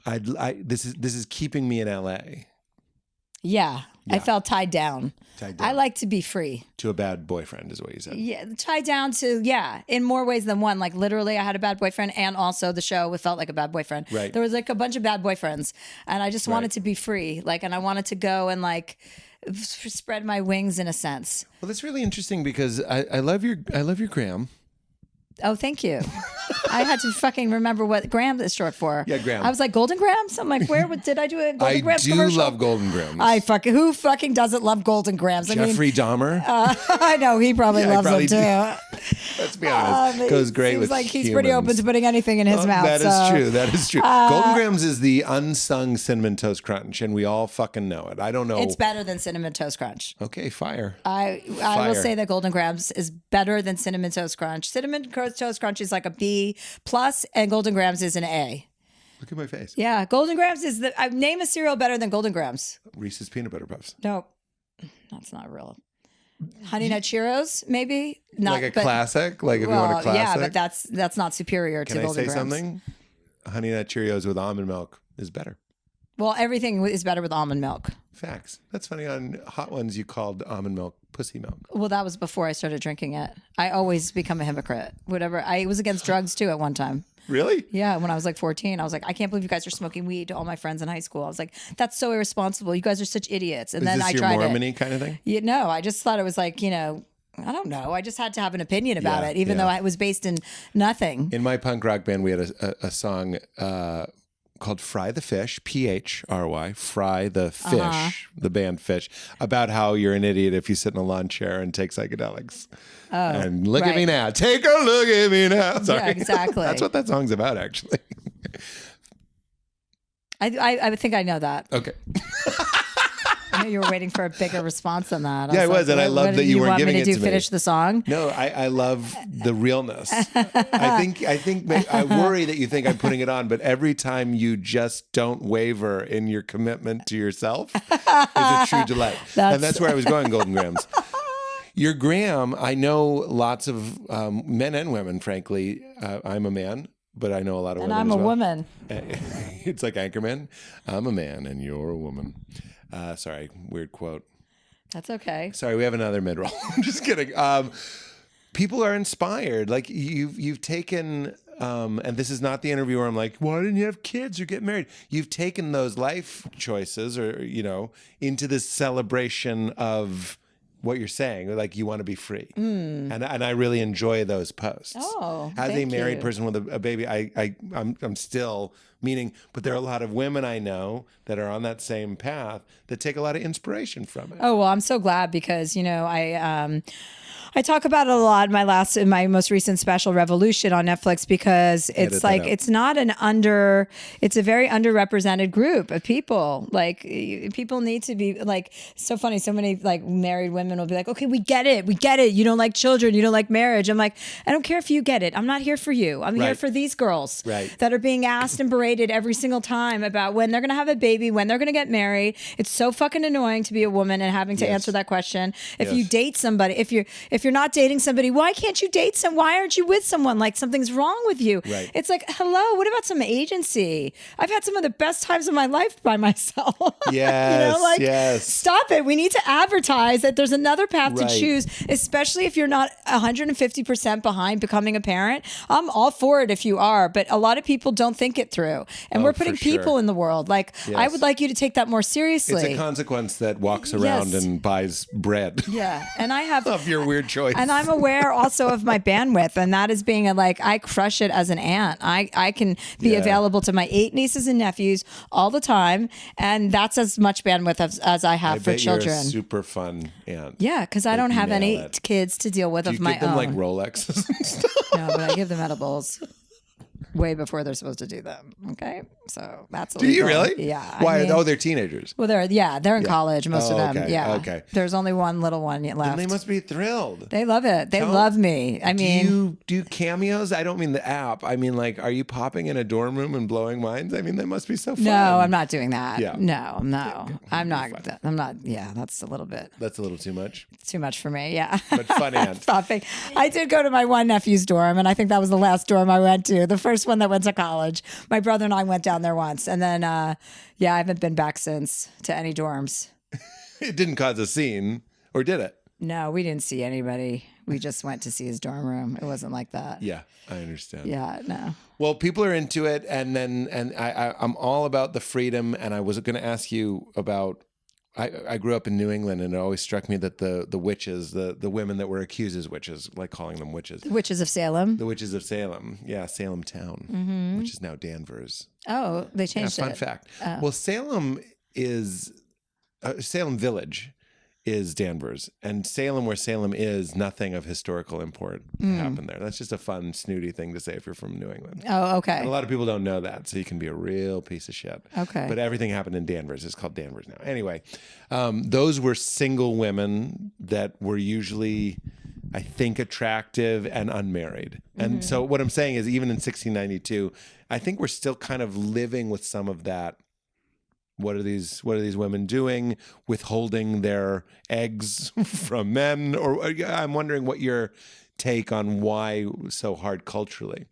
S4: this is keeping me in LA.
S3: Yeah. I felt tied down. I like to be free.
S4: To a bad boyfriend is what you said.
S3: Yeah, tied down to, in more ways than one. Like literally I had a bad boyfriend, and also the show felt like a bad boyfriend.
S4: Right.
S3: There was like a bunch of bad boyfriends, and I just wanted to be free. And I wanted to go and spread my wings in a sense.
S4: Well, that's really interesting because I love your gram.
S3: Oh, thank you. I had to fucking remember what gram is short for.
S4: Yeah, gram.
S3: I was like, Golden Grams? I'm like, did I do a Golden
S4: I
S3: Grams
S4: do
S3: commercial?
S4: love Golden Grams.
S3: Who fucking doesn't love Golden Grams?
S4: Jeffrey Dahmer.
S3: I know he probably
S4: Yeah, I
S3: loves
S4: probably
S3: them too.
S4: Let's be honest. Goes great
S3: Seems
S4: with
S3: like he's
S4: humans.
S3: pretty open to putting anything in his mouth.
S4: That is
S3: so.
S4: true. That is true. Golden Grams is the unsung Cinnamon Toast Crunch, and we all fucking know it. I don't know.
S3: It's better than Cinnamon Toast Crunch.
S4: Okay, fire.
S3: I will
S4: Fire.
S3: say that Golden Grams is better than Cinnamon Toast Crunch. Cinnamon Toast Crunch is like a B plus, and Golden Grams is an A.
S4: Look at my face.
S3: Yeah, Golden Grams is name a cereal better than Golden Grams.
S4: Reese's Peanut Butter Puffs.
S3: No, that's not real. Honey Nut Cheerios, maybe not
S4: Like a classic? Like if you want a classic?
S3: yeah, but that's not superior
S4: Can
S3: to
S4: I
S3: Golden
S4: say
S3: Grams.
S4: something? Honey Nut Cheerios with almond milk is better.
S3: Well, everything is better with almond milk.
S4: Facts. That's funny. On Hot Ones, you called almond milk pussy milk.
S3: Well, that was before I started drinking it. I always become a hypocrite. Whatever. I was against drugs too at one time.
S4: Really?
S3: Yeah, when I was like 14, I was like, I can't believe you guys are smoking weed to all my friends in high school. I was like, that's so irresponsible. You guys are such idiots. And
S4: Is
S3: then
S4: this
S3: I
S4: your
S3: tried
S4: Mormon-y
S3: it.
S4: kind of thing?
S3: No, I just thought it was like, I don't know. I just had to have an opinion about
S4: Yeah,
S3: it, even
S4: yeah.
S3: though it was based in nothing.
S4: In my punk rock band, we had a song called Fry the Fish, Phry, Fry the Fish, the band Fish, about how you're an idiot if you sit in a lawn chair and take psychedelics. And look at me
S3: right.
S4: now. Take a look at me now. Sorry.
S3: Yeah, exactly.
S4: That's what that song's about, actually.
S3: I think I know that.
S4: Okay.
S3: I knew you were waiting for a bigger response than that.
S4: Yeah, I was, and I love that you weren't giving it to me.
S3: Want me to finish the song?
S4: No, I love the realness. I think I worry that you think I'm putting it on, but every time you just don't waver in your commitment to yourself is a true delight. And that's where I was going, Golden Grams. Your Graham, I know lots of men and women, frankly. I'm a man, but I know a lot of women
S3: And I'm
S4: as
S3: a
S4: well.
S3: woman.
S4: It's like Anchorman. I'm a man and you're a woman. Sorry, weird quote.
S3: That's okay.
S4: Sorry, we have another mid-roll. I'm just kidding. People are inspired. Like you've taken, and this is not the interview where I'm like, why didn't you have kids or get married? You've taken those life choices, or into this celebration of what you're saying, like you want to be free, and I really enjoy those posts.
S3: Oh,
S4: as a
S3: thank
S4: married
S3: you.
S4: person with a baby, I'm still meaning, but there are a lot of women I know that are on that same path that take a lot of inspiration from it.
S3: Oh, well, I'm so glad because, I talk about it a lot in my most recent special Revolution on Netflix because it's like it's a very underrepresented group of people. Like people need to be like so funny. So many like married women will be like, okay, we get it. You don't like children. You don't like marriage. I'm like, I don't care if you get it. I'm not here for you. I'm here for these girls that are being asked and berated every single time about when they're going to have a baby, when they're going to get married. It's so fucking annoying to be a woman and having to answer that question. If you date somebody, if you're not dating somebody, why can't you date why aren't you with someone? Like something's wrong with you.
S4: Right.
S3: It's like, hello, what about some agency? I've had some of the best times of my life by myself.
S4: Yes, yes.
S3: Stop it. We need to advertise that there's another path to choose, especially if you're not 150% behind becoming a parent. I'm all for it if you are, but a lot of people don't think it through. And we're putting people in the world. Like, I would like you to take that more seriously.
S4: It's a consequence that walks around and buys bread.
S3: Yeah. And I have
S4: of your weird choice.
S3: And I'm aware also of my bandwidth, and that is being I crush it as an aunt. I can be available to my 8 nieces and nephews all the time, and that's as much bandwidth as I have for children.
S4: You're a super fun aunt.
S3: Yeah, because I don't have any kids to deal with of my own.
S4: Do you give them like Rolexes and stuff?
S3: No, but I give them edibles way before they're supposed to do them. Okay, so that's
S4: illegal. Do you really?
S3: Yeah.
S4: Why? They're teenagers.
S3: Well, they're in college. Most of them.
S4: Okay,
S3: yeah.
S4: Okay.
S3: There's only one little one left.
S4: And they must be thrilled.
S3: They love it. They love me. I mean,
S4: do you do cameos? I don't mean the app. I mean, like, are you popping in a dorm room and blowing minds? I mean, that must be so fun.
S3: No, I'm not doing that.
S4: Yeah.
S3: No. I'm not. Yeah, that's a little bit.
S4: That's a little too much.
S3: Too much for me. Yeah.
S4: But fun aunt.
S3: Popping. I did go to my one nephew's dorm, and I think that was the last dorm I went to. The first one that went to college. My brother and I went down there once, and then I haven't been back since to any dorms.
S4: It didn't cause a scene, or did it?
S3: No, we didn't see anybody. We just went to see his dorm room. It wasn't like that.
S4: Yeah, I understand.
S3: Yeah, no.
S4: Well, people are into it, and I'm all about the freedom. And I was going to ask you about. I grew up in New England, and it always struck me that the witches, the women that were accused as witches, like calling them witches.
S3: The Witches of Salem.
S4: The Witches of Salem. Yeah, Salem Town, which is now Danvers.
S3: Oh, they changed it.
S4: Fun fact. Well, Salem Village is Danvers, and Salem, where Salem is, nothing of historical import happened there. That's just a fun, snooty thing to say if you're from New England.
S3: Oh, okay.
S4: And a lot of people don't know that, so you can be a real piece of shit.
S3: Okay.
S4: But everything happened in Danvers. It's called Danvers now. Anyway, those were single women that were usually, I think, attractive and unmarried. And so what I'm saying is, even in 1692, I think we're still kind of living with some of that. What are these women doing? Withholding their eggs from men? Or I'm wondering what your take on why so hard culturally.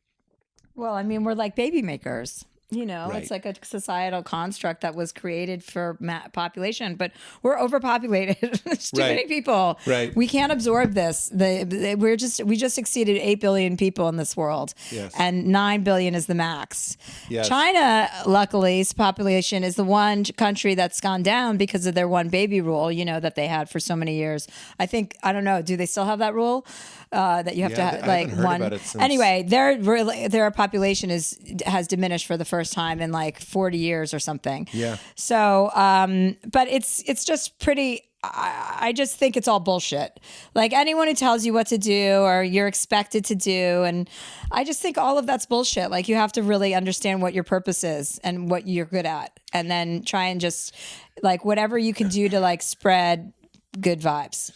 S3: Well, I mean, we're like baby makers.
S4: Right.
S3: It's like a societal construct that was created for population, but we're overpopulated. There's too many people.
S4: Right.
S3: We can't absorb this. We just exceeded 8 billion people in this world, and 9 billion is the max.
S4: Yes.
S3: China, luckily, population is the one country that's gone down because of their one baby rule. That they had for so many years. I don't know. Do they still have that rule that you have to have like one? About it since... Anyway, their population has diminished for the first time in like 40 years or something.
S4: Yeah.
S3: So, but it's just pretty I just think it's all bullshit. Like anyone who tells you what to do or you're expected to do. And I just think all of that's bullshit. Like you have to really understand what your purpose is and what you're good at. And then try and just like whatever you can do to like spread good vibes.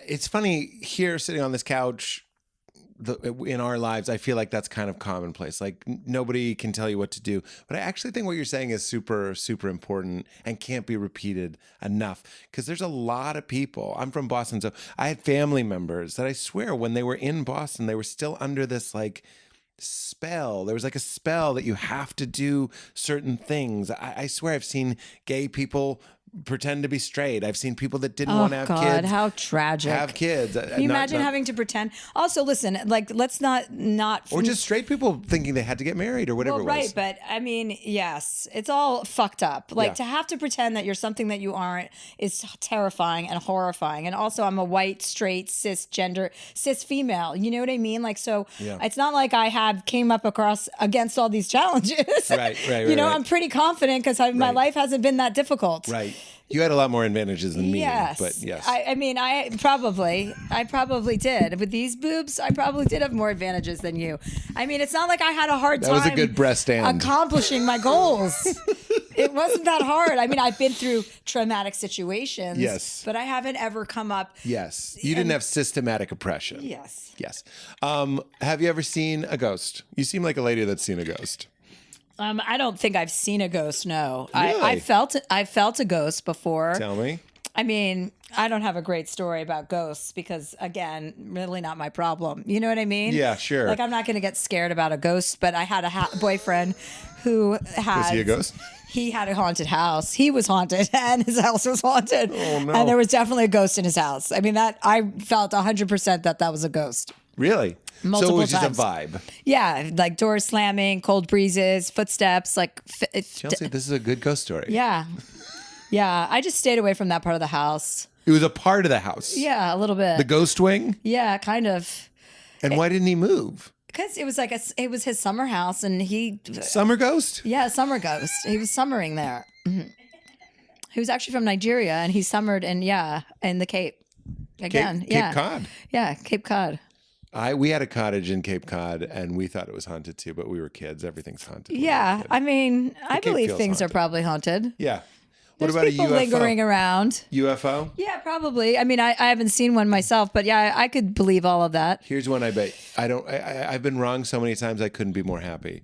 S4: It's funny here sitting on this couch in our lives, I feel like that's kind of commonplace. Like nobody can tell you what to do. But I actually think what you're saying is super, super important and can't be repeated enough because there's a lot of people. I'm from Boston, so I had family members that I swear when they were in Boston, they were still under this like spell. There was like a spell that you have to do certain things. I swear I've seen gay people pretend to be straight. I've seen people that didn't want to have
S3: God,
S4: kids.
S3: how tragic.
S4: Have kids.
S3: Can you imagine having to pretend? Also, listen, like, let's not.
S4: Or just straight people thinking they had to get married or whatever
S3: Well,
S4: it was.
S3: right, but I mean, yes, it's all fucked up. Like
S4: Yeah.
S3: to have to pretend that you're something that you aren't is terrifying and horrifying. And also, I'm a white, straight, cis female. You know what I mean? Like, so
S4: Yeah.
S3: it's not like I came up against all these challenges.
S4: Right,
S3: You know,
S4: right.
S3: I'm pretty confident because my
S4: Right.
S3: life hasn't been that difficult.
S4: Right. You had a lot more advantages than me.
S3: Yes.
S4: But yes.
S3: I mean, I probably did. With these boobs, I probably did have more advantages than you. I mean, it's not like I had a hard time.
S4: That was a good breast and.
S3: accomplishing my goals. It wasn't that hard. I mean, I've been through traumatic situations.
S4: Yes.
S3: But I haven't ever come up.
S4: Yes. You didn't have systematic oppression.
S3: Yes.
S4: Yes. Have you ever seen a ghost? You seem like a lady that's seen a ghost.
S3: I don't think I've seen a ghost. No,
S4: Really?
S3: I felt a ghost before.
S4: Tell me.
S3: I mean, I don't have a great story about ghosts because, again, really not my problem. You know what I mean?
S4: Yeah, sure.
S3: Like, I'm not going to get scared about a ghost, but I had a boyfriend who had.
S4: Was he a ghost?
S3: He had a haunted house. He was haunted, and his house was haunted.
S4: Oh, no.
S3: And there was definitely a ghost in his house. I mean, that I felt 100% that was a ghost.
S4: Really? So it
S3: Multiple
S4: was
S3: times.
S4: just a vibe.
S3: Yeah, like doors slamming, cold breezes, footsteps, like.
S4: Chelsea, this is a good ghost story.
S3: Yeah. Yeah, I just stayed away from that part of the house.
S4: It was a part of the house.
S3: Yeah, a little bit.
S4: The ghost wing?
S3: Yeah, kind of.
S4: And why didn't he move?
S3: Because it was like it was his summer house, and
S4: Summer ghost?
S3: yeah, summer ghost. He was summering there. Mhm. He was actually from Nigeria, and he summered in the Cape again.
S4: Cape Cod.
S3: Yeah, Cape Cod.
S4: We had a cottage in Cape Cod, and we thought it was haunted too, but we were kids. Everything's haunted. when
S3: Yeah,
S4: we're a kid.
S3: I mean, I
S4: Cape
S3: believe
S4: feels
S3: things are
S4: haunted.
S3: probably haunted.
S4: Yeah.
S3: There's
S4: what about
S3: people
S4: a UFO?
S3: lingering around.
S4: UFO?
S3: Yeah, probably. I mean, I haven't seen one myself, but yeah, I could believe all of that.
S4: Here's one I bet. I've been wrong so many times I couldn't be more happy.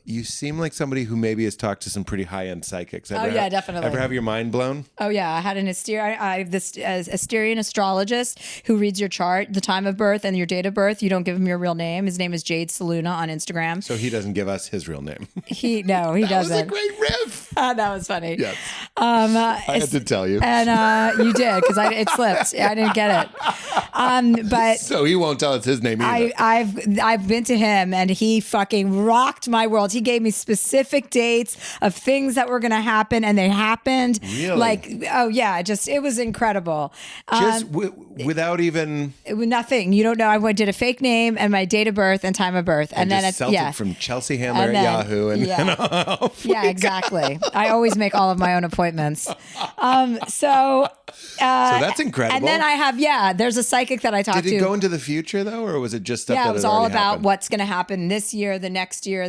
S4: You seem like somebody who maybe has talked to some pretty high-end psychics.
S3: Yeah, definitely.
S4: Ever have your mind blown?
S3: Oh yeah, I had an Asterian astrologist who reads your chart, the time of birth, and your date of birth. You don't give him your real name. His name is Jade Saluna on Instagram.
S4: So he doesn't give us his real name.
S3: He
S4: That was a
S3: doesn't.
S4: great riff.
S3: That was funny.
S4: Yes.
S3: I
S4: I had to tell you.
S3: and you did because it slipped. I didn't get it. But
S4: So he won't tell us his name either.
S3: I've been to him and he fucking rocked my world. He gave me specific dates of things that were going to happen, and they happened.
S4: Really?
S3: Like, oh yeah, it was incredible.
S4: Just without even.
S3: It was nothing. You don't know. I did a fake name and my date of birth and time of birth, and then
S4: just
S3: it's
S4: Celtic from Chelsea Handler
S3: And
S4: at
S3: then-
S4: Yahoo. And,
S3: yeah. Yeah, exactly. I always make all of my own appointments. So
S4: that's incredible.
S3: And then I have, there's a psychic that I talked
S4: Did
S3: to.
S4: it go into the future though, or was it just stuff
S3: Yeah,
S4: that
S3: it was
S4: had
S3: all
S4: already
S3: about
S4: happened?
S3: what's going to happen this year, the next year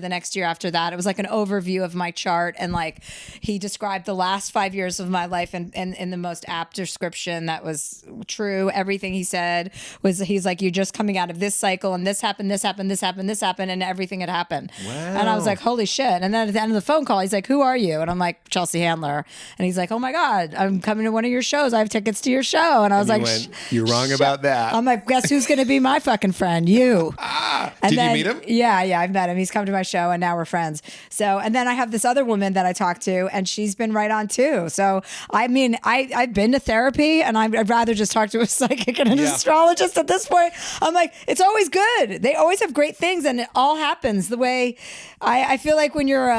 S3: after that. It was like an overview of my chart, and like he described the last 5 years of my life in the most apt description that was true. Everything he said was, he's like, you're just coming out of this cycle, and this happened, this happened, this happened, this happened, and everything had happened.
S4: Wow.
S3: And I was like, holy shit. And then at the end of the phone call, he's like, who are you? And I'm like, Chelsea Handler. And he's like, oh my God, I'm coming to one of your shows. I have tickets to your show. And I was
S4: You
S3: like,
S4: went, you're wrong about that.
S3: I'm like, guess who's going to be my fucking friend? You. And
S4: Did
S3: then,
S4: you meet him?
S3: Yeah, I've met him. He's come to my show, and now we're friends. So, and then I have this other woman that I talked to, and she's been right on too. So, I mean, I've been to therapy, and I'd rather just talk to a psychic and an
S4: Yeah.
S3: astrologist at this point. I'm like, it's always good. They always have great things, and it all happens the way I feel like when you're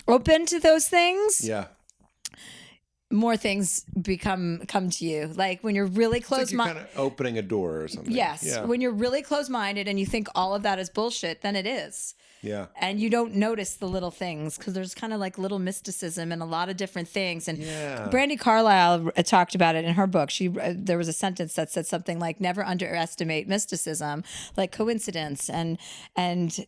S3: open to those things.
S4: Yeah.
S3: more things come to you. Like when you're really
S4: It's like
S3: close
S4: you're
S3: minded.
S4: kind of opening a door or something.
S3: Yes.
S4: Yeah.
S3: When you're really close minded and you think all of that is bullshit, then it is.
S4: Yeah.
S3: And you don't notice the little things because there's kind of like little mysticism and a lot of different things. And
S4: Yeah.
S3: Brandy Carlisle talked about it in her book. There was a sentence that said something like, "Never underestimate mysticism, like coincidence, and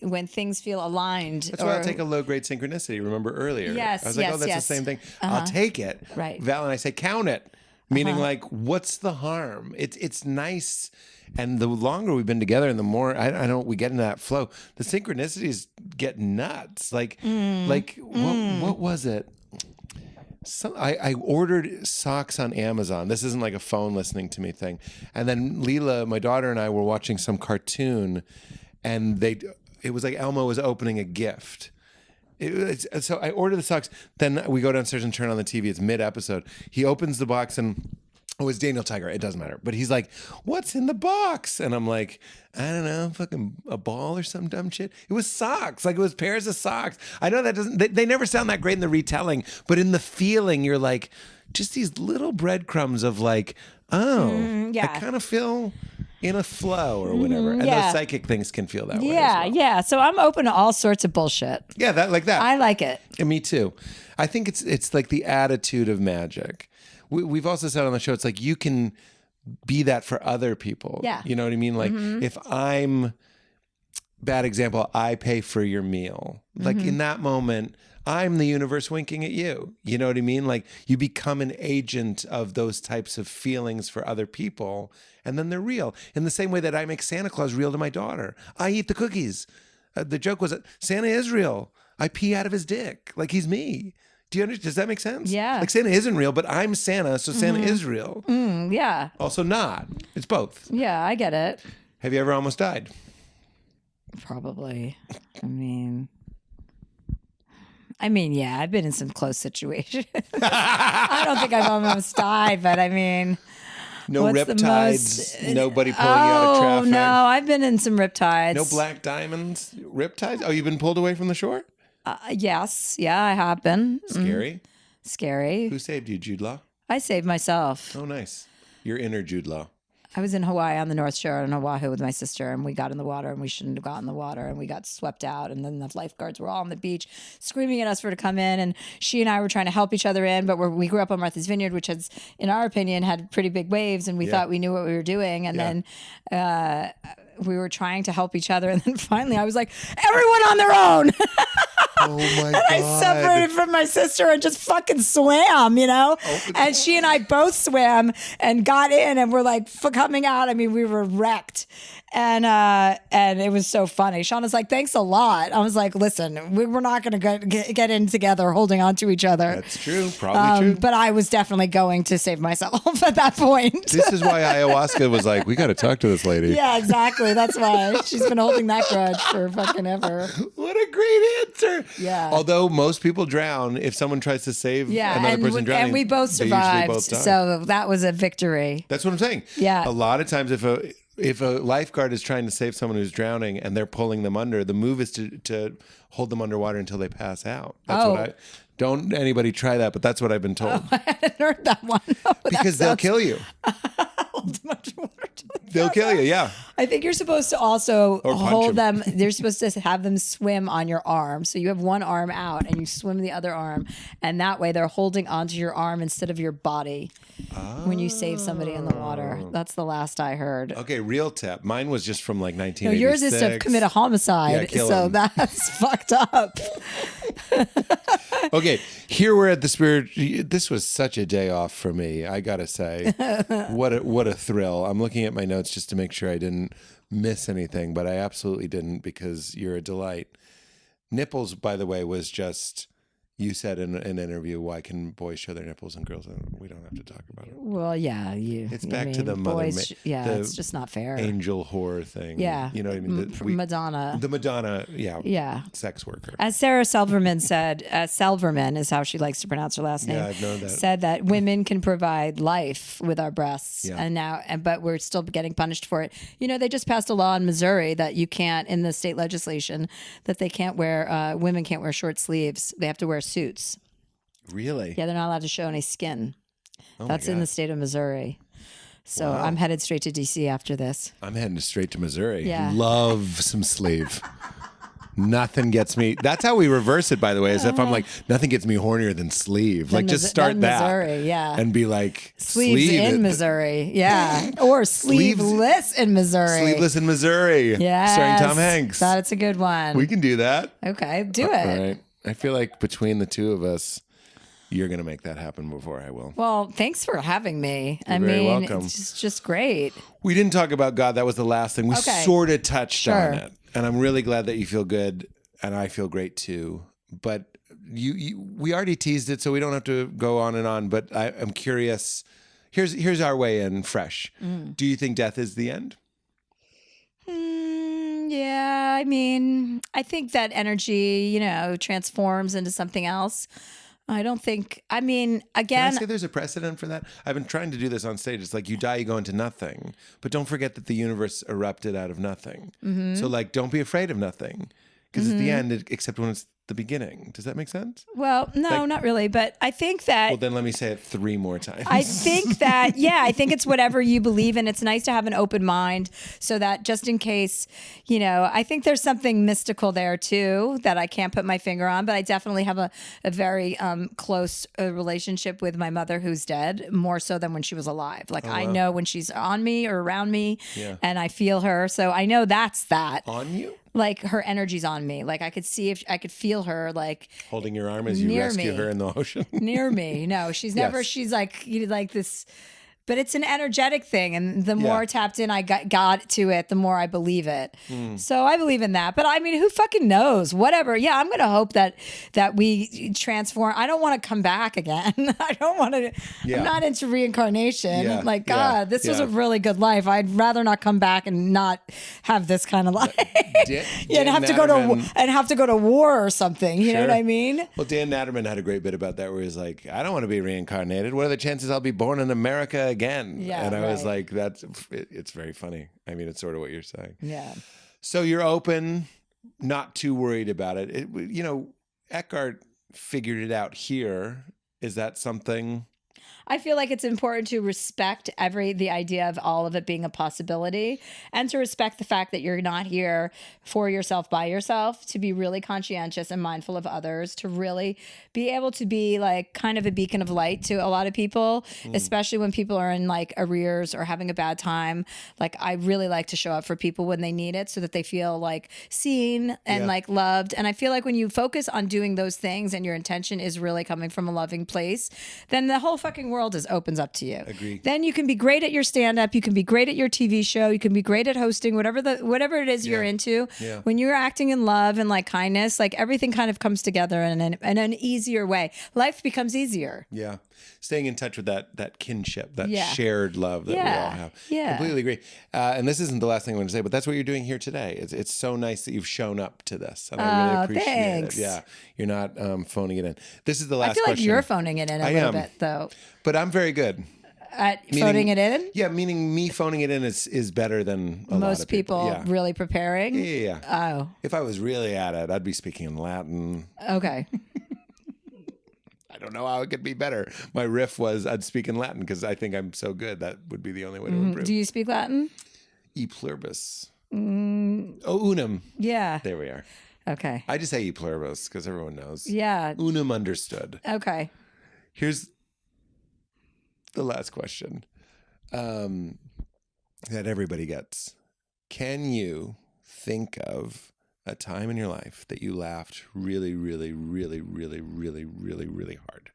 S3: when things feel aligned."
S4: That's why I'll take a low-grade synchronicity. Remember earlier?
S3: Yes,
S4: I was like,
S3: yes,
S4: oh, that's
S3: yes.
S4: the same thing. I'll take it.
S3: Right.
S4: Val and I say, count it. Meaning like, what's the harm? It's nice. And the longer we've been together and the more we get into that flow, the synchronicities get nuts. Like what was it? I ordered socks on Amazon. This isn't like a phone listening to me thing. And then Leela, my daughter, and I were watching some cartoon, and it was like Elmo was opening a gift. So I ordered the socks. Then we go downstairs and turn on the TV. It's mid-episode. He opens the box and it's Daniel Tiger. It doesn't matter. But he's like, "What's in the box?" And I'm like, "I don't know, fucking a ball or some dumb shit." It was socks. Like it was pairs of socks. I know that doesn't. They never sound that great in the retelling, but in the feeling, you're like, just these little breadcrumbs of like, oh,
S3: yeah.
S4: I kind of feel in a flow or whatever. And
S3: yeah.
S4: those psychic things can feel that way.
S3: Yeah,
S4: as well.
S3: yeah. So I'm open to all sorts of bullshit.
S4: Yeah, that like that.
S3: I like it.
S4: And me too. I think it's like the attitude of magic. We've also said on the show, it's like you can be that for other people.
S3: Yeah.
S4: You know what I mean? Like if I'm, bad example, I pay for your meal. Like in that moment, I'm the universe winking at you. You know what I mean? Like you become an agent of those types of feelings for other people, and then they're real. In the same way that I make Santa Claus real to my daughter. I eat the cookies. The joke was that Santa is real. I pee out of his dick. Like he's me. Do you understand? Does that make sense?
S3: Yeah.
S4: Like Santa isn't real, but I'm Santa, so Santa is real.
S3: Yeah.
S4: Also not. It's both.
S3: Yeah, I get it.
S4: Have you ever almost died?
S3: Probably. I mean, yeah, I've been in some close situations. I don't think I've almost died, but I mean,
S4: No
S3: what's the
S4: riptides. Nobody pulling you out of traffic.
S3: No, I've been in some riptides.
S4: No black diamonds. Riptides. Oh, you've been pulled away from the shore?
S3: Yes, yeah, I have been.
S4: Scary.
S3: Scary.
S4: Who saved you, Jude Law?
S3: I saved myself.
S4: Oh, nice. Your inner Jude Law.
S3: I was in Hawaii on the North Shore in Oahu with my sister, and we got in the water, and we shouldn't have gotten in the water, and we got swept out. And then the lifeguards were all on the beach screaming at us for to come in, and she and I were trying to help each other in, but we grew up on Martha's Vineyard, which has, in our opinion, had pretty big waves, and we thought we knew what we were doing. And then we were trying to help each other, and then finally I was like, everyone on their own.
S4: Oh my
S3: And I separated from my sister and just fucking swam, you know? And she and I both swam and got in and were like coming out. I mean, we were wrecked. And it was so funny. Shauna's like, thanks a lot. I was like, listen, we're not going to get in together holding on to each other.
S4: That's true. Probably true.
S3: But I was definitely going to save myself at that point.
S4: This is why ayahuasca was like, we got to talk to this lady.
S3: Yeah, exactly. That's why she's been holding that grudge for fucking ever.
S4: What a great answer.
S3: Yeah.
S4: Although most people drown, if someone tries to save another
S3: and
S4: person drowning,
S3: and we both
S4: they usually
S3: survived.
S4: both die.
S3: So that was a victory.
S4: That's what I'm saying.
S3: Yeah.
S4: A lot of times if a lifeguard is trying to save someone who's drowning and they're pulling them under, the move is to hold them underwater until they pass out. That's what don't anybody try that, but that's what I've been told.
S3: I hadn't heard that one.
S4: Because they'll kill you. They'll kill you, yeah.
S3: I think you're supposed to also
S4: Or punch
S3: hold them. You're supposed to have them swim on your arm. So you have one arm out and you swim the other arm. And that way they're holding onto your arm instead of your body when you save somebody in the water. That's the last I heard.
S4: Okay, real tip. Mine was just from like
S3: No,
S4: 1986.
S3: yours is to commit a homicide.
S4: Yeah, kill
S3: so
S4: him.
S3: that's fucked up.
S4: Okay, here we're at the spirit. This was such a day off for me, I gotta say. What a thrill. I'm looking at my notes just to make sure I didn't miss anything, but I absolutely didn't because you're a delight. Nipples, by the way, was just, you said in an interview, why can boys show their nipples and girls don't? We don't have to talk about it.
S3: Well, yeah.
S4: It's back to the mother,
S3: boys.
S4: the
S3: It's just not fair.
S4: angel whore thing.
S3: Yeah.
S4: You know what I mean?
S3: Madonna.
S4: The Madonna,
S3: Yeah.
S4: sex worker.
S3: As Sarah Silverman said, Silverman is how she likes to pronounce her last name.
S4: Yeah, I've known that.
S3: Said that women can provide life with our breasts,
S4: Yeah.
S3: but we're still getting punished for it. You know, they just passed a law in Missouri that you can't, in the state legislation, that they can't wear, women can't wear short sleeves. They have to wear suits.
S4: Really?
S3: Yeah, they're not allowed to show any skin.
S4: Oh my
S3: That's in
S4: God.
S3: the state of Missouri. So
S4: Wow.
S3: I'm headed straight to DC after this.
S4: I'm heading straight to Missouri.
S3: Yeah.
S4: Love some sleeve. Nothing gets me. That's how we reverse it, by the way, is if I'm like, nothing gets me hornier than sleeve. Like, just start that.
S3: Missouri, yeah.
S4: And be like,
S3: Sleeves
S4: sleeve
S3: in
S4: it.
S3: Missouri, yeah. Or sleeveless in Missouri.
S4: Sleeveless in Missouri.
S3: Yes.
S4: Starring Tom Hanks.
S3: That's a good one.
S4: We can do that.
S3: Okay, do it.
S4: All right. I feel like between the two of us, you're going to make that happen before I will.
S3: Well, thanks for having me.
S4: You're very welcome.
S3: It's just great.
S4: We didn't talk about God. That was the last thing. We
S3: Okay.
S4: sort of touched on
S3: Sure.
S4: it. And I'm really glad that you feel good. And I feel great too. But we already teased it, so we don't have to go on and on. But I'm curious. Here's our way in fresh. Do you think death is the end?
S3: Yeah, I mean, I think that energy, transforms into something else. I don't think, I mean,
S4: Can I
S3: again,
S4: say there's a precedent for that? I've been trying to do this on stage. It's like you die, you go into nothing. But don't forget that the universe erupted out of nothing. So like, don't be afraid of nothing. Because it's the end, except when it's the beginning. Does that make sense?
S3: well, no,
S4: like-
S3: not really. But I think that
S4: Well, then let me say it 3 more times.
S3: I think that, I think it's whatever you believe in. It's nice to have an open mind so that just in case, I think there's something mystical there too that I can't put my finger on, but I definitely have a very close relationship with my mother who's dead, more so than when she was alive. Like I know when she's on me or around me and I feel her. So I know that's that.
S4: On you?
S3: Like her energy's on me. Like I could see if I could feel her like
S4: Holding your arm as you
S3: Near
S4: rescue
S3: me.
S4: her in the ocean.
S3: near me. No, she's never.
S4: Yes.
S3: She's like like this, but it's an energetic thing, and the more tapped in I got to it, the more I believe it. So I believe in that. But I mean, who fucking knows? Whatever. Yeah, I'm gonna hope that we transform. I don't want to come back again. I don't want to.
S4: Yeah.
S3: I'm not into reincarnation.
S4: Yeah.
S3: Like
S4: Yeah.
S3: God, this was
S4: Yeah.
S3: a really good life. I'd rather not come back and not have this kind of life.
S4: Dan
S3: have to go to war or something. You know what
S4: Sure.
S3: I mean?
S4: Well, Dan Natterman had a great bit about that where he's like, I don't want to be reincarnated. What are the chances I'll be born in America again?
S3: Yeah,
S4: and I was
S3: right.
S4: like, it's very funny. I mean, it's sort of what you're saying.
S3: Yeah.
S4: So you're open, not too worried about it. Eckhart figured it out here. Is that something?
S3: I feel like it's important to respect the idea of all of it being a possibility and to respect the fact that you're not here for yourself by yourself, to be really conscientious and mindful of others, to really be able to be like kind of a beacon of light to a lot of people, especially when people are in like arrears or having a bad time. Like I really like to show up for people when they need it so that they feel like seen and like loved. And I feel like when you focus on doing those things and your intention is really coming from a loving place, then the whole fucking world opens up to you.
S4: Agree.
S3: Then you can be great at your stand-up. You can be great at your TV show. You can be great at hosting, whatever it is you're into.
S4: Yeah.
S3: When you're acting in love and like kindness, like everything kind of comes together in an easier way. Life becomes easier.
S4: Yeah. Staying in touch with that kinship, that
S3: Yeah.
S4: shared love that we all
S3: Yeah.
S4: have.
S3: Yeah.
S4: Completely agree. And this isn't the last thing I'm going to say, but that's what you're doing here today. It's so nice that you've shown up to this. And I really appreciate
S3: thanks.
S4: it. Yeah. You're not phoning it in. This is the last
S3: I feel like
S4: question.
S3: you're phoning it in a
S4: I
S3: little
S4: am.
S3: bit, though.
S4: But I'm very good.
S3: At phoning it in?
S4: Yeah, meaning me phoning it in is better than a lot
S3: Most
S4: of people.
S3: people
S4: Yeah.
S3: really preparing?
S4: Yeah.
S3: Oh,
S4: If I was really at it, I'd be speaking in Latin.
S3: okay.
S4: I don't know how it could be better. My riff was I'd speak in Latin because I think I'm so good. That would be the only way to improve.
S3: Do you speak Latin?
S4: E pluribus. Oh, unum.
S3: Yeah.
S4: There we are.
S3: Okay.
S4: I just say e pluribus because everyone knows.
S3: Yeah.
S4: Unum understood.
S3: Okay.
S4: Here's the last question that everybody gets. Can you think of a time in your life that you laughed really, really, really, really, really, really, really hard?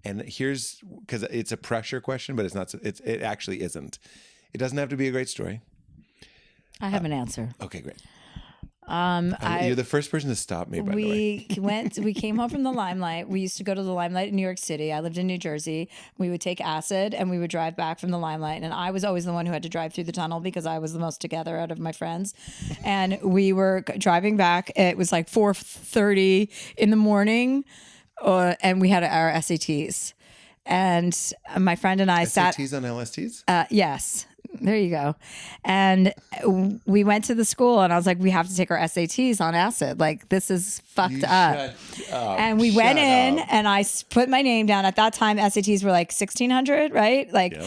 S4: And here's, because it's a pressure question, but it's not. It actually isn't. It doesn't have to be a great story.
S3: I have an answer.
S4: Okay, great.
S3: I
S4: You're the first person to stop me, by the way.
S3: we came home from the Limelight. We used to go to the Limelight in New York City. I lived in New Jersey. We would take acid and we would drive back from the Limelight. And I was always the one who had to drive through the tunnel because I was the most together out of my friends. And we were driving back. It was like 4:30 in the morning. And we had our SATs. And my friend and I sat.
S4: SATs on LSTs?
S3: Yes. There you go. And we went to the school and I was like, we have to take our SATs on acid. Like, this is fucked up. And we went in and I put my name down. At that time, SATs were like 1,600, right? Like,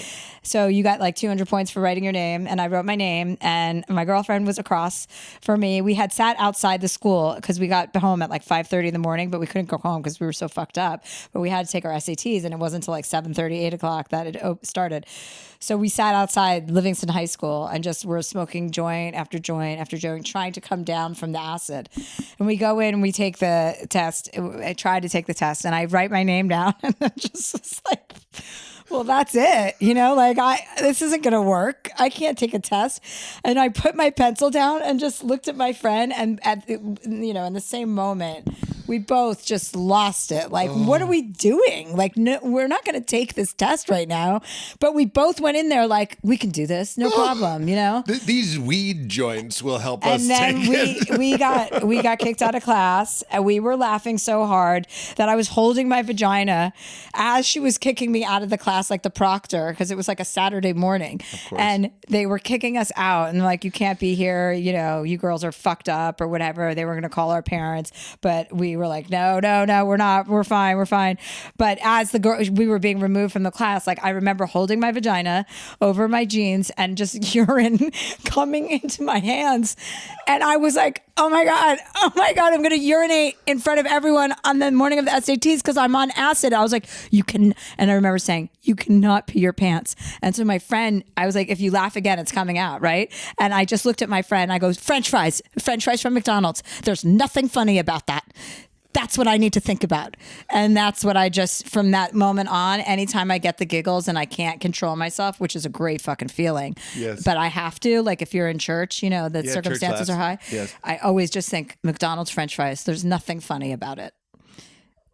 S3: so you got like 200 points for writing your name. And I wrote my name and my girlfriend was across for me. We had sat outside the school because we got home at like 5:30 in the morning, but we couldn't go home because we were so fucked up. But we had to take our SATs and it wasn't until like 7:30, 8 o'clock that it started. So we sat outside Livingston High School and just were smoking joint after joint after joint, trying to come down from the acid. And we go in and we take the test. I tried to take the test and I write my name down and then just was like, well, that's it. You know, like this isn't going to work. I can't take a test. And I put my pencil down and just looked at my friend and in the same moment, we both just lost it. Like, what are we doing? Like, no, we're not going to take this test right now. But we both went in there like, we can do this. No problem, you know?
S4: These weed joints will help
S3: and
S4: us
S3: then
S4: take it.
S3: we got kicked out of class and we were laughing so hard that I was holding my vagina as she was kicking me out of the class, like the proctor, because it was like a Saturday morning. And they were kicking us out and like, you can't be here. You know, you girls are fucked up or whatever. They were going to call our parents, but we were like, no, we're not. We're fine. But as we were being removed from the class, like I remember holding my vagina over my jeans and just urine coming into my hands. And I was like, oh my God, I'm going to urinate in front of everyone on the morning of the SATs because I'm on acid. I was like, and I remember saying, you cannot pee your pants. And so my friend, I was like, if you laugh again, it's coming out, right? And I just looked at my friend, I go, French fries from McDonald's. There's nothing funny about that. That's what I need to think about. And that's what I just, from that moment on, anytime I get the giggles and I can't control myself, which is a great fucking feeling.
S4: Yes.
S3: But I have to, like if you're in church, you know, the circumstances are high.
S4: Yes.
S3: I always just think McDonald's French fries, there's nothing funny about it.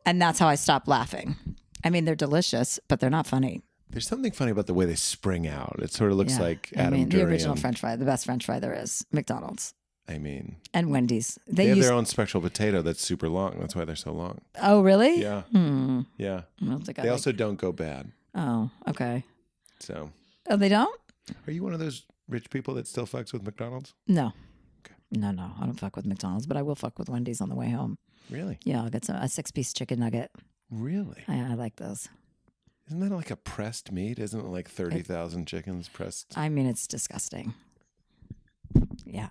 S3: And that's how I stop laughing. I mean, they're delicious, but they're not funny.
S4: There's something funny about the way they spring out. It sort of looks like
S3: I
S4: Adam
S3: mean, the original
S4: Durian.
S3: French fry, the best French fry there is, McDonald's.
S4: I mean,
S3: And Wendy's.
S4: they have their own special potato that's super long. That's why they're so long.
S3: Oh, really?
S4: Yeah. Yeah.
S3: I don't think
S4: They also don't go bad.
S3: Oh, okay.
S4: So,
S3: Oh, they don't?
S4: are you one of those rich people that still fucks with McDonald's?
S3: No.
S4: Okay.
S3: No, I don't fuck with McDonald's, but I will fuck with Wendy's on the way home.
S4: Really?
S3: Yeah, I'll get a 6-piece chicken nugget.
S4: Really?
S3: I like those.
S4: Isn't that like a pressed meat? Isn't it like 30,000 chickens pressed?
S3: I mean, it's disgusting. Yeah,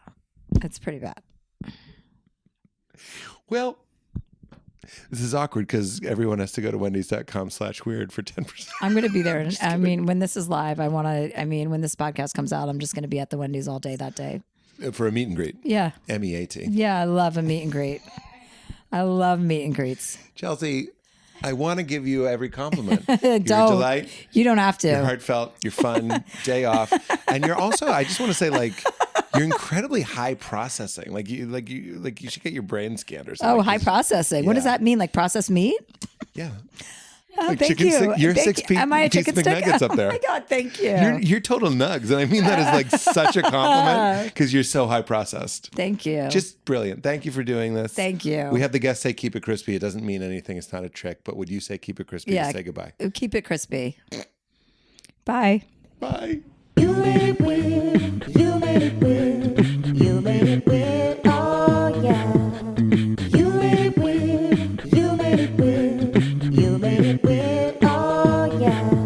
S3: it's pretty bad.
S4: Well, this is awkward because everyone has to go to Wendy's.com/weird for 10%.
S3: I'm going to be there. I mean, when this is live, when this podcast comes out, I'm just going to be at the Wendy's all day that day.
S4: For a meet and greet.
S3: Yeah.
S4: MEAT.
S3: Yeah, I love a meet and greet. I love meet and greets.
S4: Chelsea, I want to give you every compliment. You're a
S3: Don't.
S4: delight.
S3: You don't have to.
S4: You're heartfelt. You're fun. Day off. And you're also, I just want to say, like, you're incredibly high processing. Like you should get your brain scanned or something.
S3: Oh, high processing. What does that mean? Like processed meat?
S4: Yeah.
S3: Oh,
S4: Like
S3: thank
S4: chicken
S3: you.
S4: stick- you're
S3: Thank
S4: 6
S3: you.
S4: piece-
S3: Am I a
S4: piece
S3: chicken stick?
S4: McNuggets up there.
S3: Oh my God, thank you.
S4: You're total nugs. And I mean that as like such a compliment because you're so high processed.
S3: Thank you.
S4: Just brilliant. Thank you for doing this.
S3: Thank you.
S4: We have the guests say keep it crispy. It doesn't mean anything. It's not a trick. But would you say keep it crispy to say goodbye?
S3: Keep it crispy. Bye.
S4: Bye.
S5: You made it weird. You made it weird. You made it weird. Oh yeah. You made it weird. You made it weird. You made it weird. Oh yeah.